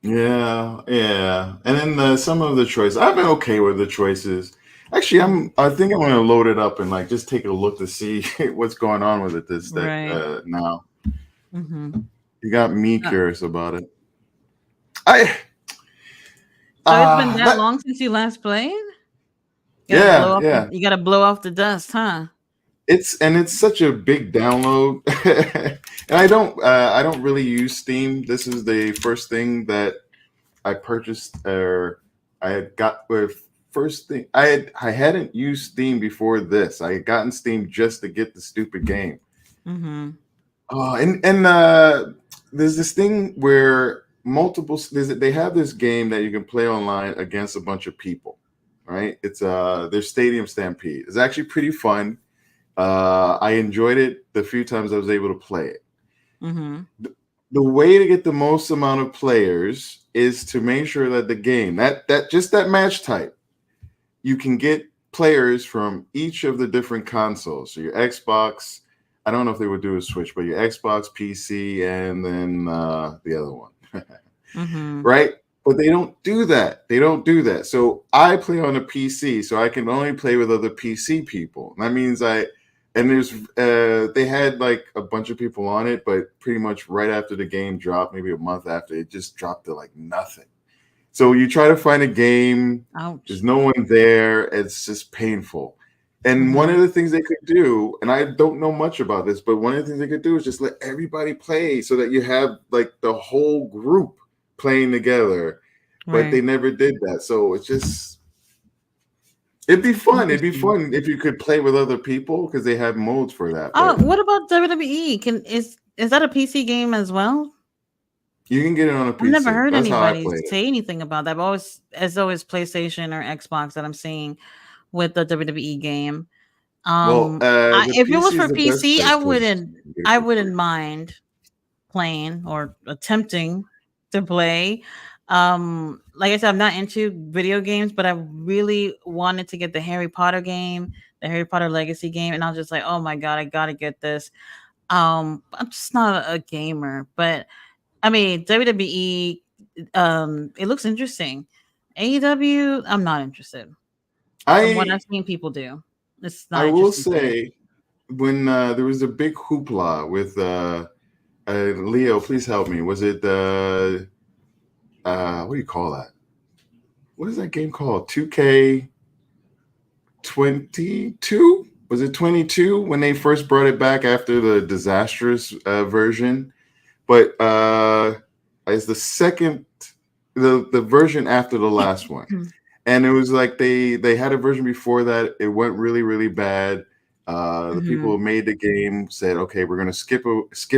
Yeah, yeah. And then some of the choices, I've been okay with the choices. Actually, Hmm. I think I'm gonna load it up and like just take a look to see what's going on with it this that Right. now. Hmm. You got me Uh, curious about it. I so it's been that that long since you last played. yeah, yeah. You gotta blow off the dust, huh? It's such a big download, and I don't really use Steam. This is the first thing that I purchased, or I had got with first thing I hadn't used Steam before this. I had gotten Steam just to get the stupid game. Hmm. And there's this thing where they have this game that you can play online against a bunch of people, right? It's their Stadium Stampede. It's actually pretty fun. I enjoyed it the few times I was able to play it. Hmm. The way to get the most amount of players is to make sure that the game that just that match type you can get players from each of the different consoles. So your Xbox, I don't know if they would do a Switch, but your Xbox, PC, and then the other one. Mm-hmm. Right? But they don't do that. They don't do that. So I play on a PC, so I can only play with other PC people. That means they had like a bunch of people on it, but pretty much right after the game dropped, maybe a month after, it just dropped to like nothing. So you try to find a game, there's Ouch. no one there, it's just painful. And one Mm-hmm. of the things they could do, and I don't know much about this, but one of the things they could do is just let everybody play so that you have like the whole group playing together. But they Right. never did that. So it'd be fun. It'd be Interesting. fun if you could play with other people because they have modes for that. Oh, But what about WWE? Is that a PC game as well? you can get it on a I've never PC. heard That's how I anybody played it. say anything about that. But it's always PlayStation or Xbox that I'm seeing with the WWE game. Well, the If it was PC is for the best PC, place because you get it I for wouldn't free. mind playing or attempting to play. Like I said, I'm not into video games, but I really wanted to get the Harry Potter game, the Harry Potter Legacy game, and I was just like, oh my god, I gotta get this. I'm just not a gamer, but I mean WWE. It looks interesting. AEW, I'm not interested. From what I I've seen people do, it's I not will interesting to me. say when there was a big hoopla with Leo, please help me. Was it what do you call that? What is that game called? 2K22? Was it 22 when they first brought it back after the disastrous version? But it's the second, the version after the last one, and it was like they had a version before that. It went really really bad. The people Hmm. who made the game said, "Okay, we're gonna skip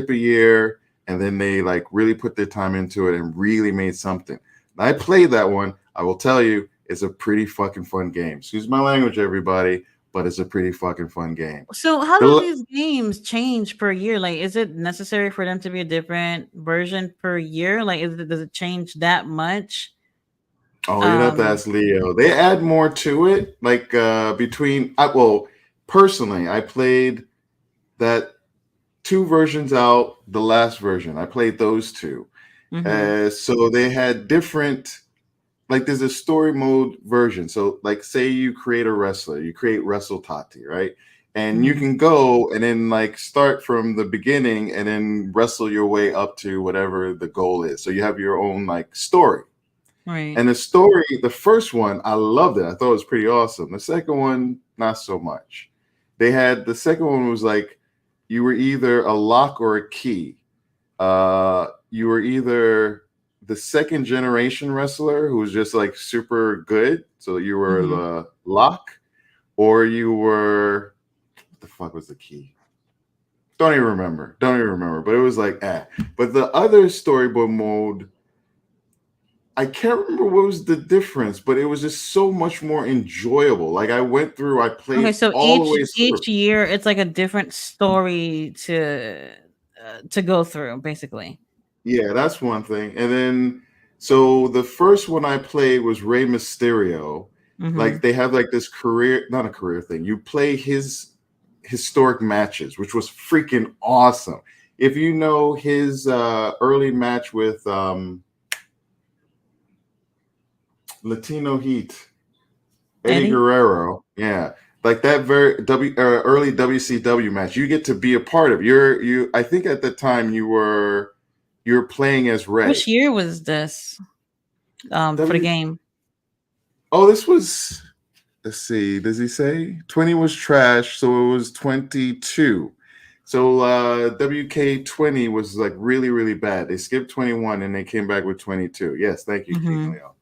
a year," and then they like really put their time into it and really made something. And I played that one. I will tell you, it's a pretty fucking fun game. Excuse my language, everybody, but it's a pretty fucking fun game. So how do The these games change per year? Like, is it necessary for them to be a different version per year? Like, does it change that much? Oh, you'd have to Um, ask Leo. They add more to it, like well, personally, I played that two versions out, the last version. I played those two. mhm, So they had different, like there's a story mode version. So like say you create a wrestler, you create Wrestle Tati, right? And you mhm, can go and then like start from the beginning and then wrestle your way up to whatever the goal is. So you have your own like story. right. And the story, the first one, I loved it. I thought it was pretty awesome. The second one, not so much. The second one was like you were either a lock or a key. You were either the second generation wrestler who was just like super good, so you were Mhm. the lock, or you were what the fuck was the key? Don't even remember. Don't even remember. But it was like But the other storyboard mode, I can't remember what was the difference, but it was just so much more enjoyable. Like I Okay, played so all the way through. each year it's like a different story to go through, basically. Yeah, that's one thing. And then, so the first one I played was Rey Mysterio. Like Mhm. they have like this career, not a career thing. You play his historic matches, which was freaking awesome. If you know his early match with Latino Heat, Eddie Eddie? Guerrero, yeah, like that very early WCW match, you get to be a part of. I think at the time you were playing as Which Ray. year was this for the W game? Oh, this was, let's see, does he say? 20 was trash, so it was 22. So WK20 was like really, really bad. They skipped 21 and they came back with 22. Yes, thank you, King Mhm. Leo.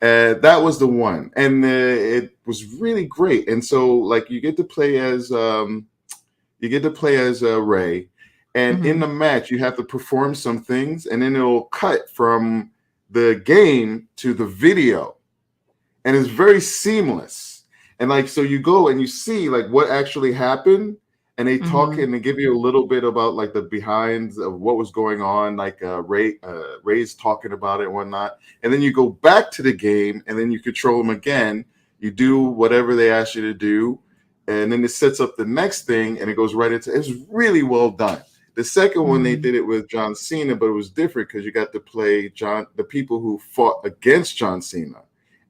That was the one, and it was really great. And so, like, you get to play as Ray, and in the Mhm. match, you have to perform some things, and then it'll cut from the game to the video, and it's very seamless. And like, so you go and you see like what actually happened, and they talk Mhm. and they give you a little bit about like the behinds of what was going on, like Ray's talking about it and whatnot. And then you go back to the game, and then you control them again. You do whatever they ask you to do, and then it sets up the next thing, and it goes right into. It's really well done. The second one they Mhm. did it with John Cena, but it was different because you got to play the people who fought against John Cena,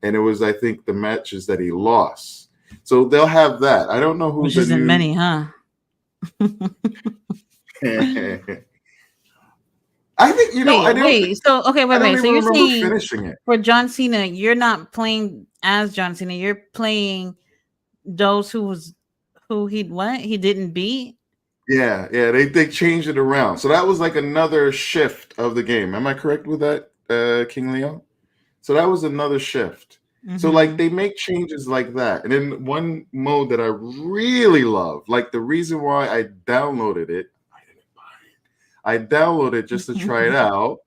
and it was I think the matches that he lost. So they'll have that. I don't know who Which the isn't new. many, huh? I think I don't. Wait. So okay, I wait, don't wait. So even you're remember saying finishing it. for John Cena, you're not playing as John Cena. You're playing those who he didn't beat. Yeah, yeah, they changed it around. So that was like another shift of the game. Am I correct with that, King Leo? So that was another shift. So like Hmm. they make changes like that. And then one mode that I really love, like the reason why I downloaded it, I downloaded it just to try it out,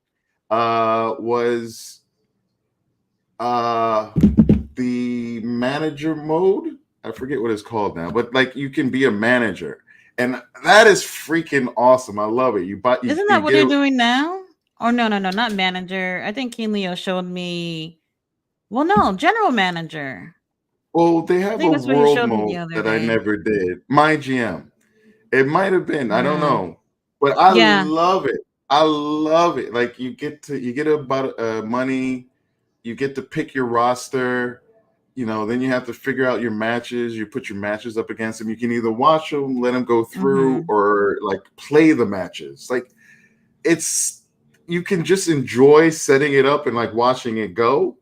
was uh the manager mode. I forget what it's called now, but like you can be a manager. And that is freaking awesome. I love it. Isn't You that what get they're it. doing now? Or no, no, no, not manager. I think King Leo showed me. Well, no, general manager. Well, they I have a think that's what he world showed me the mode other that I day. never did. My GM. It might have been. I don't Mm, know. But I yeah. love it. I love it. Like you get about money, you get to pick your roster, then you have to figure out your matches. You put your matches up against them. You can either watch them, let them go through, Hmm. or like play the matches. Like it's you can just enjoy setting it up and like watching it go,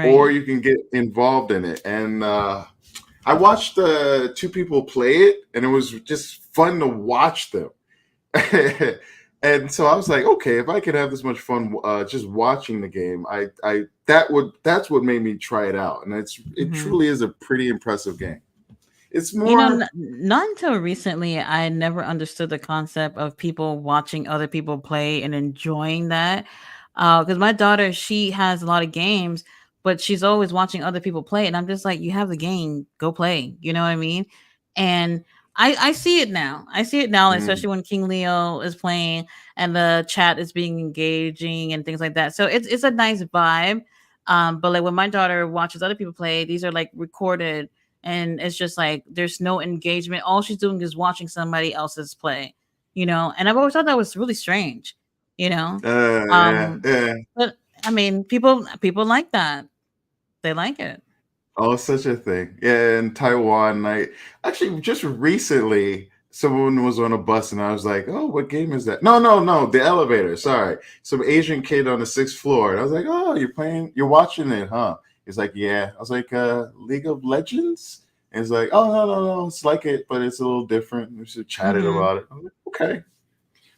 or Right. you can get involved in it. And I watched two people play it, and it was just fun to watch them. And so I was like, okay, if I could have this much fun just watching the game, that's what made me try it out, and it Hmm. truly is a pretty impressive game. It's You know, more, not until recently, I never understood the concept of people watching other people play and enjoying that. Because my daughter, she has a lot of games, but she's always watching other people play, and I'm just like, you have the game, go play. You know what I mean? And I see it now. I see it now, mm, especially when King Leo is playing and the chat is being engaging and things like that. So it's a nice vibe. But like when my daughter watches other people play, these are like recorded and it's just like there's no engagement. All she's doing is watching somebody else's play, And I've always thought that was really strange, you know. yeah, Um, yeah. but I mean, people like that. They like it. Oh, such a thing. Yeah, in Taiwan, I actually just recently someone was on a bus and I was like, "Oh, what game is that?" No, no, no, the elevator. Sorry, some Asian kid on the sixth floor, and I was like, "Oh, you're watching it, huh?" He's like, "Yeah." I was like, "League of Legends?" And he's like, "Oh, no, no, no, it's like it, but it's a little different." We just chatted Hmm. about it. I was like, "Okay."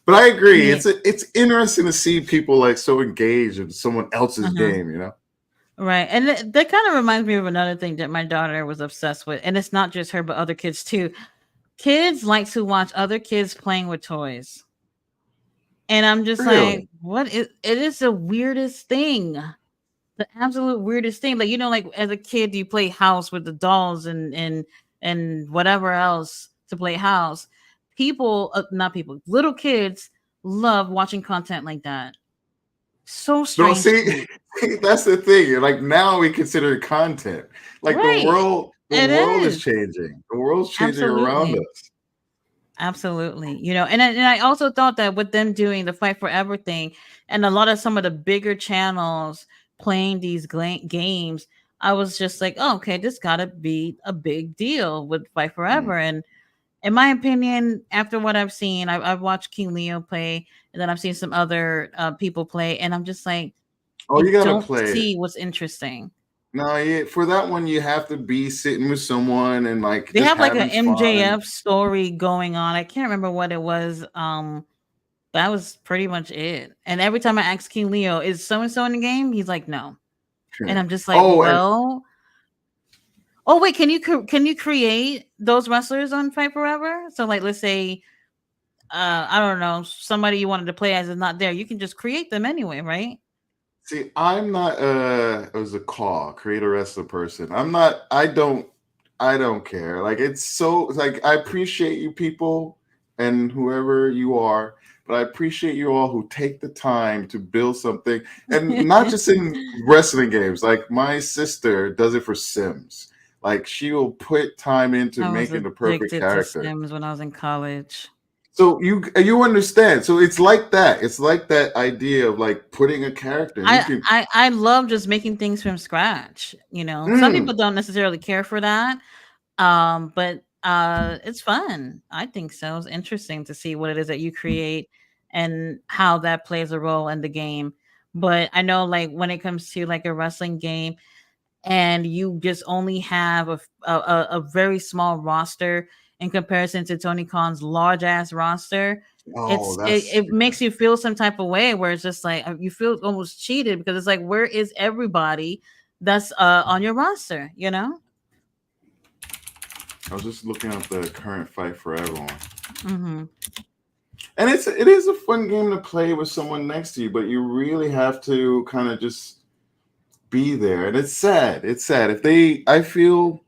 But I agree. Yeah. It's interesting to see people like so engaged in someone else's Uh-huh. game. Right. And that kind of reminds me of another thing that my daughter was obsessed with. And it's not just her, but other kids too. Kids like to watch other kids playing with toys. And I'm just Really? like, it is the weirdest thing. The absolute weirdest thing. Like, like as a kid, you play house with the dolls and whatever else to play house. People, not people, little kids love watching content like that. So No, strange to see, me. that's the thing. Like now we consider it content. Like Right. the It world is is. changing. The world's changing around Absolutely. us. Absolutely. And I also thought that with them doing the Fight Forever thing and a lot of some of the bigger channels playing these games, I was just like, oh, okay, this got to be a big deal with Fight Mm. Forever. And in my opinion, after what I've seen, I've watched King Leo play and then I've seen some other people play. And I'm just like, Oh, I you gotta don't play it. see what's interesting. No, for that one, you have to be sitting with someone and like They just have like a having fun. MJF story going on. I can't remember what it was. That was pretty much it. And every time I ask King Leo, is so and so in the game? He's like, no. And I'm just like, Oh, and well, oh wait, can you create those wrestlers on Fight Forever? So like, let's say, I don't know, somebody you wanted to play as is not there. You can just create them anyway, right? see, I'm not as a call create a wrestler person. I don't care. Like it's like I appreciate you people and whoever you are, but I appreciate you all who take the time to build something, and not just in wrestling games. Like my sister does it for Sims. Like she will put time into I was making the perfect addicted to character. Sims when I was in college. So you understand. So it's like that. It's like that idea of like putting a character and you can I love just making things from scratch. You know, some mm, people don't necessarily care for that. But it's fun. I think so. It's interesting to see what it is that you create and how that plays a role in the game. But I know, like when it comes to like a wrestling game, and you just only have a very small roster in comparison to Tony Khan's large ass roster. oh It makes you feel some type of way where it's just like you feel almost cheated because it's like where is everybody that's on your roster, you know? I was just looking up the current Fight Forever one. Mm-hmm. And it is a fun game to play with someone next to you, but you really have to kind of just be there. And it's sad. It's sad. If they I feel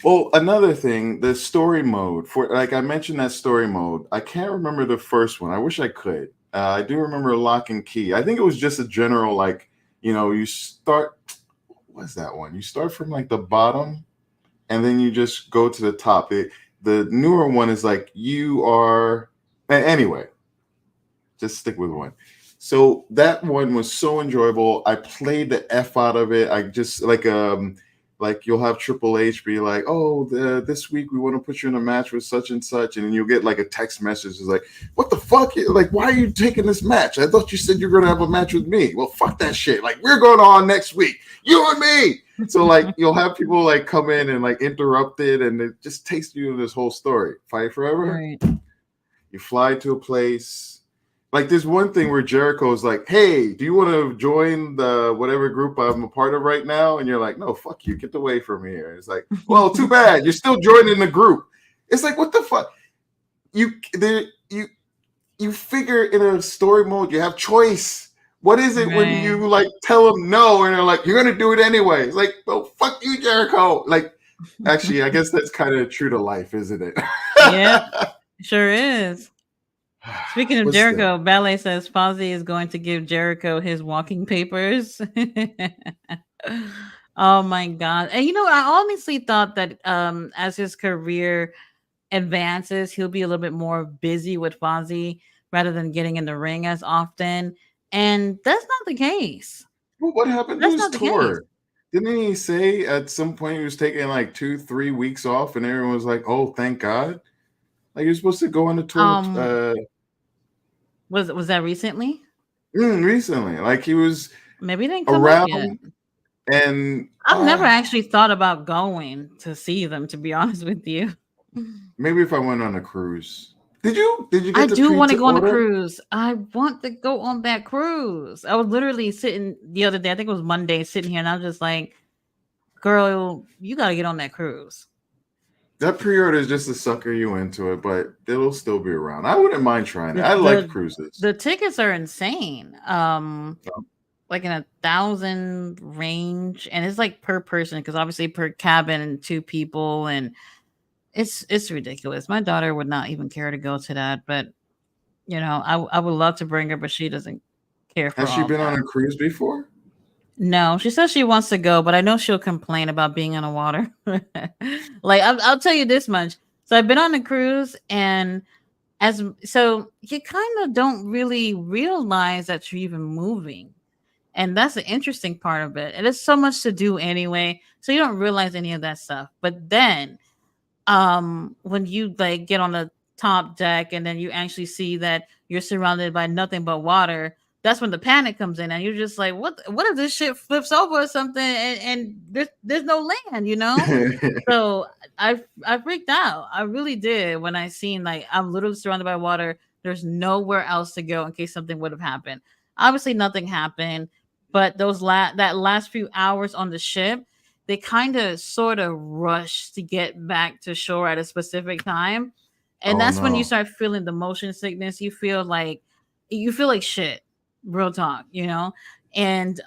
well, another thing, the story mode for like I mentioned that story mode. I can't remember the first one. I wish I could. I do remember Lock and Key. I think it was just a general like, you start what's that one? You start from like the bottom and then you just go to the top. The newer one is like you are anyway. Just stick with one. So that one was so enjoyable. I played the f out of it. I just like you'll have Triple H be like, "Oh, this week we want to put you in a match with such and such," and then you'll get like a text message. It's like, "What the fuck? Like, why are you taking this match? I thought you said you're going to have a match with me." Well, fuck that shit. Like, we're going on next week, you and me. So like, you'll have people like come in and like interrupt it, and it just takes you to this whole story. Fight Forever. Right. You fly to a place. Like there's one thing where Jericho's like, "Hey, do you want to join the whatever group I'm a part of right now?" And you're like, "No, fuck you, get away from here." It's like, "Well, too bad, you're still joining the group." It's like, what the fuck? You figure in a story mode you have choice. What is it when Right. you like tell them no and they're like, "You're gonna do it anyway"? It's like, "Oh, fuck you, Jericho." Like, actually, I guess that's kind of true to life, isn't it? Yep, sure is. Speaking of But still. Jericho, Ballet says Fozzy is going to give Jericho his walking papers. Oh my god. And you know, I honestly thought that as his career advances, he'll be a little bit more busy with Fozzy rather than getting in the ring as often. And that's not the case. Well, what happened to That's his not the case. tour? Didn't he say at some point he was taking like 2-3 weeks off, and everyone was like, "Oh, thank God!" Like you're supposed to go on a tour Um was that recently? recently. Like he was Maybe it didn't come up yet. around, and I've never actually thought about going to see them, to be honest with you. maybe if I went on a cruise. Did you I get the do want to go on a pre-order? cruise. I want to go on that cruise. I was literally sitting the other day, I think it was Monday, sitting here, and I was just like, girl, you got to get on that cruise. That pre-order is just to sucker you into it, but it'll still be around. I wouldn't mind trying it. The, I like the, cruises. the tickets are insane. Like in 1,000 range, and it's like per person because obviously per cabin and two people, and it's ridiculous. My daughter would not even care to go to that, but you know, I would love to bring her, but she doesn't care for Has she all been on that. a cruise before? No, she says she wants to go, but I know she'll complain about being on the water. Like I'll tell you this much. So I've been on a cruise, and as so you kind of don't really realize that you're even moving, and that's the interesting part of it. And it's so much to do anyway, so you don't realize any of that stuff. But then when you like get on the top deck and then you actually see that you're surrounded by nothing but water, that's when the panic comes in and you're just like, what if this shit flips over or something, and there's no land, you know? So I freaked out. I really did when I seen like I'm literally surrounded by water. There's nowhere else to go in case something would have happened. Obviously nothing happened, but that last few hours on the ship, they kind of sort of rush to get back to shore at a specific time. And Oh that's when you no. start feeling the motion sickness. You feel like shit, real talk, you know? And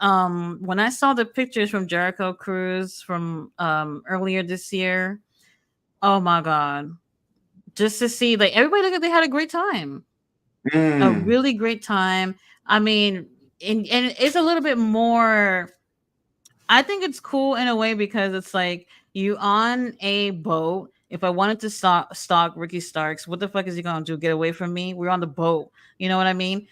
when I saw the pictures from Jericho Cruise from earlier this year, oh my god. Just to see like everybody look like they had a great time. A Mm. really great time. I mean, and it's a little bit more I think it's cool in a way because it's like you on a boat. If I wanted to stalk Ricky Starks, what the fuck is he gonna do? Get away from me? We're on the boat. You know what I mean?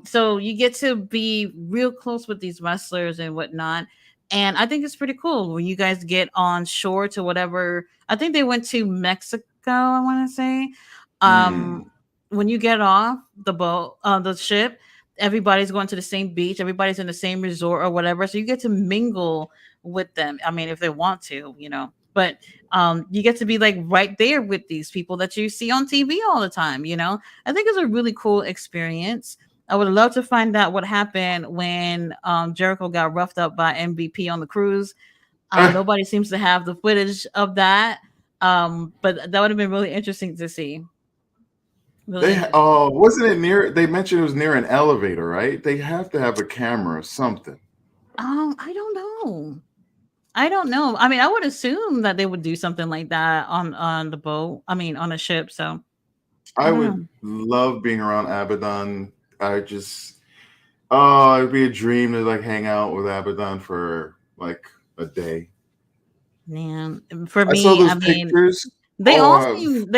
So you get to be real close with these wrestlers and whatnot. And I think it's pretty cool when you guys get on shore to whatever. I think they went to Mexico, I want to say. Mm. Um, when you get off the boat, the ship, everybody's going to the same beach, everybody's in the same resort or whatever. So you get to mingle with them. I mean, if they want to, But you get to be like right there with these people that you see on TV all the time. I think it's a really cool experience. I would love to find out what happened when Jericho got roughed up by MVP on the cruise. Ah, Nobody seems to have the footage of that. But that would have been really interesting to see. Really they interesting. wasn't it near? They mentioned it was near an elevator, right? They have to have a camera or something. I don't know. I don't know. I mean, I would assume that they would do something like that on the boat. I mean, on a ship. So I I don't would know. love being around Abaddon. I just oh, it'd be a dream to like hang out with Abaddon for like a day. Man, for I saw me, I those mean, pictures. they Oh,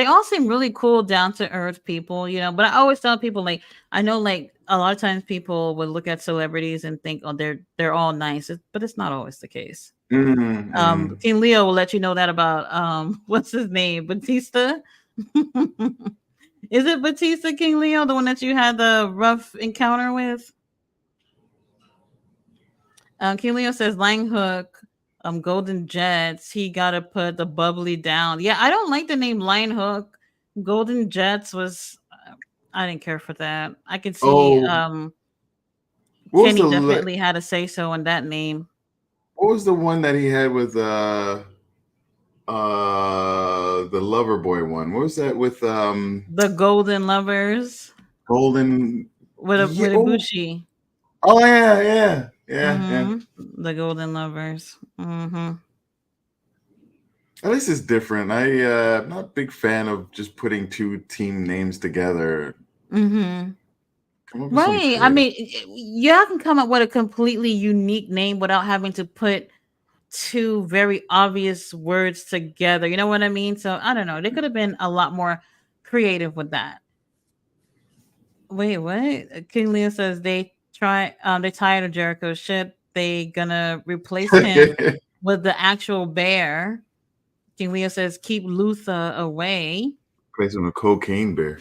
all seem really cool, down to earth people. But I always tell people, like, I know, like, a lot of times people would look at celebrities and think, oh, they're all nice, but it's not always the case. mm. King Leo will let you know that about what's his name, Batista. Is it Batista, King Leo, the one that you had the rough encounter with? King Leo says Lang Hook, Golden Jets. He gotta put the bubbly down. Yeah, I don't like the name Line Hook. Golden Jets was. I didn't care for that. I could see Oh, what was Kenny the definitely had a say so in that name. what was the one that he had with the lover boy one? What was that with The Golden Lovers Golden? with Yeah, Ibushi. yeah, yeah, yeah, yeah. The Golden Lovers. At least it's different. I'm not a big fan of just putting two team names together. Mm-hmm. Come up with something Right. I creative. mean, y'all can come up with a completely unique name without having to put two very obvious words together. You know what I mean? So I don't know. They could have been a lot more creative with that. Wait, what? King Leo says they tired of Jericho's shit. They gonna replace him with the actual bear. King Leo says keep Luther away. Place him a cocaine bear.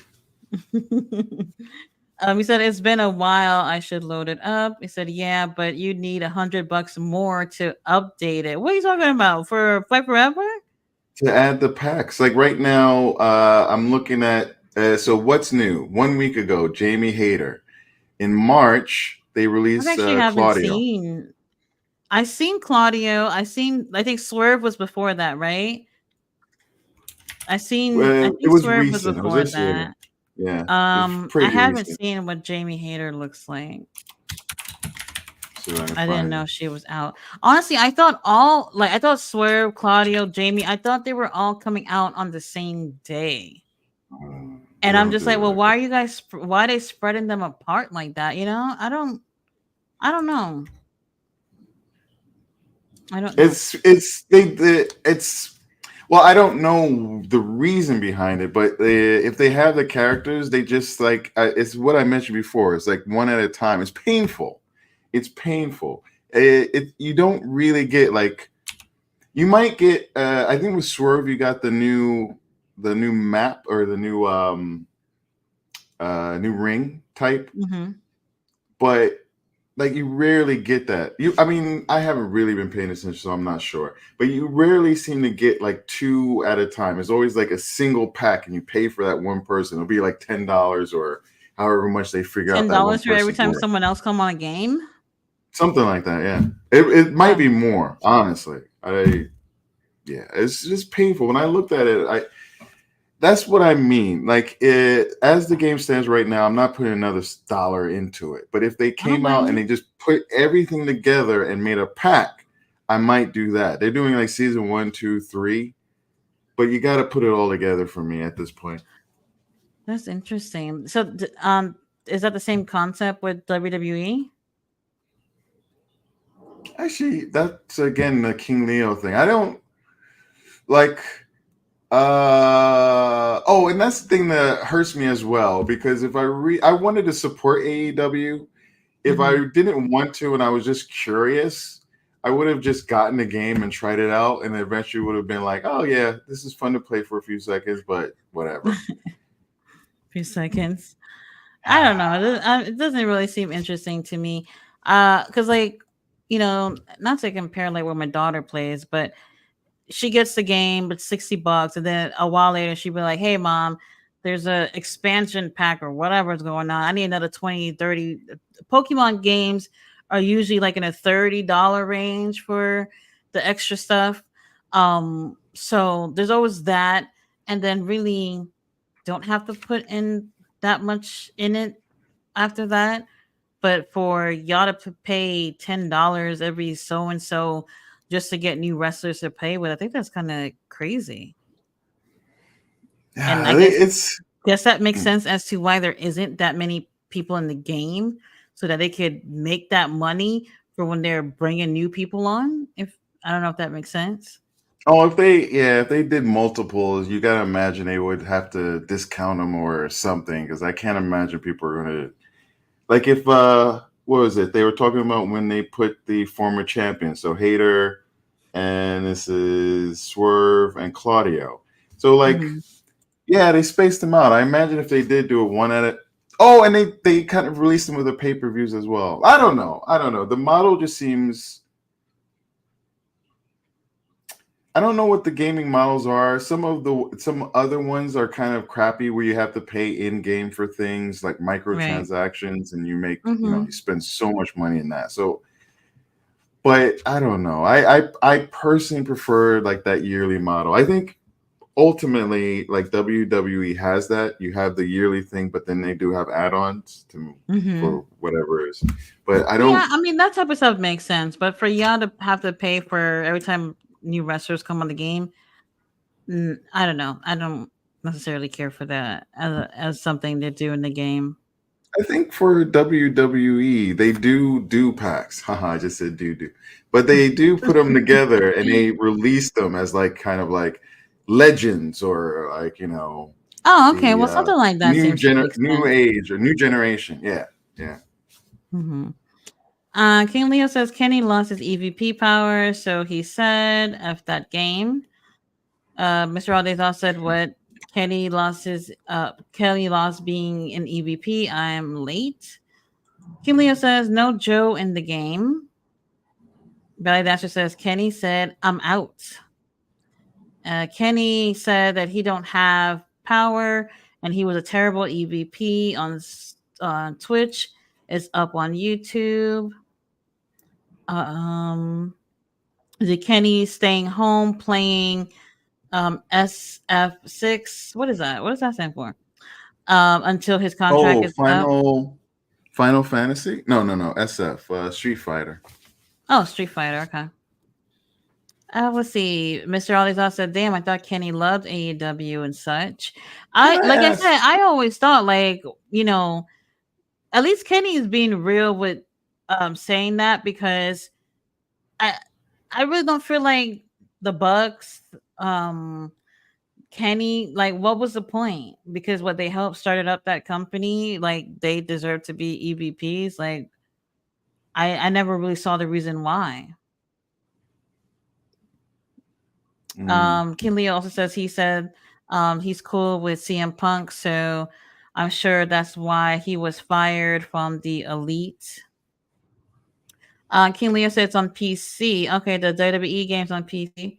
He said it's been a while. I should load it up. He said, yeah, but you need $100 more to update it. What are you talking about? For Fight Forever? To add the packs. Like right now, I'm looking at so what's new? 1 week ago, Jamie Hayter. In March, they I released actually haven't Claudio. seen. I seen Claudio. I think Swerve was before that, right? I It think was Swerve was recent. It was before this year. that. Yeah, it was I pretty haven't recent. seen what Jamie Hayter looks like. See if I can I didn't find know it. she was out. Honestly, I thought Swerve, Claudio, Jamie, I thought they were all coming out on the same day. They And I'm don't just do like, it well, like why that. are you guys why are they spreading them apart like that? I don't know. I don't know. It's well, I don't know the reason behind it, but if they have the characters, they just like it's what I mentioned before. It's like one at a time. It's painful. It's painful. You don't really get like you might get. I think with Swerve, you got the new map or the new ring type, Mhm. but like you rarely get that. I mean, I haven't really been paying attention, so I'm not sure. But you rarely seem to get like two at a time. It's always like a single pack, and you pay for that one person. It'll be like $10 or however much they figure out $10 that one for every person's time worth. someone else come on a game? Something like that. Yeah, it might Wow. be more. Honestly, yeah, it's just painful. When I looked at it, that's what I mean. Like as the game stands right now, I'm not putting another dollar into it. But if they I don't came blame out and you. they just put everything together and made a pack, I might do that. They're doing like season 1, 2, 3, but you got to put it all together for me at this point. That's interesting. So is that the same concept with WWE? Actually, that's again the King Leo thing. I don't like. Oh, and that's the thing that hurts me as well because if I wanted to support AEW. If Mm-hmm. I didn't want to and I was just curious, I would have just gotten the game and tried it out, and eventually would have been like, "Oh yeah, this is fun to play for a few seconds," but whatever. Few seconds. I don't know. It doesn't really seem interesting to me. Cause like, not to compare like what my daughter plays, but she gets the game, but $60, and then a while later she'd be like, "Hey, mom, there's a expansion pack or whatever's going on. I need another 20, 30." Pokemon games are usually like in a $30 range for the extra stuff. So there's always that, and then really don't have to put in that much in it after that. But for y'all to pay $10 every so and so just to get new wrestlers to play with, I think that's kind of crazy. And Yeah, I it's guess that makes sense as to why there isn't that many people in the game, so that they could make that money for when they're bringing new people on. If I don't know if that makes sense. oh if they did multiples, you gotta imagine they would have to discount them or something because I can't imagine people are gonna like if what was it they were talking about when they put the former champions so Hater and this is Swerve and Claudio so like Hmm. yeah, they spaced them out. I imagine if they did do it one at it. Oh, and they kind of released them with the pay per views as well. I don't know. I don't know. The model just seems. I don't know what the gaming models are. Some other ones are kind of crappy where you have to pay in game for things like Right. microtransactions, and you make Hmm. you spend so much money in that. So, but I don't know. I personally prefer like that yearly model. I think ultimately like WWE has that. You have the yearly thing, but then they do have add-ons to Hmm. for whatever it is. But I Yeah, don't I mean that type of stuff makes sense, but for y'all to have to pay for every time new wrestlers come on the game, I don't know. I don't necessarily care for that as something to do in the game. I think for WWE they do packs. Haha, I just said do. But they do put them together and they release them as like kind of like legends or like, Oh, okay. the Well, something like that seems to make new sense. age or new generation. Yeah. Yeah. Hmm. King Leo says Kenny lost his EVP power, so he said F that game. Mr. Aldezal said what Kelly lost being an EVP. I am late. King Leo says no Joe in the game. Belly Dasher says Kenny said I'm out. Kenny said that he don't have power and he was a terrible EVP on Twitch. It's up on YouTube. Um, the Kenny staying home playing SF6. What is that? What does that stand for? Until his contract Oh, is up. Final Fantasy? No, no, no. SF, Street Fighter. Oh, Street Fighter. Okay. Let's see. Mr. Olizar said, "Damn, I thought Kenny loved AEW and such." Can I Like I ask? said, I always thought you know, at least Kenny is being real with saying that because I I really don't feel like the Bucks Kenny, like, what was the point? Because what they helped started up that company, like they deserve to be EVPs. Like I never really saw the reason why. Mm, King Leo also says he said he's cool with CM Punk, so I'm sure that's why he was fired from the Elite. King Leo said it's on PC. Okay, the WWE game's on PC.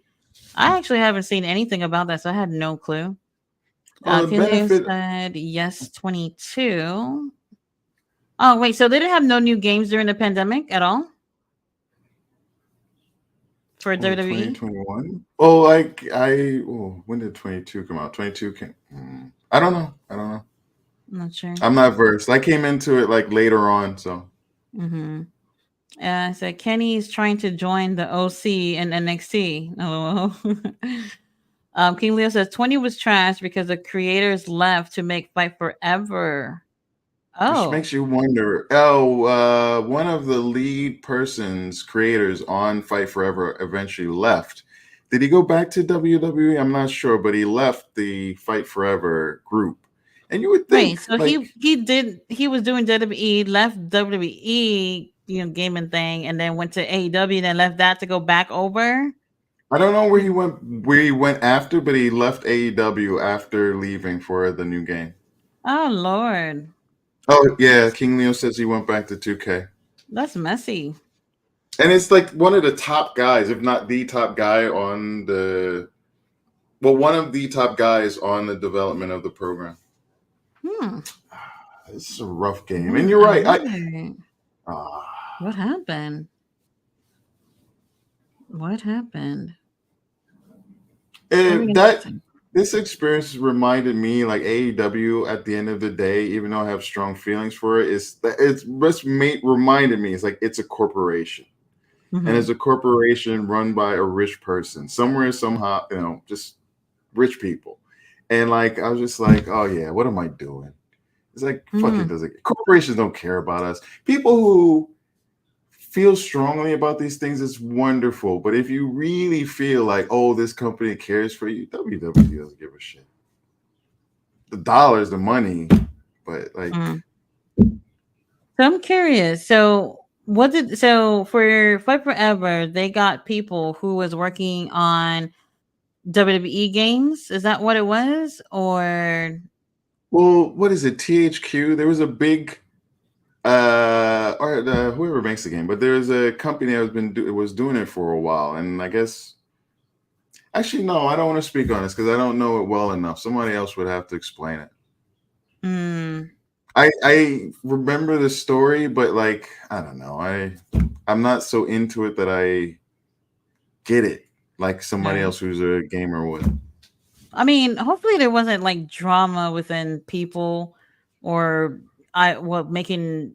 I actually haven't seen anything about that, so I had no clue. well, the King Leo benefit. said yes, 22. Oh wait, so they didn't have no new games during the pandemic at all for Oh, WWE? 2021. Oh, like when did 22 come out? 22 came. I don't know. I don't know. I'm not sure. I'm not versed. I came into it like later on, so. Mm-hmm. I said Kenny's trying to join the OC and NXT. Oh, King Leo says 20 was trash because the creators left to make Fight Forever. which Oh, makes you wonder. Oh, one of the lead persons, creators on Fight Forever eventually left. Did he go back to WWE? I'm not sure, but he left the Fight Forever group. And you would right. think, So like, he was doing WWE, left WWE, gaming thing, and then went to AEW, and then left that to go back over. I don't know where he went after, but he left AEW after leaving for the new game. Oh Lord, Oh yeah, King Leo says he went back to 2K. that's messy. And it's like one of the top guys, if not the top guy one of the top guys on the development of the program. Hmm. This is a rough game, and Yeah, you're I right. wonder Ah, what happened. What happened? Very that interesting. this experience reminded me, like AEW. At the end of the day, even though I have strong feelings for it, reminded me. It's like it's a corporation, and Hmm. it's a corporation run by a rich person somewhere, somehow. Just rich people, and like I was just like, oh yeah, what am I doing? It's like fucking Hmm. does it. Corporations don't care about us. People who feel strongly about these things is wonderful, but if you really feel like, oh, this company cares for you, WWE doesn't give a shit. The dollars, the money, but like, Hmm. So I'm curious. So for Fight Forever, they got people who was working on WWE games. Is that what it was? Or well, what is it? THQ. There was a big, or whoever makes the game, but there's a company that was doing it for a while, and I guess actually no, I don't want to speak on this because I don't know it well enough. Somebody else would have to explain it. mm, I remember the story, but like I don't know. I'm not so into it that I get it like somebody right. else who's a gamer would. I mean, hopefully there wasn't like drama within people or making,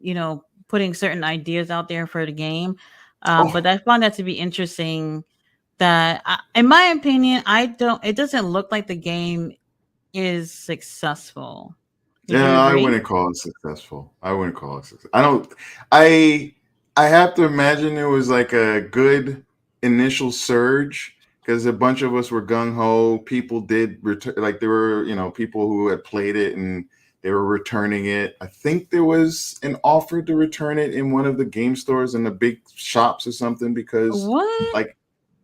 putting certain ideas out there for the game. But Oh I found that to be interesting that in my opinion, it doesn't look like the game is successful. Would you yeah, I agree? wouldn't call it successful. I wouldn't call it success. I don't. I I have to imagine it was like a good initial surge because a bunch of us were gung ho. People did return, like there were people who had played it and they were returning it. I think there was an offer to return it in one of the game stores in the big shops or something because What? like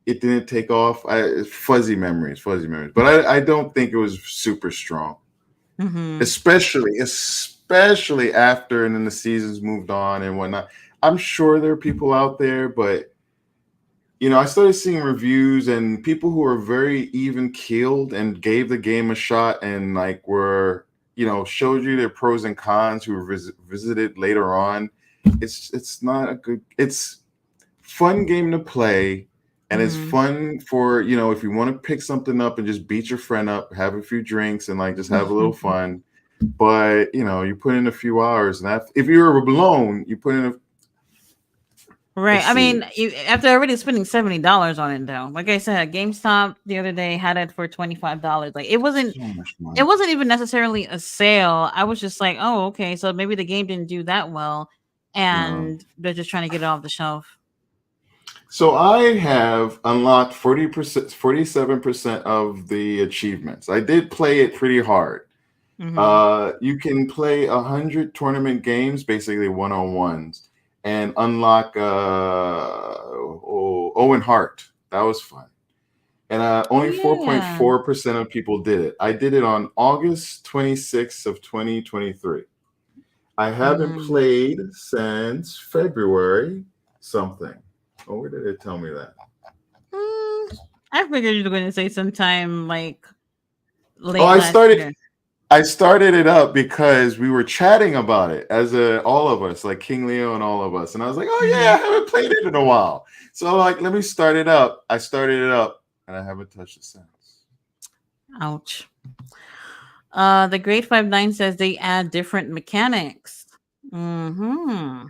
it didn't take off. Fuzzy memories. But I don't think it was super strong, Mm-hmm. especially after and then the seasons moved on and whatnot. I'm sure there are people out there, but I started seeing reviews and people who are very even keeled and gave the game a shot and like were showed you their pros and cons who visited later on. It's not a good. It's fun game to play. And it's Mm-hmm. fun for if you want to pick something up and just beat your friend up, have a few drinks, and like just have a little fun. But you put in a few hours, and if you're alone, you put in a. Right. Let's I see. mean, after already spending $70 on it, though. Like I said, GameStop the other day had it for $25. Like So much it money. wasn't even necessarily a sale. I was just like, oh, okay, so maybe the game didn't do that well, No. and they're just trying to get it off the shelf. So I have unlocked 40%, 47% of the achievements. I did play it pretty hard. Hmm. You can play 100 tournament games, basically one-on-ones, and unlock Owen Hart. That was fun. And Oh only yeah. 4.4% of people did it. I did it on August 26th of 2023. I haven't Mm. played since February something. Oh, where did it tell me that? Mm, I figured you were going to say sometime like Oh, late last year. I started it up because we were chatting about it as all of us, like King Leo and all of us. And I was like, oh yeah, Hmm. I haven't played it in a while. So like, let me start it up. I started it up and I haven't touched it since. Ouch. The Grade 59 says they add different mechanics. Hmm.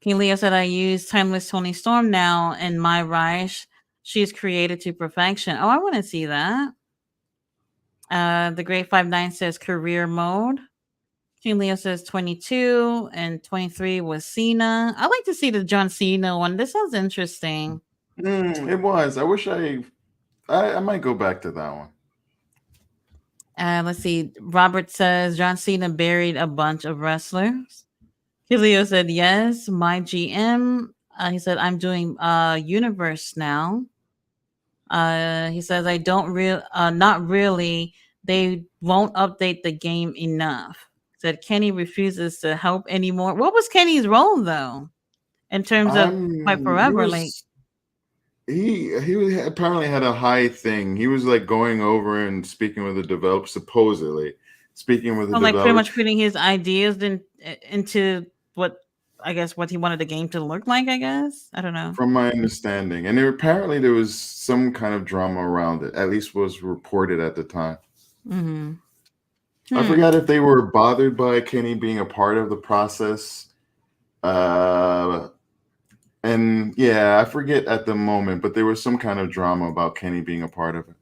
King Leo said, I use Timeless Tony Storm now in my Rice. She's created to perfection. Oh, I want to see that. The Great 59 says career mode. King Leo says 22 and 23 was Cena. I like to see the John Cena one. This sounds interesting. It was. I wish I might go back to that one. Let's see. Robert says John Cena buried a bunch of wrestlers. Leo said yes. My GM. He said I'm doing Universe now. He says I don't not really. They won't update the game enough. Said Kenny refuses to help anymore. What was Kenny's role though, in terms of Fight He Forever? Like, was apparently had a high thing. He was like going over and speaking with the developer, supposedly speaking with the like pretty developer. much putting his ideas into what I guess what he wanted the game to look like. I guess I don't know. From my understanding, and apparently there was some kind of drama around it. At least was reported at the time. Mm-hmm. I forgot if they were bothered by Kenny being a part of the process. And yeah, I forget at the moment, but there was some kind of drama about Kenny being a part of it.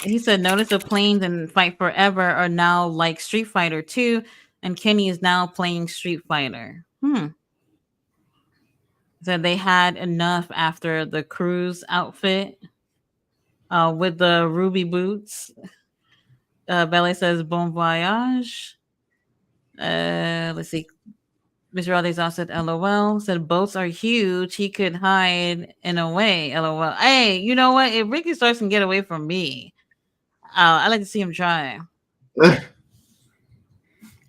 He said, notice the planes and Fight Forever are now like Street Fighter 2, and Kenny is now playing Street Fighter. So they had enough after the cruise outfit with the ruby boots. Belle says, bon voyage. Let's see. Mr. Aldezal said, LOL. Said, boats are huge. He could hide in a way. LOL. Hey, you know what? If Ricky Starks can get away from me, I like to see him try.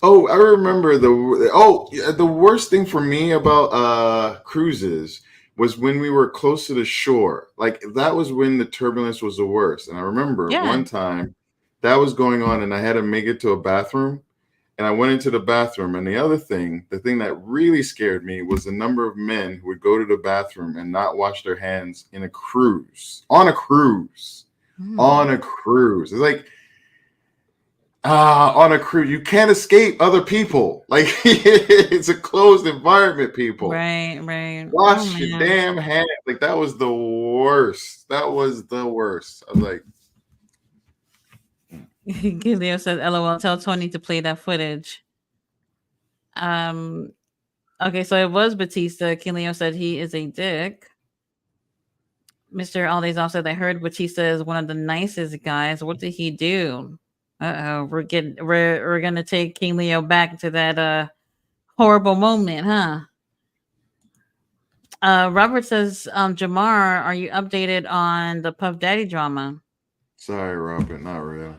Oh, I remember the worst thing for me about cruises was when we were close to the shore. Like that was when the turbulence was the worst. And I remember one time that was going on and I had to make it to a bathroom. And I went into the bathroom, and the thing that really scared me was the number of men who would go to the bathroom and not wash their hands on a cruise. It's like, on a cruise, you can't escape other people. Like it's a closed environment, people. Right. Wash your damn hands. Like that was the worst. I was like, Leo says, LOL, tell Tony to play that footage. Okay, so it was Batista. Leo said he is a dick. Mr. Aldezal said, I heard Batista is one of the nicest guys. What did he do? We're gonna take King Leo back to that horrible moment, huh? Robert says, Jamar, are you updated on the Puff Daddy drama? Sorry, Robert, not really.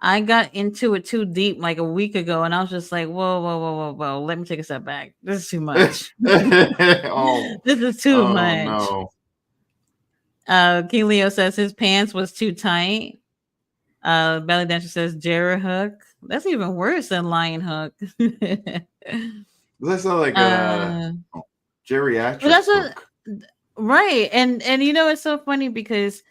I got into it too deep like a week ago, and I was just like, whoa. Let me take a step back. This is too much. This is too much. No. King Leo says his pants was too tight. Belly Dancer says Jerry Hook. That's even worse than Lion Hook. That's not like a geriatric hook. Right. And you know, it's so funny because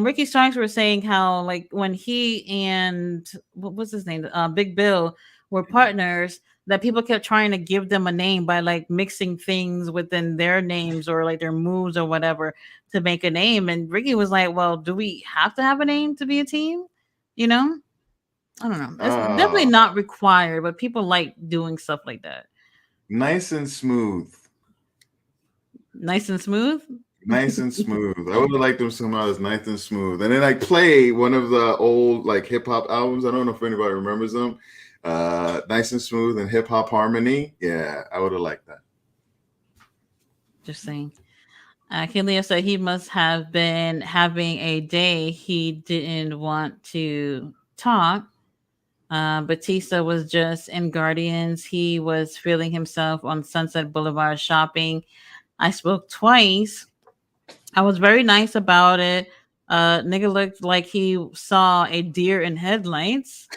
Ricky Starks were saying how like when he and what was his name, Big Bill were partners, that people kept trying to give them a name by like mixing things within their names or like their moves or whatever to make a name. And Ricky was like, well, do we have to have a name to be a team? You know, I don't know. It's definitely not required, but people like doing stuff like that. Nice and smooth. Nice and smooth. Nice and smooth. I would have liked them somehow as nice and smooth. And then I play one of the old like hip hop albums. I don't know if anybody remembers them. Nice and Smooth and Hip Hop Harmony. Yeah, I would have liked that. Just saying. Leo said he must have been having a day he didn't want to talk. Batista was just in Guardians. He was feeling himself on Sunset Boulevard shopping. I spoke twice. I was very nice about it. Nigga looked like he saw a deer in headlights.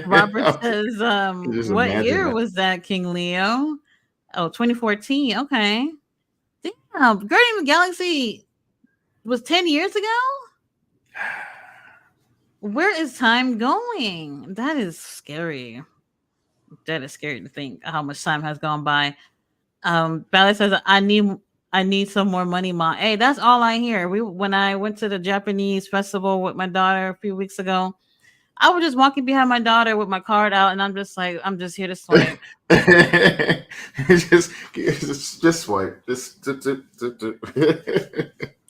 Robert says, what year was that, King Leo? Oh, 2014. Okay. Damn, Guardian of the Galaxy was 10 years ago? Where is time going? That is scary. That is scary to think how much time has gone by. Ballet says, I need some more money, Ma. Hey, that's all I hear. When I went to the Japanese festival with my daughter a few weeks ago, I was just walking behind my daughter with my card out, and I'm just like, I'm just here to swipe. just swipe.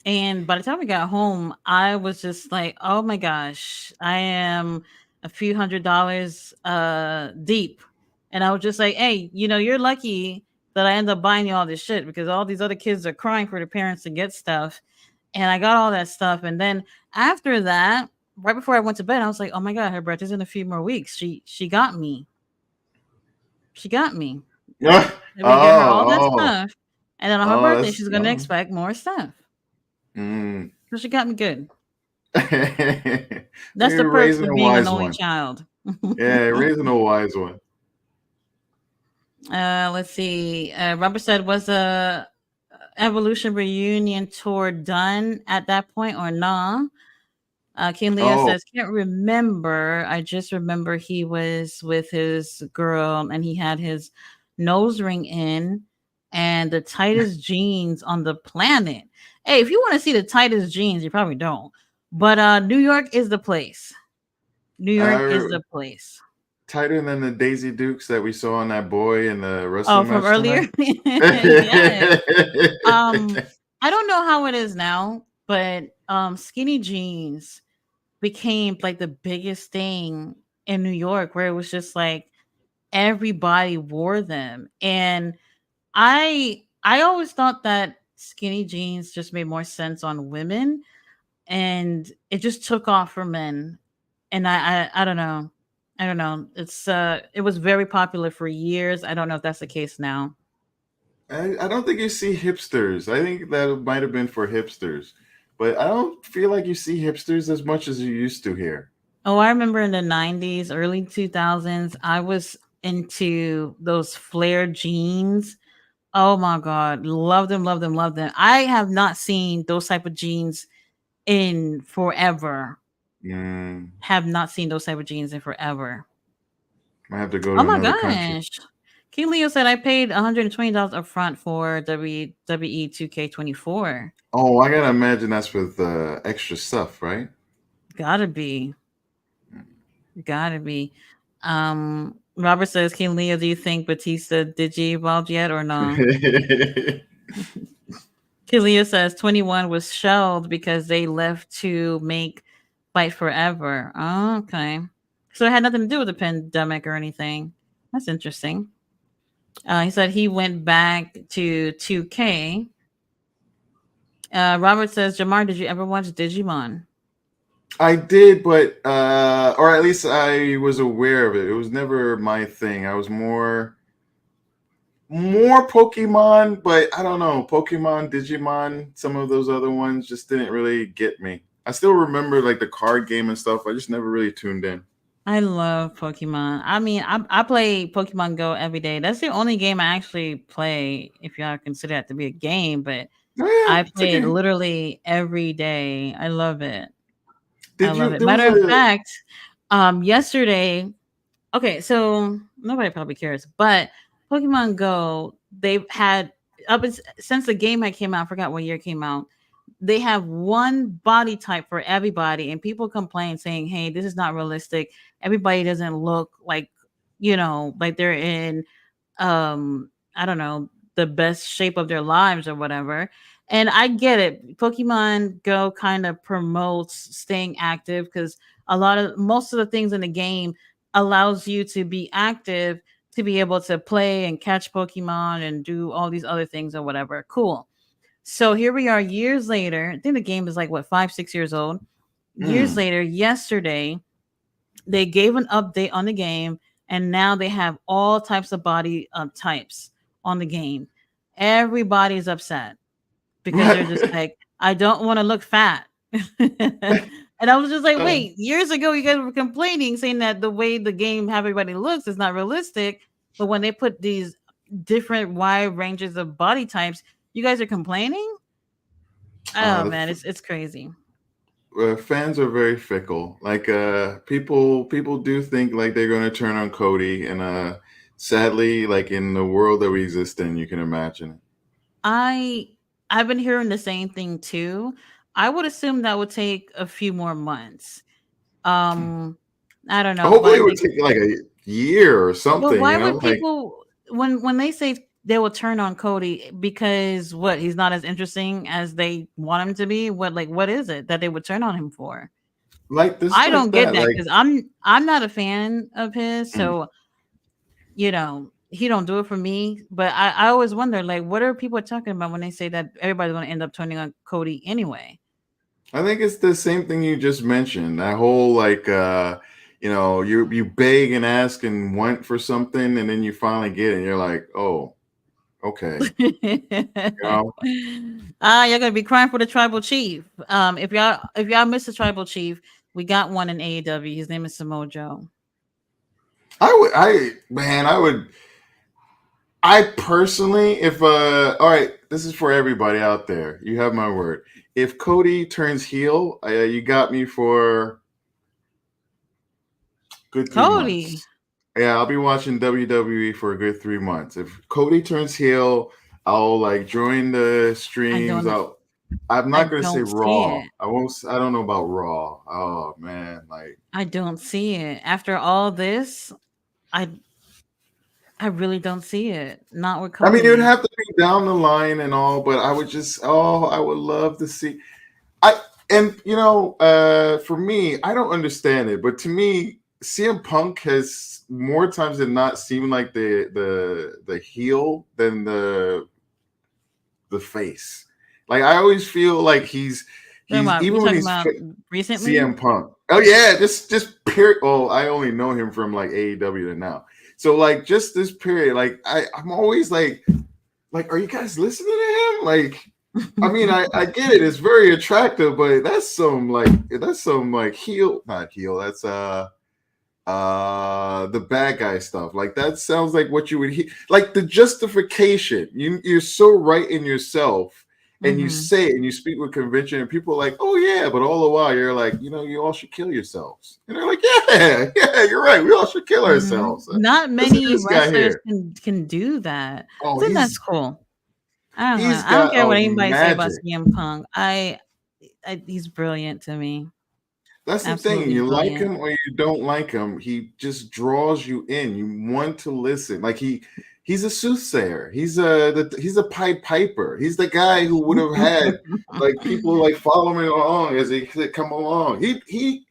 And by the time we got home, I was just like, oh my gosh, I am a few $100 deep. And I was just like, hey, you're lucky that I end up buying you all this shit because all these other kids are crying for their parents to get stuff. And I got all that stuff. And then after that, right before I went to bed, I was like, oh my God, her birthday's in a few more weeks. She got me. She got me. oh, Let me get her all that oh, stuff. And then on her oh, birthday, that's she's gonna oh. expect more stuff. Mm. So she got me good. That's the You're perks raising of a being an wise only one. child. Yeah, raising a wise one. Let's see. Robert said, was a Evolution reunion tour done at that point or nah? King Leah Oh, says, can't remember. I just remember he was with his girl and he had his nose ring in and the tightest jeans on the planet. Hey, if you want to see the tightest jeans, you probably don't. But New York is the place. New York is uh, the place. tighter than the Daisy Dukes that we saw on that boy in the Oh, wrestling from match earlier? tonight. Yes. I don't know how it is now, but skinny jeans became like the biggest thing in New York where it was just like everybody wore them. And I always thought that skinny jeans just made more sense on women and it just took off for men. And I don't know. I don't know. It was very popular for years. I don't know if that's the case now. I don't think you see hipsters. I think that might have been for hipsters, but I don't feel like you see hipsters as much as you used to here. Oh, I remember in the 90s, early 2000s, I was into those flare jeans. Oh my God. Love them, love them, love them. I have not seen those type of jeans in forever. Mm, Have not seen those type of jeans in forever. I have to go Oh to my another country. gosh. King Leo said I paid $120 upfront for WWE 2K24. Oh, I gotta imagine that's with extra stuff, right? Gotta be. Gotta be. Robert says, King Leo, do you think Batista digi evolved yet or no? King Leo says 21 was shelved because they left to make Fight Forever. Oh, okay. So it had nothing to do with the pandemic or anything. That's interesting. He said he went back to 2K. Robert says, Jamar, did you ever watch Digimon? I did, but or at least I was aware of it. It was never my thing. I was more Pokemon, but I don't know. Pokemon, Digimon, some of those other ones just didn't really get me. I still remember like the card game and stuff. I just never really tuned in. I love Pokemon. I mean, I play Pokemon Go every day. That's the only game I actually play, if y'all consider that to be a game, but Oh yeah, I it's a play it game. literally every day. I love it. I Did love you? it. There was Matter of a. fact, yesterday, okay, so nobody probably cares, but Pokemon Go, they've had since the game had came out, I forgot what year it came out. They have one body type for everybody, and people complain saying, "Hey, this is not realistic. Everybody doesn't look like they're in I don't know, the best shape of their lives or whatever." And I get it. Pokemon Go kind of promotes staying active because most of the things in the game allows you to be active to be able to play and catch Pokemon and do all these other things or whatever. Cool. So here we are years later. I think the game is like what 5, 6 years old. Years Hmm. later, yesterday, they gave an update on the game and now they have all types of body types on the game. Everybody's upset because they're just like, I don't want to look fat. And I was just like, Uh, wait, years ago you guys were complaining saying that the way the game how everybody looks is not realistic, but when they put these different wide ranges of body types, you guys are complaining. Oh the man, it's crazy. fans are very fickle. Like people do think like they're going to turn on Cody, and sadly, like in the world that we exist in, you can imagine. I I've been hearing the same thing too. I would assume that would take a few more months. Um I don't know, Hopefully, but it would take like a year or but something. why You know, would like people when they say they will turn on Cody because what he's not as interesting as they want him to be? What is it that they would turn on him for? this, I like don't get that. that Like because I'm not a fan of his, so he don't do it for me. But I always wonder like what are people talking about when they say that everybody's going to end up turning on Cody anyway? I think it's the same thing you just mentioned. That whole like you beg and ask and want for something and then you finally get it and you're like, "Oh, okay." You know? You're gonna be crying for the tribal chief. If y'all miss the tribal chief, we got one in AEW. His name is Samoa Joe. I personally, if all right, this is for everybody out there. You have my word. If Cody turns heel, you got me for good 3 months. Cody, Yeah, I'll be watching WWE for a good 3 months. If Cody turns heel, I'll like join the I streams. don't I'm I not gonna say don't see Raw. it. I won't. I don't know about Raw. Oh man, like I don't see it. After all this, I I really don't see it. Not with I mean, it would Cody. have to be down the line and all, but I would just. Oh, I would love to see. I and for me, I don't understand it, but to me, CM Punk has more times than not seemed like the heel than the face. Like I always feel like he's You even when talking he's about recently? CM Punk. Oh yeah, just period. Oh, I only know him from like AEW to now. So like just this period, like I'm always like, are you guys listening to him? Like, I mean, I get it. It's very attractive, but that's some like heel, not heel. That's the bad guy stuff. Like that sounds like what you would hear. Like the justification. You're so right in yourself, and you Hmm. say it and you speak with conviction, and people are like, oh yeah, but all the while you're like, you all should kill yourselves. And they're like, yeah, yeah, you're right. We all should kill Hmm. ourselves. Not Listen to many this guy wrestlers here. can do that. Oh, I think that's cool. I don't know. he's I don't got care a what anybody say about magic. CM Punk. He's brilliant to me. That's the thing. Absolutely You like brilliant. him or you don't like him. He just draws you in. You want to listen. Like he's a soothsayer. He's a Pied Piper. He's the guy who would have had like people like following along as he could come along. He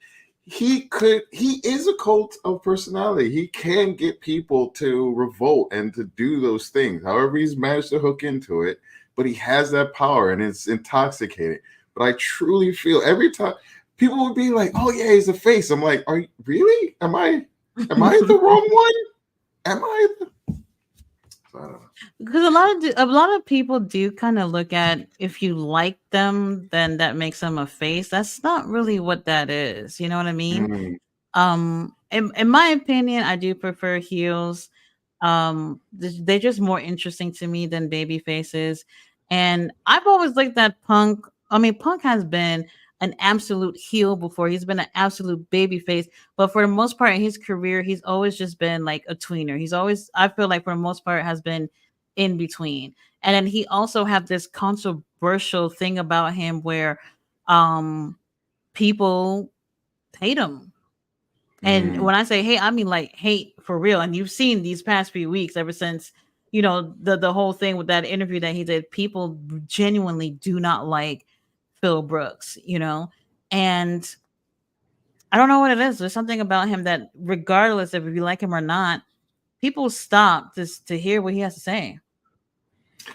is a cult of personality. He can get people to revolt and to do those things. However, he's managed to hook into it, but he has that power and it's intoxicating. But I truly feel every time people would be like, "Oh yeah, he's a face." I'm like, "Are you really? Am I the wrong one? Am I?" I don't know. Because a lot of people do kind of look at if you like them, then that makes them a face. That's not really what that is. You know what I mean? Mm, In my opinion, I do prefer heels. They're just more interesting to me than baby faces. And I've always liked that Punk. I mean, Punk has been an absolute heel before. He's been an absolute baby face, but for the most part in his career, he's always just been like a tweener. He's always, I feel like, for the most part, has been in between. And then he also have this controversial thing about him where um people hate him. And mm. when I say hate, I mean like hate for real. And you've seen these past few weeks, ever since the whole thing with that interview that he did. People genuinely do not like Phil Brooks, and I don't know what it is. There's something about him that, regardless of if you like him or not, people stop just to hear what he has to say.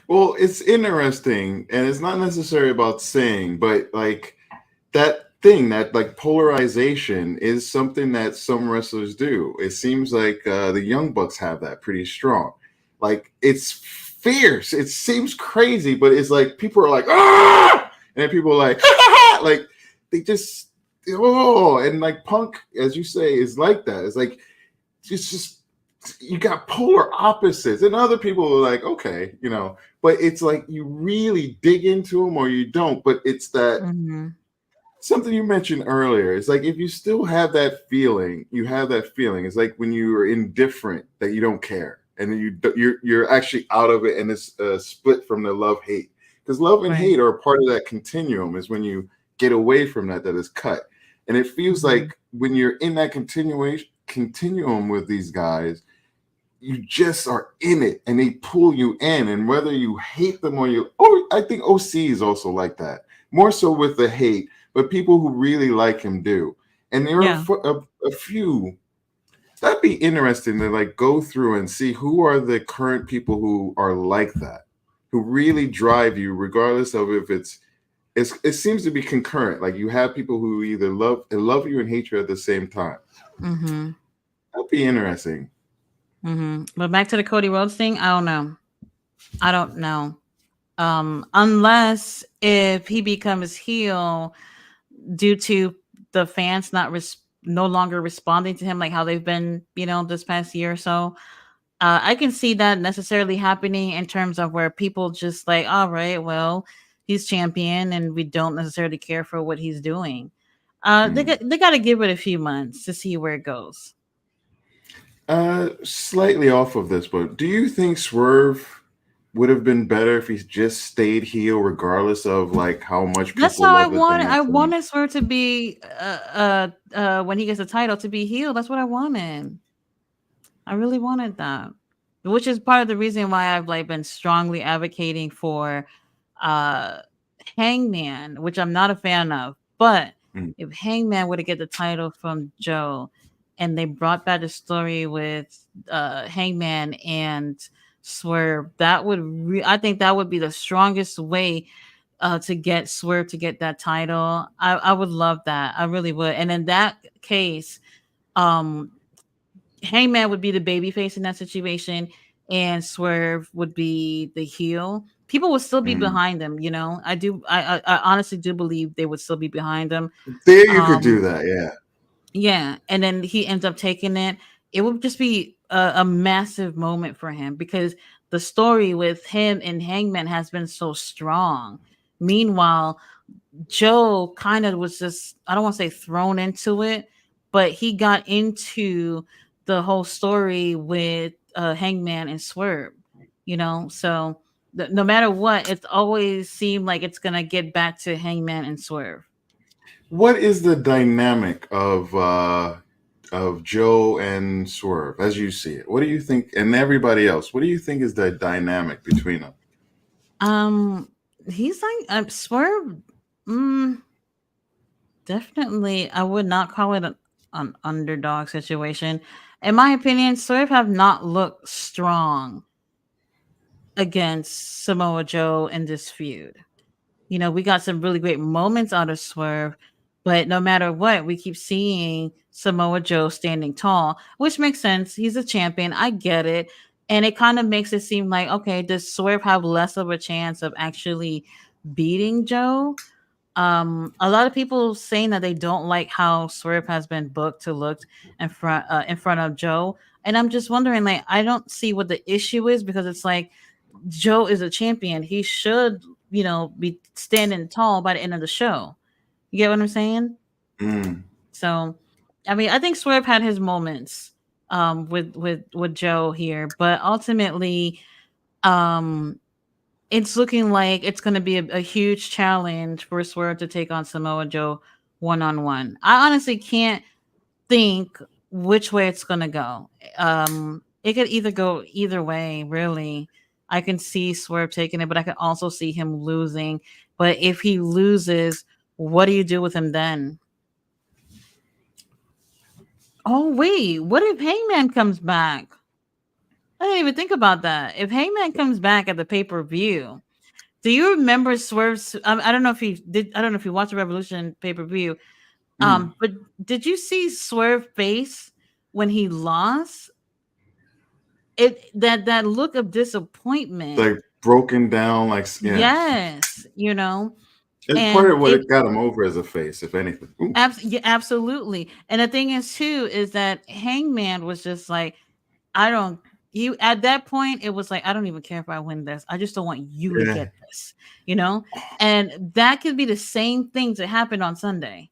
Well, it's interesting, and it's not necessarily about saying, but like that thing, that like polarization is something that some wrestlers do. It seems like the Young Bucks have that pretty strong. Like it's fierce. It seems crazy, but it's like people are like, ah, and then people are like, like they just and like Punk, as you say, is like that. It's like it's just you got polar opposites, and other people are like, okay, but it's like you really dig into them or you don't. But it's that Hmm. something you mentioned earlier. It's like if you still have that feeling, you have that feeling. It's like when you are indifferent that you don't care, and then you're actually out of it, and it's split from the love hate, because love and Right. hate are a part of that continuum. Is when you get away from that is cut. And it feels Mhm. like when you're in that continuum with these guys, you just are in it and they pull you in. And whether you hate them or I think OC is also like that, more so with the hate, but people who really like him do. And there are Yeah. a few. That'd be interesting to like go through and see who are the current people who are like that, who really drive you, regardless of if it seems to be concurrent. Like you have people who either love you and hate you at the same time. Mhm. That'd be interesting. Mhm. But back to the Cody Rhodes thing, I don't know. I don't know. Unless if he becomes heel due to the fans no longer responding to him like how they've been, this past year or so. I can see that necessarily happening in terms of where people just like, all right, well, he's champion and we don't necessarily care for what he's doing. Hmm. They got to give it a few months to see where it goes. Slightly off of this, but do you think Swerve would have been better if he just stayed heel, regardless of like how much That's people how I love the wanted. I dancing? wanted Swerve to be, when he gets the title, to be healed. That's what I wanted. I really wanted that, which is part of the reason why I've like been strongly advocating for uh Hangman, which I'm not a fan of. But Mm. if Hangman were to get the title from Joe and they brought back the story with Hangman and Swerve, I think that would be the strongest way to get Swerve to get that title. I would love that. I really would. And in that case, um Hangman would be the baby face in that situation, and Swerve would be the heel. People would still be Mm. behind them, I honestly do believe they would still be behind them. There you could do Um, that, yeah. yeah, and then he ends up taking it. It would just be a massive moment for him because the story with him and Hangman has been so strong. Meanwhile, Joe kind of was just, I don't want to say thrown into it, but he got into the whole story with Hangman and Swerve, so no matter what, it's always seemed like it's going to get back to Hangman and Swerve. What is the dynamic of Joe and Swerve as you see it? What do you think, and everybody else? What do you think is the dynamic between them? Um, he's like Swerve. Mm, Definitely, I would not call it an underdog situation. In my opinion, Swerve have not looked strong against Samoa Joe in this feud. We got some really great moments out of Swerve, but no matter what, we keep seeing Samoa Joe standing tall, which makes sense. He's a champion. I get it. And it kind of makes it seem like, okay, does Swerve have less of a chance of actually beating Joe? A lot of people saying that they don't like how Swerve has been booked to look in front of Joe, and I'm just wondering, like, I don't see what the issue is because it's like Joe is a champion. He should, be standing tall by the end of the show. You get what I'm saying? Mm. So, I mean, I think Swerve had his moments with Joe here, but ultimately, um it's looking like it's going to be a huge challenge for Swerve to take on Samoa Joe one on one. I honestly can't think which way it's going to go. It could either go either way, really. I can see Swerve taking it, but I can also see him losing. But if he loses, what do you do with him then? Oh, wait. What if Hangman comes back? I didn't even think about that. If Hangman comes back at the pay per view, do you remember Swerve's? I don't know if he did. I don't know if you watched the Revolution pay per view. Mm. But did you see Swerve face when he lost? That look of disappointment. Like broken down, like yeah. Yes, It's part and of what it got him over as a face, if anything. Ooh. yeah, absolutely. And the thing is too is that Hangman was just like, I don't. You at that point, it was like, I don't even care if I win this. I just don't want you to Yeah. get this, And that could be the same thing to happen on Sunday.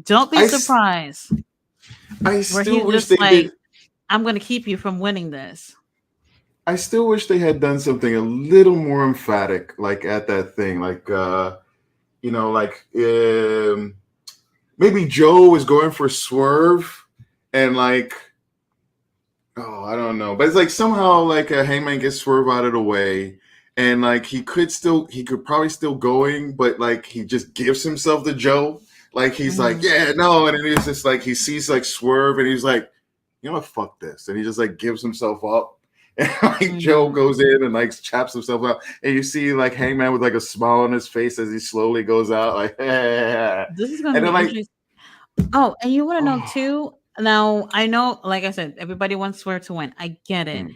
Don't be I s- surprised I where still he's wish just they did. like, I'm going to keep you from winning this. I still wish they had done something a little more emphatic, like at that thing, like like maybe Joe is going for Swerve, and like, oh, I don't know, but it's like somehow like a Hangman gets Swerve out of the way, and like he could probably still going, but like he just gives himself to Joe. Like he's like, Mhm. yeah, no, and then he's just like he sees like Swerve, and he's like, you know what, fuck this, and he just like gives himself up. And like Joe Mhm. goes in and like chaps himself out, and you see like Hangman with like a smile on his face as he slowly goes out, like, and This is gonna then be like, interesting. Oh, and you wanna know oh, too? Now, I know, like I said, everybody wants Swerve to win. I get it. mm,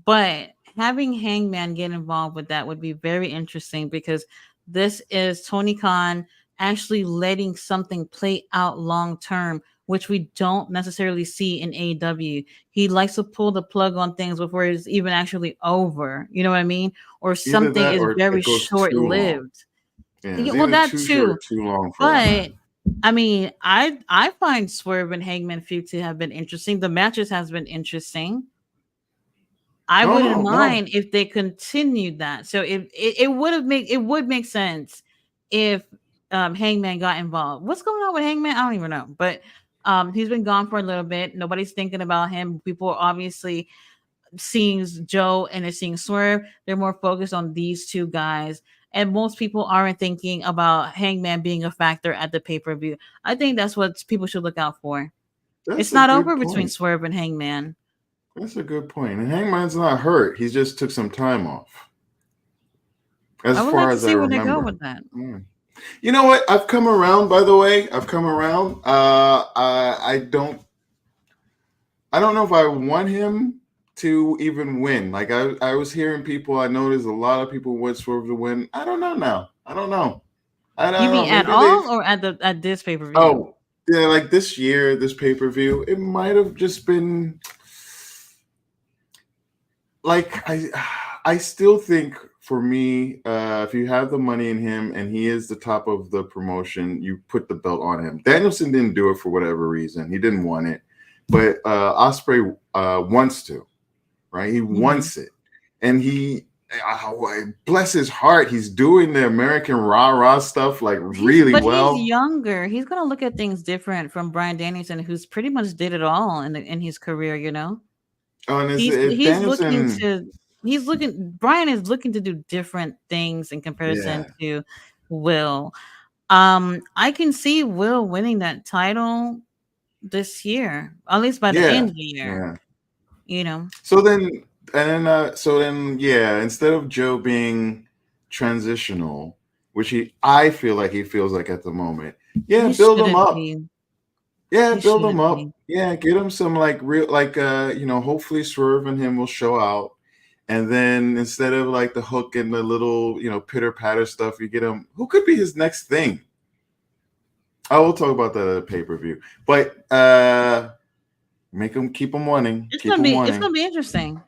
But having Hangman get involved with that would be very interesting because this is Tony Khan actually letting something play out long term, which we don't necessarily see in AEW. He likes to pull the plug on things before it's even actually over. You know what I mean? Or either something that is or very it goes short too long. lived. Yeah, Yeah, it's well, either that too short or too. too long for But Hangman. I mean, I find Swerve and Hangman feud to have been interesting. The matches has been interesting. I No, wouldn't no, no. mind if they continued that. So if it would make sense if Hangman got involved. What's going on with Hangman? I don't even know. But he's been gone for a little bit. Nobody's thinking about him. People are obviously seeing Joe and they're seeing Swerve. They're more focused on these two guys. And most people aren't thinking about Hangman being a factor at the pay-per-view. I think that's what people should look out for. That's It's a not good over between point. Swerve and Hangman. That's a good point. And Hangman's not hurt. He just took some time off, as I would far like to as I see where they go remember. with that. Mm. You know what? I've come around. By the way, I've come around. I don't know if I want him to even win. Like I was hearing people. I know there's a lot of people want Swerve to win. I don't know now. I don't know. I You don't know. mean at Maybe they've. all or at this pay-per-view? Oh, yeah. Like this year, this pay per view, it might have just been like I still think for me, if you have the money in him and he is the top of the promotion, you put the belt on him. Danielson didn't do it for whatever reason. He didn't want it. But Osprey wants to, right? He Mhm. wants it. And he bless his heart, he's doing the American rah-rah stuff like really He's well. younger. He's gonna look at things different from Brian Danielson, who's pretty much did it all in his career. You know, And it's he's looking Danielson, to he's looking. Brian is looking to do different things in comparison yeah, to Will. I can see Will winning that title this year, at least by the yeah, end of the year. yeah. You know, So then, yeah, instead of Joe being transitional, which I feel like he feels like at the moment, yeah, he build him shouldn't up. be. Yeah, He build him shouldn't up. be. Yeah, get him some like real, like, hopefully Swerve and him will show out. And then instead of like the hook and the little, pitter patter stuff, you get him who could be his next thing. I will talk about that at a pay per view. But make him keep him wanting, keep him It's wanting. gonna be interesting.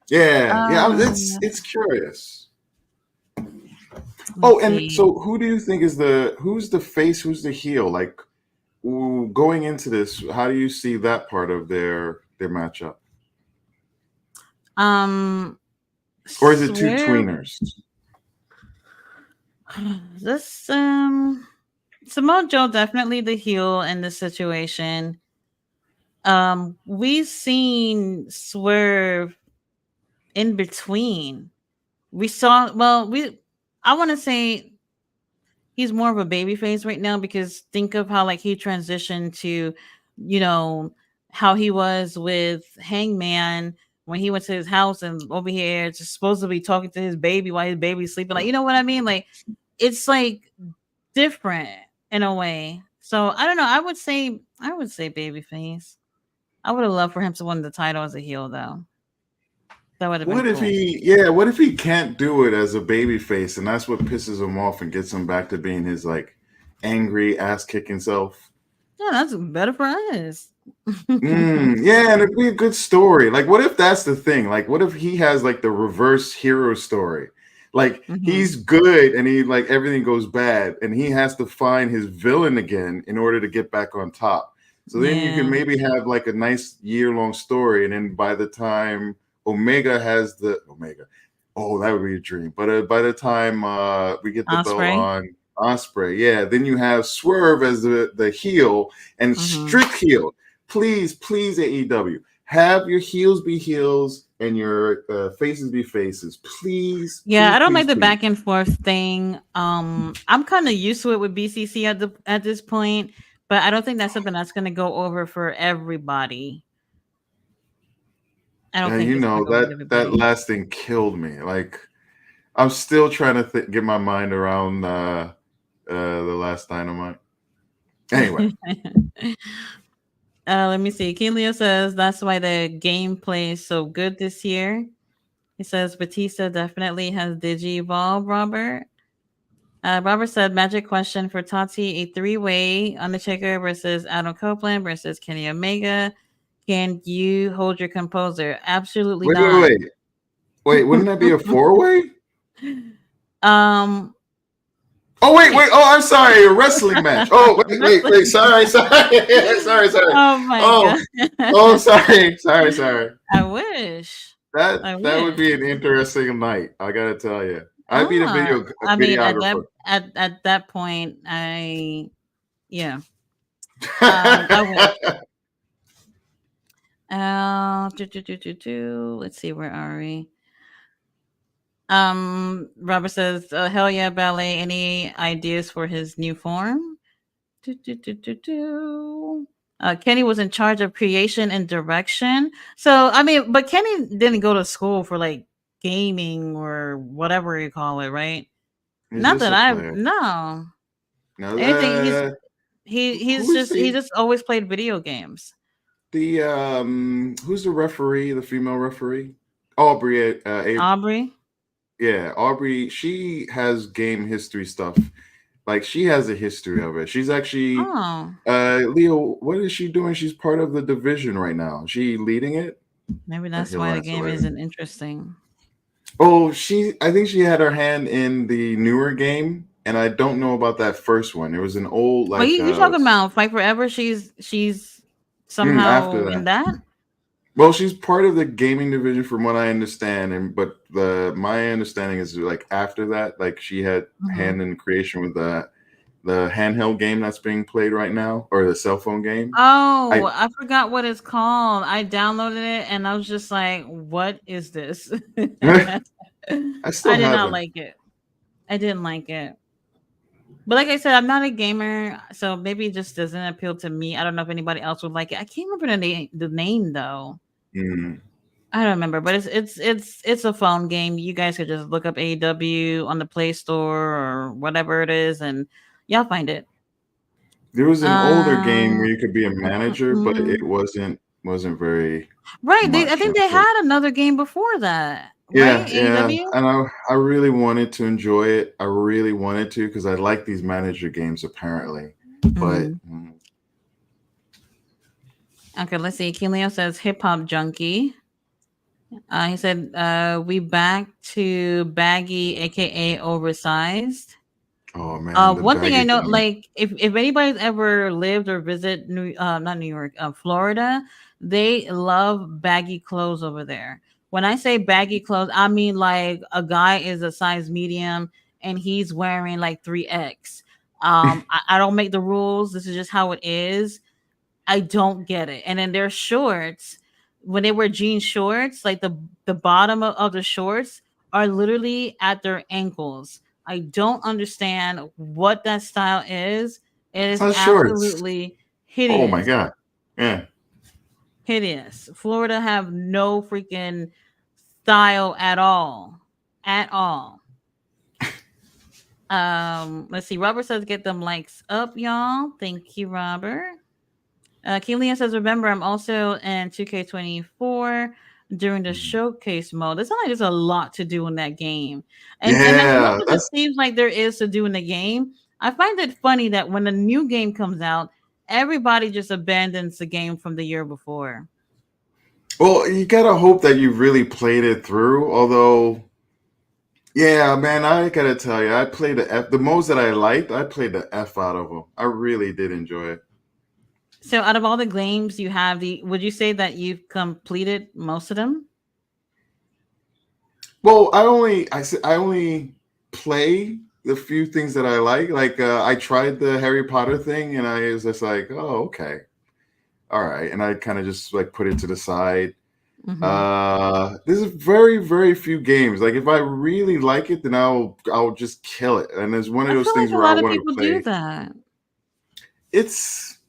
Yeah, yeah, Um, it's curious. let's Oh, and see. so who do you think is who's the face, who's the heel? Like going into this, how do you see that part of their matchup? Um, Or is it two Swerve. tweeners? This Samoa Joe definitely the heel in this situation. We've seen Swerve in between. We saw well, we I want to say he's more of a baby face right now because think of how like he transitioned to, you know, how he was with Hangman when he went to his house and over here just supposed to be talking to his baby while his baby's sleeping. Like, you know what I mean? Like it's like different in a way. So I don't know. I would say babyface. I would have loved for him to win the title as a heel though. That would have been cool. What if he can't do it as a baby face and that's what pisses him off and gets him back to being his like angry ass kicking self? Yeah, that's better for us. Yeah, and it'd be a good story. Like, what if that's the thing? Like, what if he has like the reverse hero story? Like, Hmm. he's good and he like everything goes bad, and he has to find his villain again in order to get back on top. So then you can Yeah. maybe have like a nice year-long story, and then by the time Omega oh, that would be a dream. But by the time we get the belt Osprey. on, Osprey, yeah. Then you have Swerve as the heel and strict heel. Please, please, AEW, have your heels be heels and your faces be faces. Please, Yeah, please, I don't please, like the please. back and forth thing. I'm kind of used to it with BCC at this point, but I don't think that's something that's going to go over for everybody. I don't And think you it's going know to go with that everybody. last thing killed me. Like I'm still trying to get my mind around the last Dynamite. Anyway, Let me see. King Leo says that's why the gameplay is so good this year. He says Batista definitely has Digi Evolve, Robert. Robert said, magic question for Tati, a three-way Undertaker versus Adam Copeland versus Kenny Omega. Can you hold your composure? Absolutely wait, wait, not. wait, wait. Wouldn't that be a 4-way? um, Oh wait, wait. wait. Oh, I'm sorry. A wrestling match. Oh wait, wait, wait. Wrestling. Sorry, sorry, sorry. Oh my Oh, god. oh, sorry. I wish. I That would wish. be an interesting night. I gotta tell you. I'd be the a I mean, videographer. at that point, yeah. I wish. Let's see, where are we? Robert says, "Hell yeah, ballet! Any ideas for his new form?" Do, do, do, do, do. Kenny was in charge of creation and direction. So I mean, but Kenny didn't go to school for like gaming or whatever you call it, right? He's Not just that a I've player. no Now anything. who's He the just always played video games. who's the referee? The female referee, Aubrey. Aubrey. Yeah, Aubrey. She has game history stuff. Like she has a history of it. She's actually Oh, Leo. What is she doing? She's part of the division right now. She leading it. maybe Or that's he'll why the answer game later. isn't interesting. Oh, I think she had her hand in the newer game, and I don't know about that first one. It was an old Oh, like you talking about Fight Forever? She's after somehow in that. that. Well, she's part of the gaming division from what I understand, and but the my understanding is like after that, like she had Mhm. hand in creation with the handheld game that's being played right now, or the cell phone game. Oh, I I forgot what it's called. I downloaded it and I was just like, "What is this?" I I still did not haven't. like it. I didn't like it. But like I said, I'm not a gamer, so maybe it just doesn't appeal to me. I don't know if anybody else would like it. I can't remember the name though. Mm. I don't remember, but it's a phone game. You guys could just look up AEW on the Play Store or whatever it is, and y'all find it. There was an older game where Um, you could be a manager, but it mm, wasn't very right. I much. think they had another game before that, right? Yeah, AEW. and I really wanted to enjoy it. I really wanted to because I like these manager games apparently, but Mm. Okay, let's see. King Leo says hip hop junkie. He said, "We back to baggy, aka oversized." oh man, the One thing I baggy know, thing. like if anybody's ever lived or visit not New York, Florida, they love baggy clothes over there. When I say baggy clothes, I mean like a guy is a size medium and he's wearing like 3X. I don't make the rules. This is just how it is. I don't get it. And then their shorts, when they wear jean shorts, like the bottom of the shorts are literally at their ankles. I don't understand what that style is. It It's is not shorts. absolutely Oh my hideous. god. Yeah. Hideous. Florida have no freaking style at all. At all. Let's see. Robert says get them likes up, y'all. Thank you, Robert. Keelan says, remember, I'm also in 2K24 during the Mhm. showcase mode. It's not like there's a lot to do in that game. And as much Yeah, as it that's seems like there is to do in the game, I find it funny that when a new game comes out, everybody just abandons the game from the year before. well, you gotta hope that you really played it through. Although, yeah, man, I gotta tell you, I played the most that I liked. I played the F out of them. I really did enjoy it. So out of all the games you have, would you say that you've completed most of them? Well, I only play. the few things that I like I tried the Harry Potter thing, and I was just like, oh, okay, all right, and I kind of just like put it to the side. Hmm. There's very, very few games. Like if I really like it, then I'll just kill it. And there's one of I those feel things like a where I lot of want to people do play. that. It's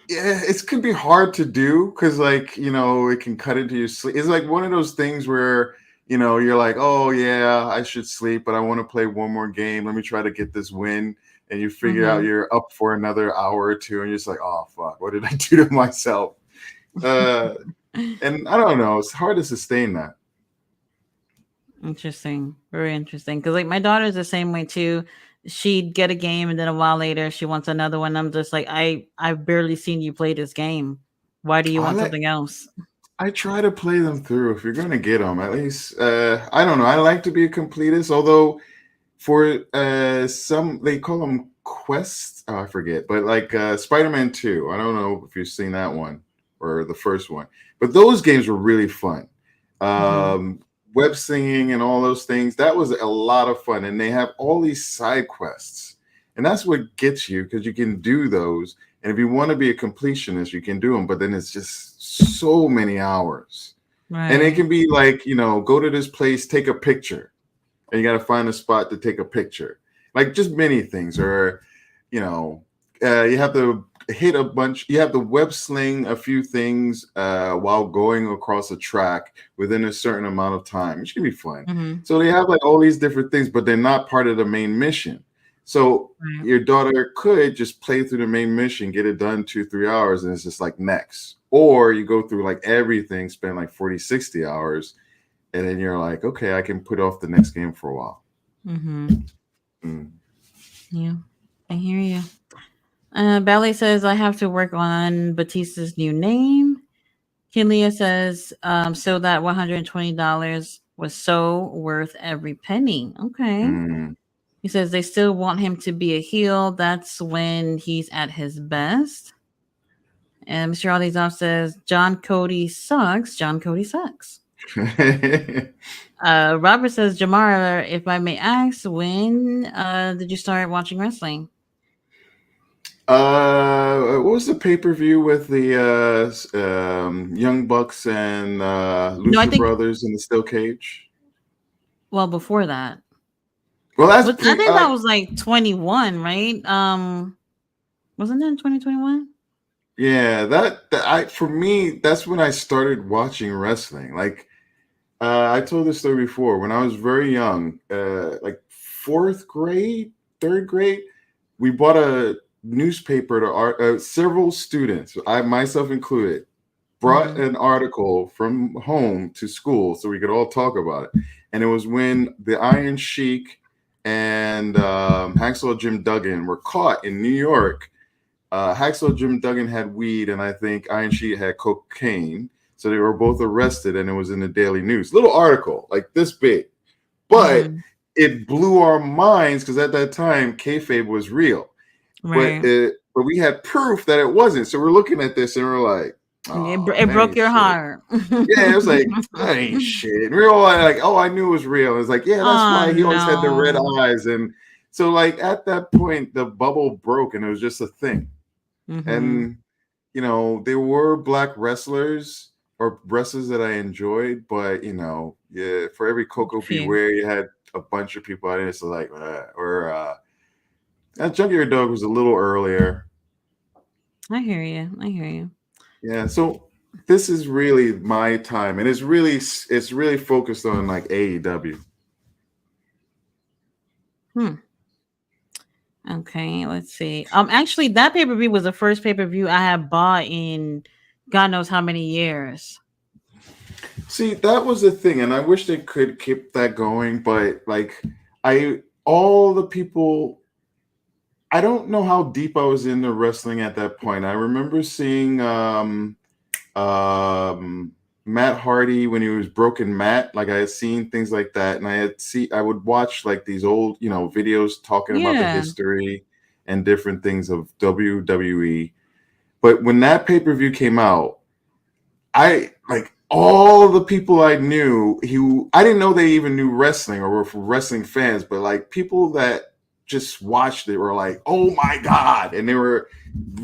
Yeah, it could be hard to do because like it can cut into your sleep. It's like one of those things where you're like, oh yeah, I should sleep, but I want to play one more game. Let me try to get this win. And you figure out Hmm. you're up for another hour or two, and you're just like, oh fuck, what did I do to myself? Uh, and I don't know. It's hard to sustain that. Interesting. Very interesting. Because like my daughter's the same way too. She'd get a game and then a while later she wants another one. I'm just like, I've barely seen you play this game. Why do you I want let something else? I try to play them through. If you're going to get them, at least I don't know. I like to be a completist, although for some they call them quests. Oh, I forget, but like Spider-Man 2. I don't know if you've seen that one or the first one, but those games were really fun. Hmm. Um, Web singing and all those things. That was a lot of fun, and they have all these side quests, and that's what gets you because you can do those. And if you want to be a completionist, you can do them, but then it's just so many hours. And it Right. can be like, go to this place, take a picture, and you got to find a spot to take a picture. Like just many things, or you know, you have to hit a bunch. You have to web sling a few things while going across a track within a certain amount of time, which can be fun. Hmm. So they have like all these different things, but they're not part of the main mission. So Right. your daughter could just play through the main mission, get it done 2-3 hours, and it's just like next. Or you go through like everything, spend like 40-60 hours, and then you're like, okay, I can put off the next game for a while. Hmm. Mm. Yeah. I hear you. Ballet says I have to work on Batista's new name. Kinlia says, so that $120 was so worth every penny. Okay. Mm. He says they still want him to be a heel. That's when he's at his best. And Mr. Alizov says, John Cody sucks. John Cody sucks. Robert says, Jamara, if I may ask, when did you start watching wrestling? What was the pay-per-view with the Young Bucks and No, I Lucha think, Brothers in the steel cage? well, before that. Well, that's But I pre think that like was like 21, right? Wasn't that in 2021? yeah, that I for me that's when I started watching wrestling. Like I told this story before. When I was very young, like fourth grade, third grade, we bought a newspaper to several students, I myself included, brought Mm-hmm. an article from home to school so we could all talk about it. And it was when the Iron Sheik and Hacksaw Jim Duggan were caught in New York. Hacksaw Jim Duggan had weed, and I think Iron Sheik had cocaine. So they were both arrested, and it was in the Daily News. Little article, like this big. But Mm-hmm. it blew our minds because at that time, kayfabe was real. Right. But we had proof that it wasn't. So we're looking at this and we're like, oh, It that broke ain't your shit. heart. Yeah, it was like, that ain't shit. And we were all like, oh, I knew it was real. It's like, yeah, that's Oh why he always had the red no. eyes. And so, like, at that point, the bubble broke and it was just a thing. Mm-hmm. And, there were black wrestlers or wrestlers that I enjoyed, but, yeah, for every Coco Few. Beware, you had a bunch of people out there. So, like, Junkyard Dog was a little earlier. I hear you. I hear you. Yeah, so this is really my time, and it's really focused on like AEW. Hmm. Okay, let's see. Actually, that pay per view was the first pay per view I had bought in God knows how many years. See, that was the thing, and I wish they could keep that going, but like I all the people I don't know how deep I was into wrestling at that point. I remember seeing um Matt Hardy when he was Broken Matt. Like I had seen things like that, and I would watch like these old videos talking about the Yeah. history and different things of WWE. But when that pay per view came out, I like all the people I knew, I didn't know they even knew wrestling or were wrestling fans, but like people that just watched it were like, "Oh my god!" And they were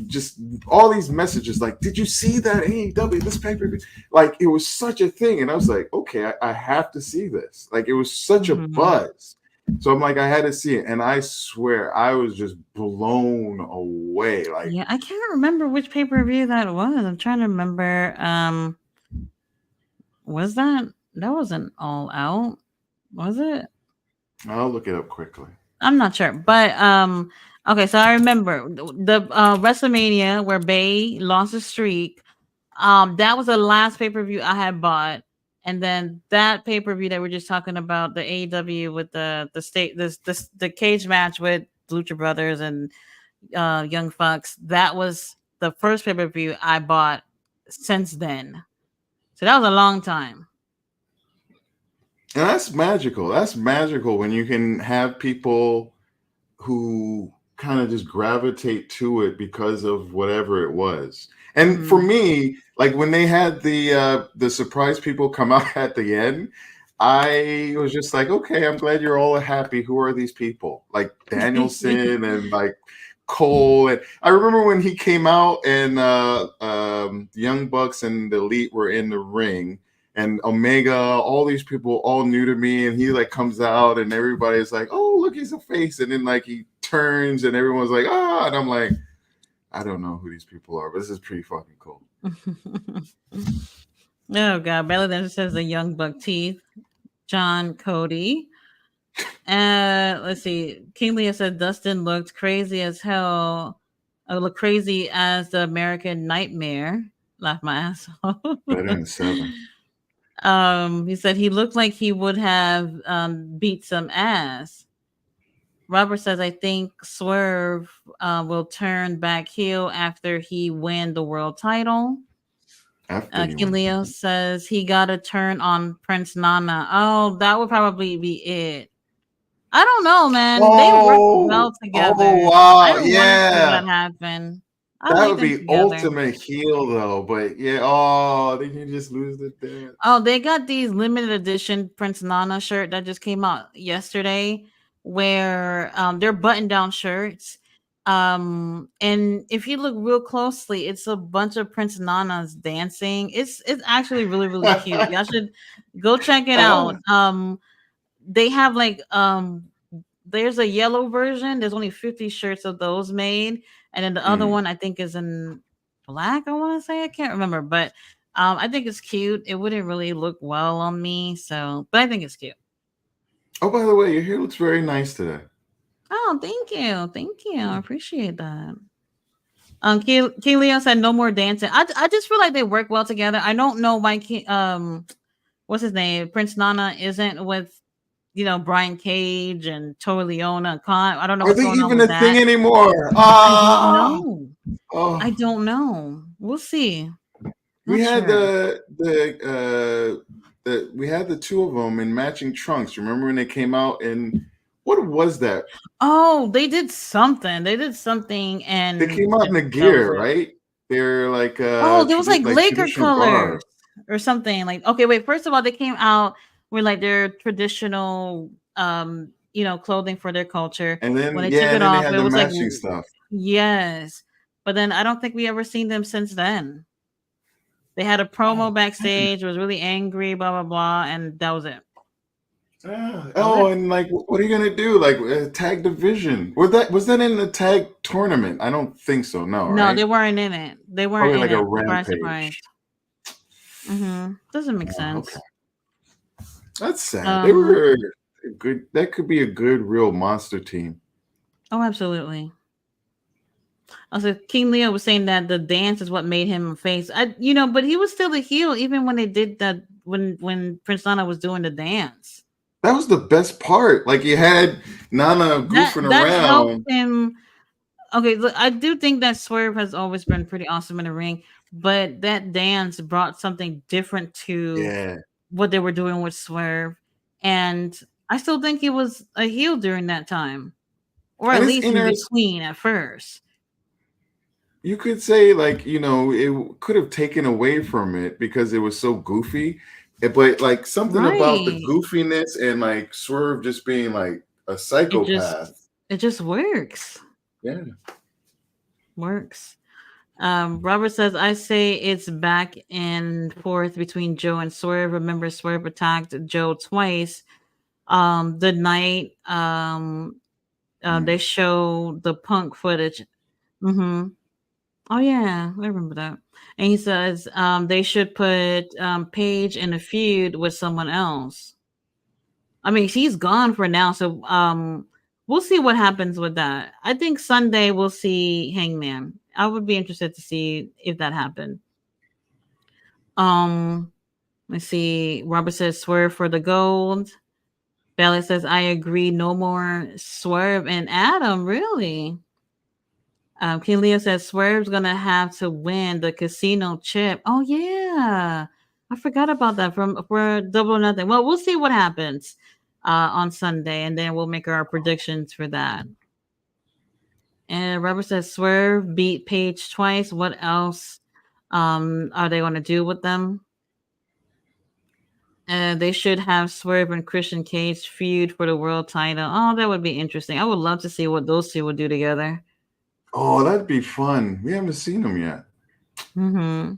just all these messages like, "Did you see that AEW this paper?" Like it was such a thing, and I was like, "Okay, I have to see this." Like it was such a Mhm. buzz, so I'm like, I had to see it, and I swear I was just blown away. Like Yeah, I can't remember which pay-per-view that was. I'm trying to remember. Was that wasn't All Out? Was it? I'll look it up quickly. I'm not sure, but okay. So I remember the WrestleMania where Bay lost his streak. That was the last pay per view I had bought, and then that pay per view that we're just talking about, the AEW with the cage match with Lucha Brothers and Young Bucks. That was the first pay per view I bought since then. So that was a long time. And that's magical. That's magical when you can have people who kind of just gravitate to it because of whatever it was. And for Hmm. me, like when they had the surprise people come out at the end, I was just like, okay, I'm glad you're all happy. Who are these people? Like Danielson and like Cole. And I remember when he came out and Young Bucks and the Elite were in the ring and Omega, all these people all new to me, and he like comes out and everybody's like, "Oh, look, he's a face," and then like he turns and everyone's like, "Ah," and I'm like, I don't know who these people are, but this is pretty fucking cool. Oh god, Bella then says the Young Buck teeth. John Cody. Let's see. King Leah said Dustin looked crazy as hell. Look crazy as the American Nightmare. Laugh my ass off. Better than 7. He said he looked like he would have beat some ass. Robert says, I think Swerve will turn back heel after he win the world title. After he King wins. Leo says he got a turn on Prince Nana. Oh, that would probably be it. I don't know, man. They work Oh, well oh together. I wow, don't want to see yeah. that happen. I That like would them be together. ultimate heel though, but yeah, oh, did you just lose the Oh, dance? they got these limited edition Prince Nana shirt that just came out yesterday, where they're button down shirts. And if you look real closely, it's a bunch of Prince Nanas dancing. It's actually really really cute. Y'all should go check it out. Oh, They have like there's a yellow version. There's only 50 shirts of those made, and then the other mm. one I think is in black. I want to say I can't remember, but I think it's cute. It wouldn't really look well on me, so but I think it's cute. Oh, by the way, your hair looks very nice today. Oh, thank you. I appreciate that. King Leo said no more dancing. I just feel like they work well together. I don't know why what's his name Prince Nana isn't with Brian Cage and Toa Leona Khan. I don't know Are what's they going on even with a thing that. anymore? I don't Ah, know. I oh. don't know. We'll see. We Not had sure. the we had the two of them in matching trunks. Remember when they came out and what was that? Oh, they did something. They did something, They and came out in the that was gear, it. right? They're like Oh, there was like Laker traditional colors garb. or something. Like, okay, wait. First of all, they came out with like their traditional, clothing for their culture. And When then they took yeah, it and then they off, had it the was like, matching stuff. yes. But then I don't think we ever seen them since then. They had a Oh, promo man. backstage. Was really angry, blah blah blah, and that was it. Ah, That was oh, it. and like, what are you gonna do? Like, tag division? Was that in the tag tournament? I don't think so. No, No, they right? weren't in it. They weren't Probably in like a it. Surprise, surprise. rampage. Doesn't make Oh, okay, sense. that's sad. They Um. were a good. That could be a good, real monster team. Oh, absolutely. Also, King Leo was saying that the dance is what made him a face. But he was still a heel even when they did that. When Prince Nana was doing the dance, That was the best part. Like you had Nana that goofing that helped around, him. Okay, look, I do think that Swerve has always been pretty awesome in the ring, but that dance brought something different to yeah, what they were doing with Swerve, and I still think he was a heel during that time, or and at it's least in interesting. between at first. you could say like it could have taken away from it because it was so goofy. But like something about the Right. goofiness and like Swerve just being like a It psychopath. just it just works. Yeah. Works. Robert says, I say it's back and forth between Joe and Swerve. Remember, Swerve attacked Joe twice. The night they Mm. show the Punk footage. Mm-hmm. Oh yeah, I remember that. And he says they should put Paige in a feud with someone else. I mean, she's gone for now, so we'll see what happens with that. I think Sunday we'll see Hangman. I would be interested to see if that happened. Um, let's see. Robert says Swerve for the gold. Bailey says I agree. No more Swerve and Adam. Really? King Leo says Swerve's gonna have to win the casino chip. Oh yeah, I forgot about that from for Double or Nothing. Well, we'll see what happens on Sunday, and then we'll make our predictions for that. And Robert says Swerve beat Page twice. What else are they going to do with them? They should have Swerve and Christian Cage feud for the world title. Oh, that would be interesting. I would love to see what those two would do together. Oh, that'd be fun. We haven't seen them yet. Mm-hmm.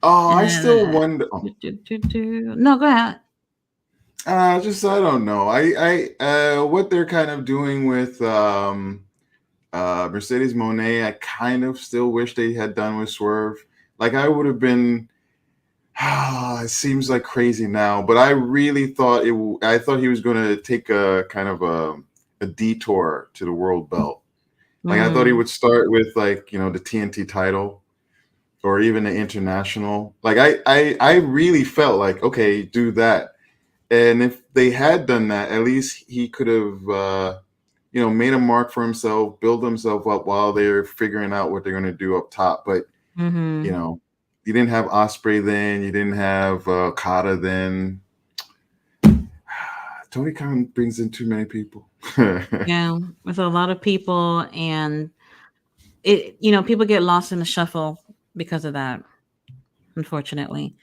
Oh, I still And wonder. no, go ahead. Just I don't know. What they're kind of doing with Mercedes Monet, I kind of still wish they had done with Swerve. Like I would have been. It seems like crazy now, but I really thought I thought he was going to take a kind of a detour to the world belt. Like I thought he Mm, would start with like the TNT title or even the international. Like I really felt like okay, do that. And if they had done that, at least he could have made a mark for himself, build himself up while they're figuring out what they're going to do up top. But you mm-hmm. know, you didn't have Osprey then, you didn't have Kata then. Tony Khan brings in too many people. Yeah, with a lot of people, and people get lost in the shuffle because of that. Unfortunately,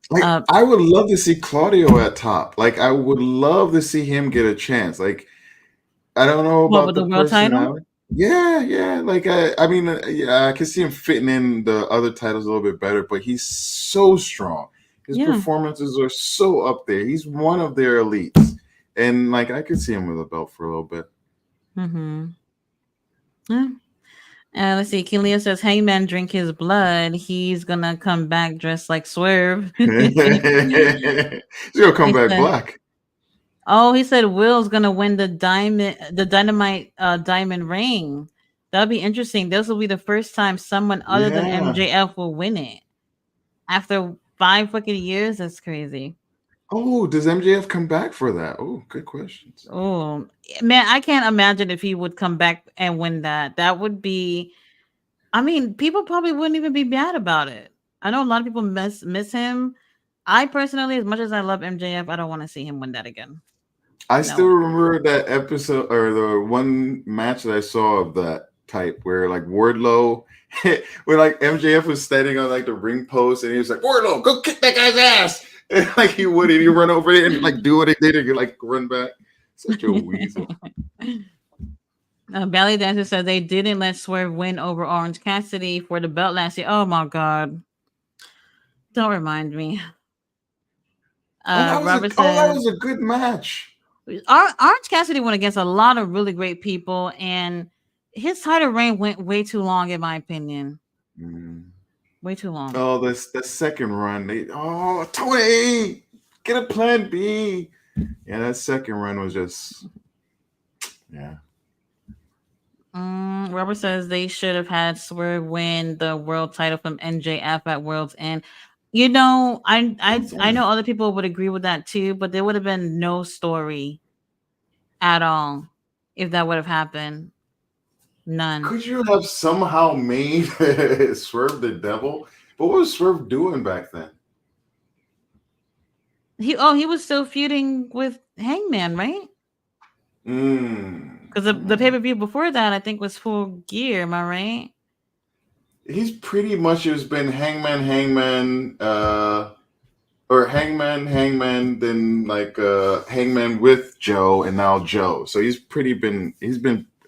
Like uh, I would love to see Claudio at top. Like I would love to see him get a chance. Like I don't know what about with the the world title? personality. Yeah, yeah. Like I mean, yeah, I can see him fitting in the other titles a little bit better. But he's so strong. His Yeah. performances are so up there. He's one of their elites, and like I could see him with a belt for a little bit. Mm-hmm. Yeah. Let's see. King Leo says, Hangman drink his blood. He's gonna come back dressed like Swerve. He's gonna come He back said, black. "Oh, he said Will's gonna win the dynamite diamond ring. That'll be interesting. This will be the first time someone other than Yeah. MJF will win it after 5 fucking years. That's crazy. Oh, does MJF come back for that? Oh, good questions. Oh man, I can't imagine if he would come back and win that. That would be. I mean, people probably wouldn't even be mad about it. I know a lot of people miss him. I personally, as much as I love MJF, I don't want to see him win that again. I still No. remember that episode or the one match that I saw of that type where like Wardlow, where like MJF was standing on like the ring post and he was like, Wardlow, go kick that guy's ass. And like he would, and he run over there and like do what he did and like run back. Such a weasel. Belly Dancer said they didn't let Swerve win over Orange Cassidy for the belt last year. Oh my god. Don't remind me. Robert That says was a good match. Orange Cassidy went against a lot of really great people, and his title reign went way too long, in my opinion. Mm. Way too long. Oh, this the second run. Tony, get a plan B. Yeah, that second run was just yeah. Robert says they should have had Swerve win the world title from NJF at World's End. I know other people would agree with that too, but there would have been no story at all if that would have happened. None. Could you have somehow made Swerve the devil? But what was Swerve doing back then? He was still feuding with Hangman, right? Mm. Because the pay per view before that, I think, was Full Gear. Am I right? he's pretty much has been Hangman, or Hangman, then like Hangman with Joe, and now Joe. So he's been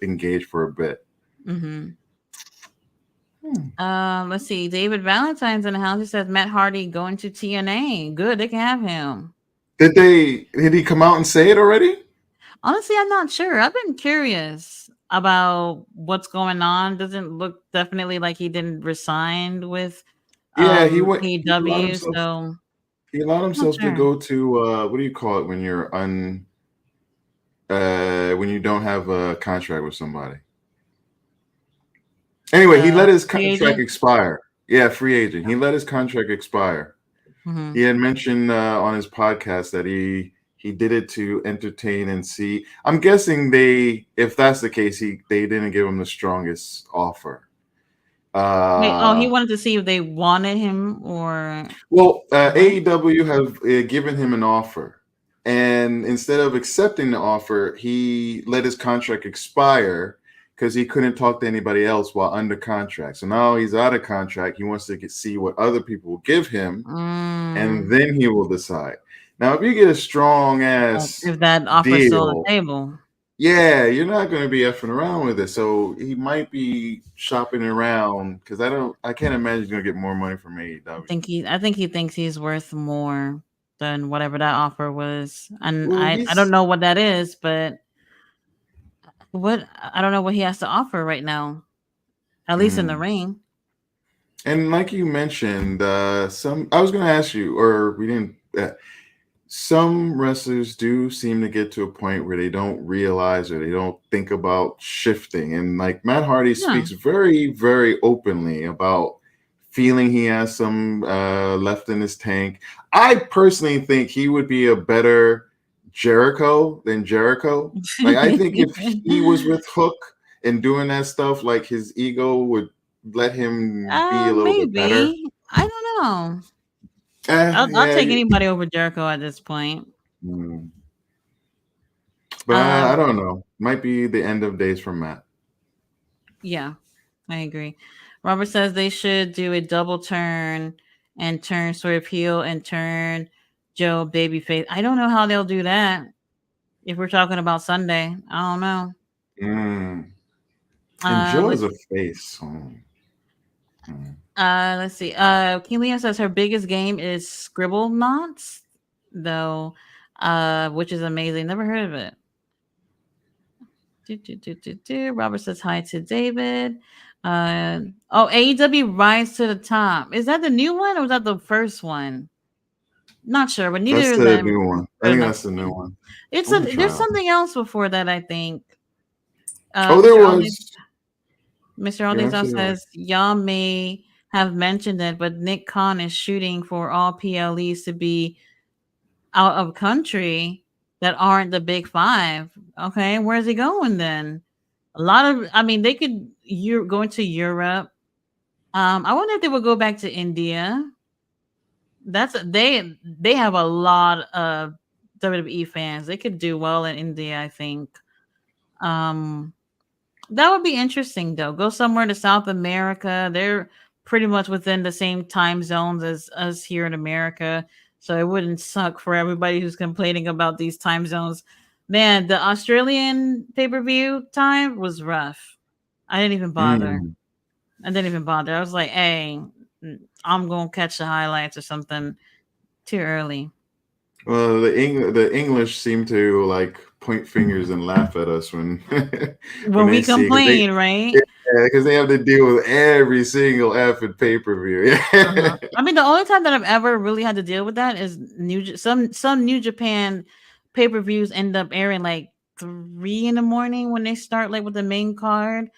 engaged for a bit. Mm-hmm. Hmm. Let's see. David Valentine's in the house. He says Matt Hardy going to TNA. Good, they can have him. Did he come out and say it already? Honestly, I'm not sure. I've been curious about what's going on. Doesn't look definitely like he didn't resign with Yeah, AEW, so he allowed not himself to sure. go to what do you call it when you're when you don't have a contract with somebody. Anyway, he let his Free contract agent. expire. Yeah, free agent. He let his contract expire. Mm-hmm. He had mentioned on his podcast that he did it to entertain and see. I'm guessing if that's the case, they didn't give him the strongest offer. Wait, oh, he wanted to see if they wanted him or Well, what? AEW have given him an offer, and instead of accepting the offer, he let his contract expire because he couldn't talk to anybody else while under contract. So now he's out of contract. He wants to see what other people will give him, and Mm, then he will decide. Now, if you get a strong ass if that offer is still on deal, the table. yeah, you're not going to be effing around with it. So he might be shopping around because I can't imagine he's going to get more money from AEW. I think he thinks he's worth more than whatever that offer was. And Well, I don't know what that is, but I don't know what he has to offer right now. At least in the ring. And like you mentioned, I was going to ask you, or we didn't. Some wrestlers do seem to get to a point where they don't realize or they don't think about shifting. And like Matt Hardy Yeah. speaks very, very openly about feeling he has some left in his tank. I personally think he would be a better Jericho than Jericho. Like I think if he was with Hook and doing that stuff, like his ego would let him be a little bit better. Maybe. I don't know. I'll Yeah. take anybody over Jericho at this point. Hmm. But I Um, don't know. Might be the end of days for Matt. yeah, I agree. Robert says they should do a double turn and turn Swerve heel and turn Joe babyface. I don't know how they'll do that. If we're talking about Sunday, I don't know. Mm. And Joe is Let's a face. Mm. let's see. King Liam says her biggest game is Scribble Knots, though, which is amazing. Never heard of it. Robert says hi to David. AEW Rise to the Top. Is that the new one or was that the first one? Not sure, but That's neither of the them new one. I good think enough that's for the new me. one. It's I'm gonna try there's that one. something else before that, I think. Oh, there was. Mr. You're Alding's absolutely right. says y'all may have mentioned it, but Nick Khan is shooting for all PLEs to be out of country that aren't the big five. Okay, where's he going then? A lot of, I mean, they could you're going to Europe. I wonder if they would go back to India. They have a lot of WWE fans. They could do well in India, I think. Um, that would be interesting though. Go somewhere to South America. They're pretty much within the same time zones as us here in America. So it wouldn't suck for everybody who's complaining about these time zones. Man, the Australian pay-per-view time was rough. I didn't even bother. Mm. I didn't even bother. I was like, hey, I'm gonna catch the highlights or something too early. Well, the English seem to like point fingers and laugh at us when when When they we see because complain, right? they have to deal with every single effing pay per view. Uh-huh. I mean, the only time that I've ever really had to deal with that is some New Japan pay-per-views end up airing like 3 in the morning when they start like with the main card.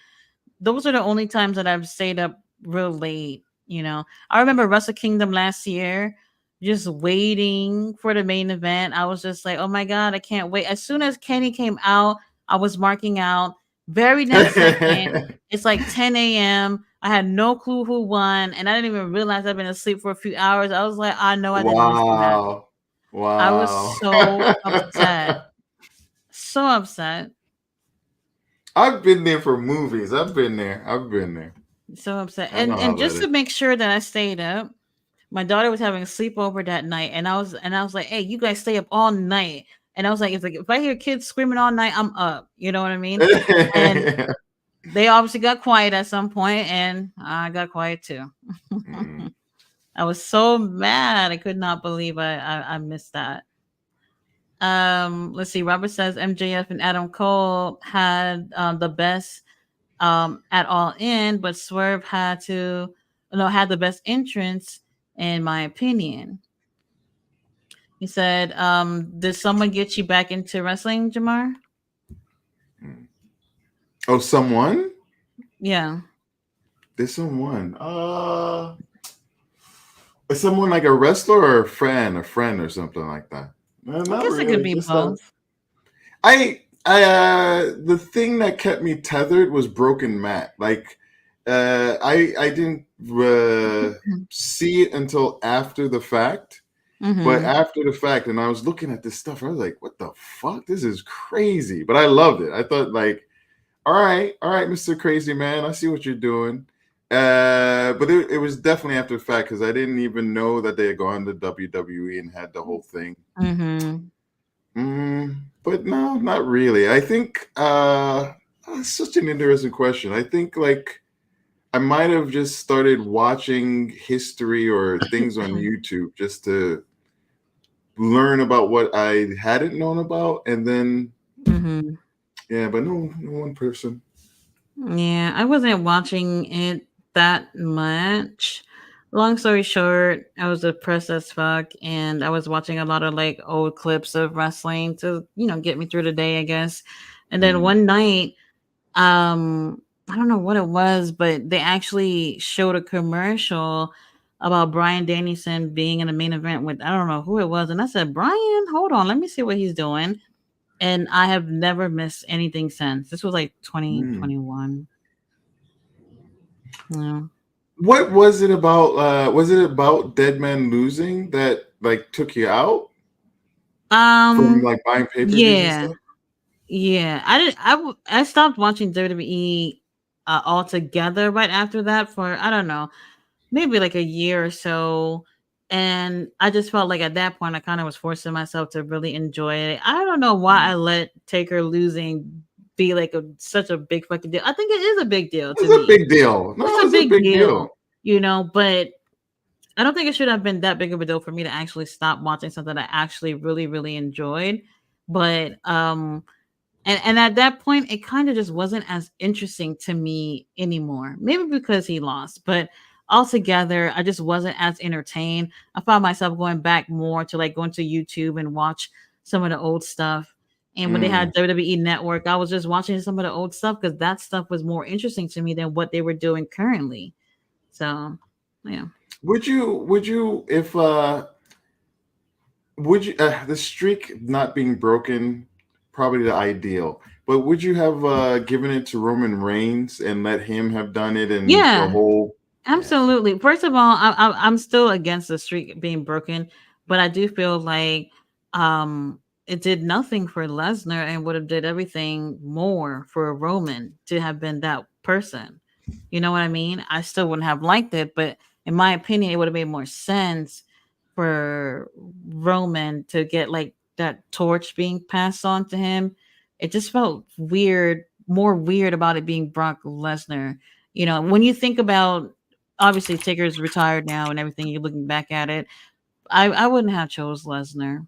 Those are the only times that I've stayed up real late. I remember Wrestle Kingdom last year, just waiting for the main event. I was just like, oh my god, I can't wait. As soon as Kenny came out, I was marking out. Very next second, it's like 10 a.m. I had no clue who won, and I didn't even realize I'd been asleep for a few hours. I was like, I know I didn't want to see that. Wow. I was Wow. so upset. So upset. I've been there for movies. I've been there. So upset. I know And how that just is. to make sure that I stayed up, my daughter was having a sleepover that night, and I was like, "Hey, you guys stay up all night." And I was like, if I hear kids screaming all night, I'm up." You know what I mean? And they obviously got quiet at some point, and I got quiet too. Mm. I was so mad. I could not believe I missed that. Let's see. Robert says MJF and Adam Cole had the best at All In, but Swerve had to had the best entrance in my opinion. He said, "Did someone get you back into wrestling, Jamar?" Mm. Oh, someone? Yeah, There's someone. Is someone like a wrestler or a friend or something like that? No, I not guess it could really. be Just both. the thing that kept me tethered was Broken Matt. Like, I didn't see it until after the fact. But Mm-hmm. after the fact, and I was looking at this stuff, I was like, "What the fuck? This is crazy!" But I loved it. I thought, like, all right, Mister Crazy Man, I see what you're doing. But it was definitely after the fact because I didn't even know that they had gone to WWE and had the whole thing. Mm-hmm. But no, not really. I think it's such an interesting question. I think like I might have just started watching history or things on YouTube just to learn about what I hadn't known about, and then Mm-hmm. yeah, but no one person. Yeah, I wasn't watching it that much. Long story short, I was depressed as fuck, and I was watching a lot of like old clips of wrestling to, get me through the day, I guess. And then Mm, one night, I don't know what it was, but they actually showed a commercial about Brian Danielson being in the main event with I don't know who it was, and I said, Brian, hold on, let me see what he's doing. And I have never missed anything since. This was like mm. 2021. Yeah. What was it about? Was it about Dead Man losing that like took you out from Um. like buying pay per views and Yeah. stuff? Yeah. I stopped watching WWE altogether right after that for I don't know, maybe like a year or so. And I just felt like at that point I kind of was forcing myself to really enjoy it. I don't know why Mm. I let Taker losing be like such a big fucking deal. I think it is a big deal to It's a me. big deal. No, It's a it's a big big deal. deal, but I don't think it should have been that big of a deal for me to actually stop watching something I actually really, really enjoyed. But and at that point it kind of just wasn't as interesting to me anymore. Maybe because he lost, but altogether I just wasn't as entertained. I found myself going back more to like going to YouTube and watch some of the old stuff. And when they Mm. had WWE Network, I was just watching some of the old stuff because that stuff was more interesting to me than what they were doing currently. So, yeah. Would you if would you the streak not being broken probably the ideal, but would you have given it to Roman Reigns and let him have done it and the Yeah, whole yeah. absolutely. First of all, I'm still against the streak being broken, but I do feel like it did nothing for Lesnar and would have did everything more for Roman to have been that person. You know what I mean? I still wouldn't have liked it, but in my opinion, it would have made more sense for Roman to get like that torch being passed on to him. It just felt weird, more weird about it being Brock Lesnar. When you think about obviously Taker's retired now and everything, you're looking back at it. I wouldn't have chose Lesnar.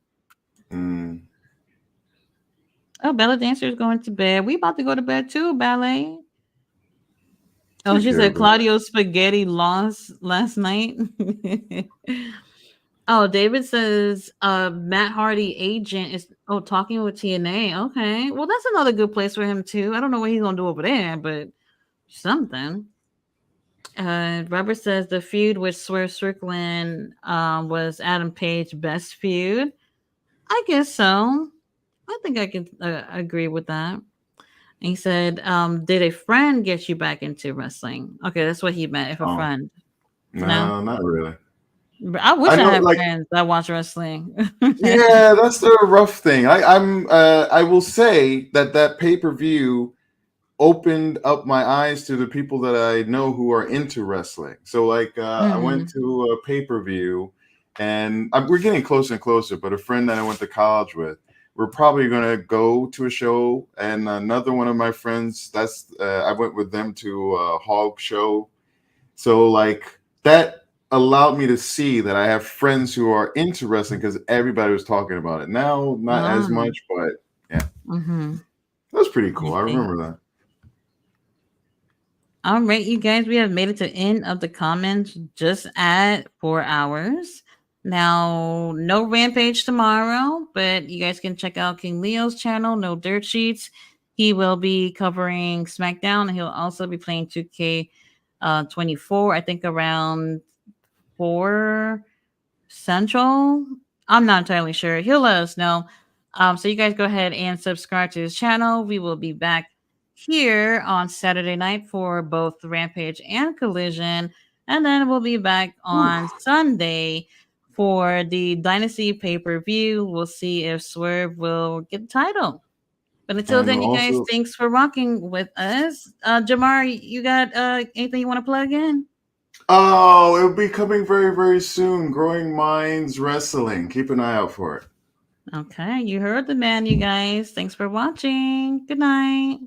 Mm. Oh, Bella Dancer is going to bed. We about to go to bed too, Ballet. Oh, Take she care, said bro. Claudio Spaghetti lost last night. Oh, David says Matt Hardy agent is talking with TNA. Okay. Well, that's another good place for him too. I don't know what he's gonna do over there, but something. Robert says the feud with Swerve Strickland was Adam Page best feud. I guess so. I think I can agree with that. And he said, "Did a friend get you back into wrestling?" Okay, that's what he meant. If a Oh friend, no, no, not really. but I wish I I know, had like friends that watch wrestling. yeah, that's the rough thing. I will say that pay per view opened up my eyes to the people that I know who are into wrestling. So like I went Mhm. to a pay-per-view and we're getting closer and closer, but a friend that I went to college with, we're probably going to go to a show, and another one of my friends, that's I went with them to a Hog show. So like that allowed me to see that I have friends who are into wrestling because everybody was talking about it. Now, not as Ah, much, but yeah, mhm. that was pretty I cool. I see. remember that. All right, you guys, we have made it to the end of the comments just at 4 hours. Now, no Rampage tomorrow, but you guys can check out King Leo's channel, No Dirt Sheets. He will be covering SmackDown, and he'll also be playing 2K 24, I think around 4 Central. I'm not entirely sure. He'll let us know. So you guys go ahead and subscribe to his channel. We will be back here on Saturday night for both Rampage and Collision. And then we'll be back Whew. on Sunday for the Dynasty pay-per-view. We'll see if Swerve will get the title. But until And then, you guys, also, thanks for rocking with us. Jamar, you got anything you want to plug in? oh, it'll be coming very, very soon. Growing Minds Wrestling. Keep an eye out for it. Okay, you heard the man, you guys. Thanks for watching. Good night.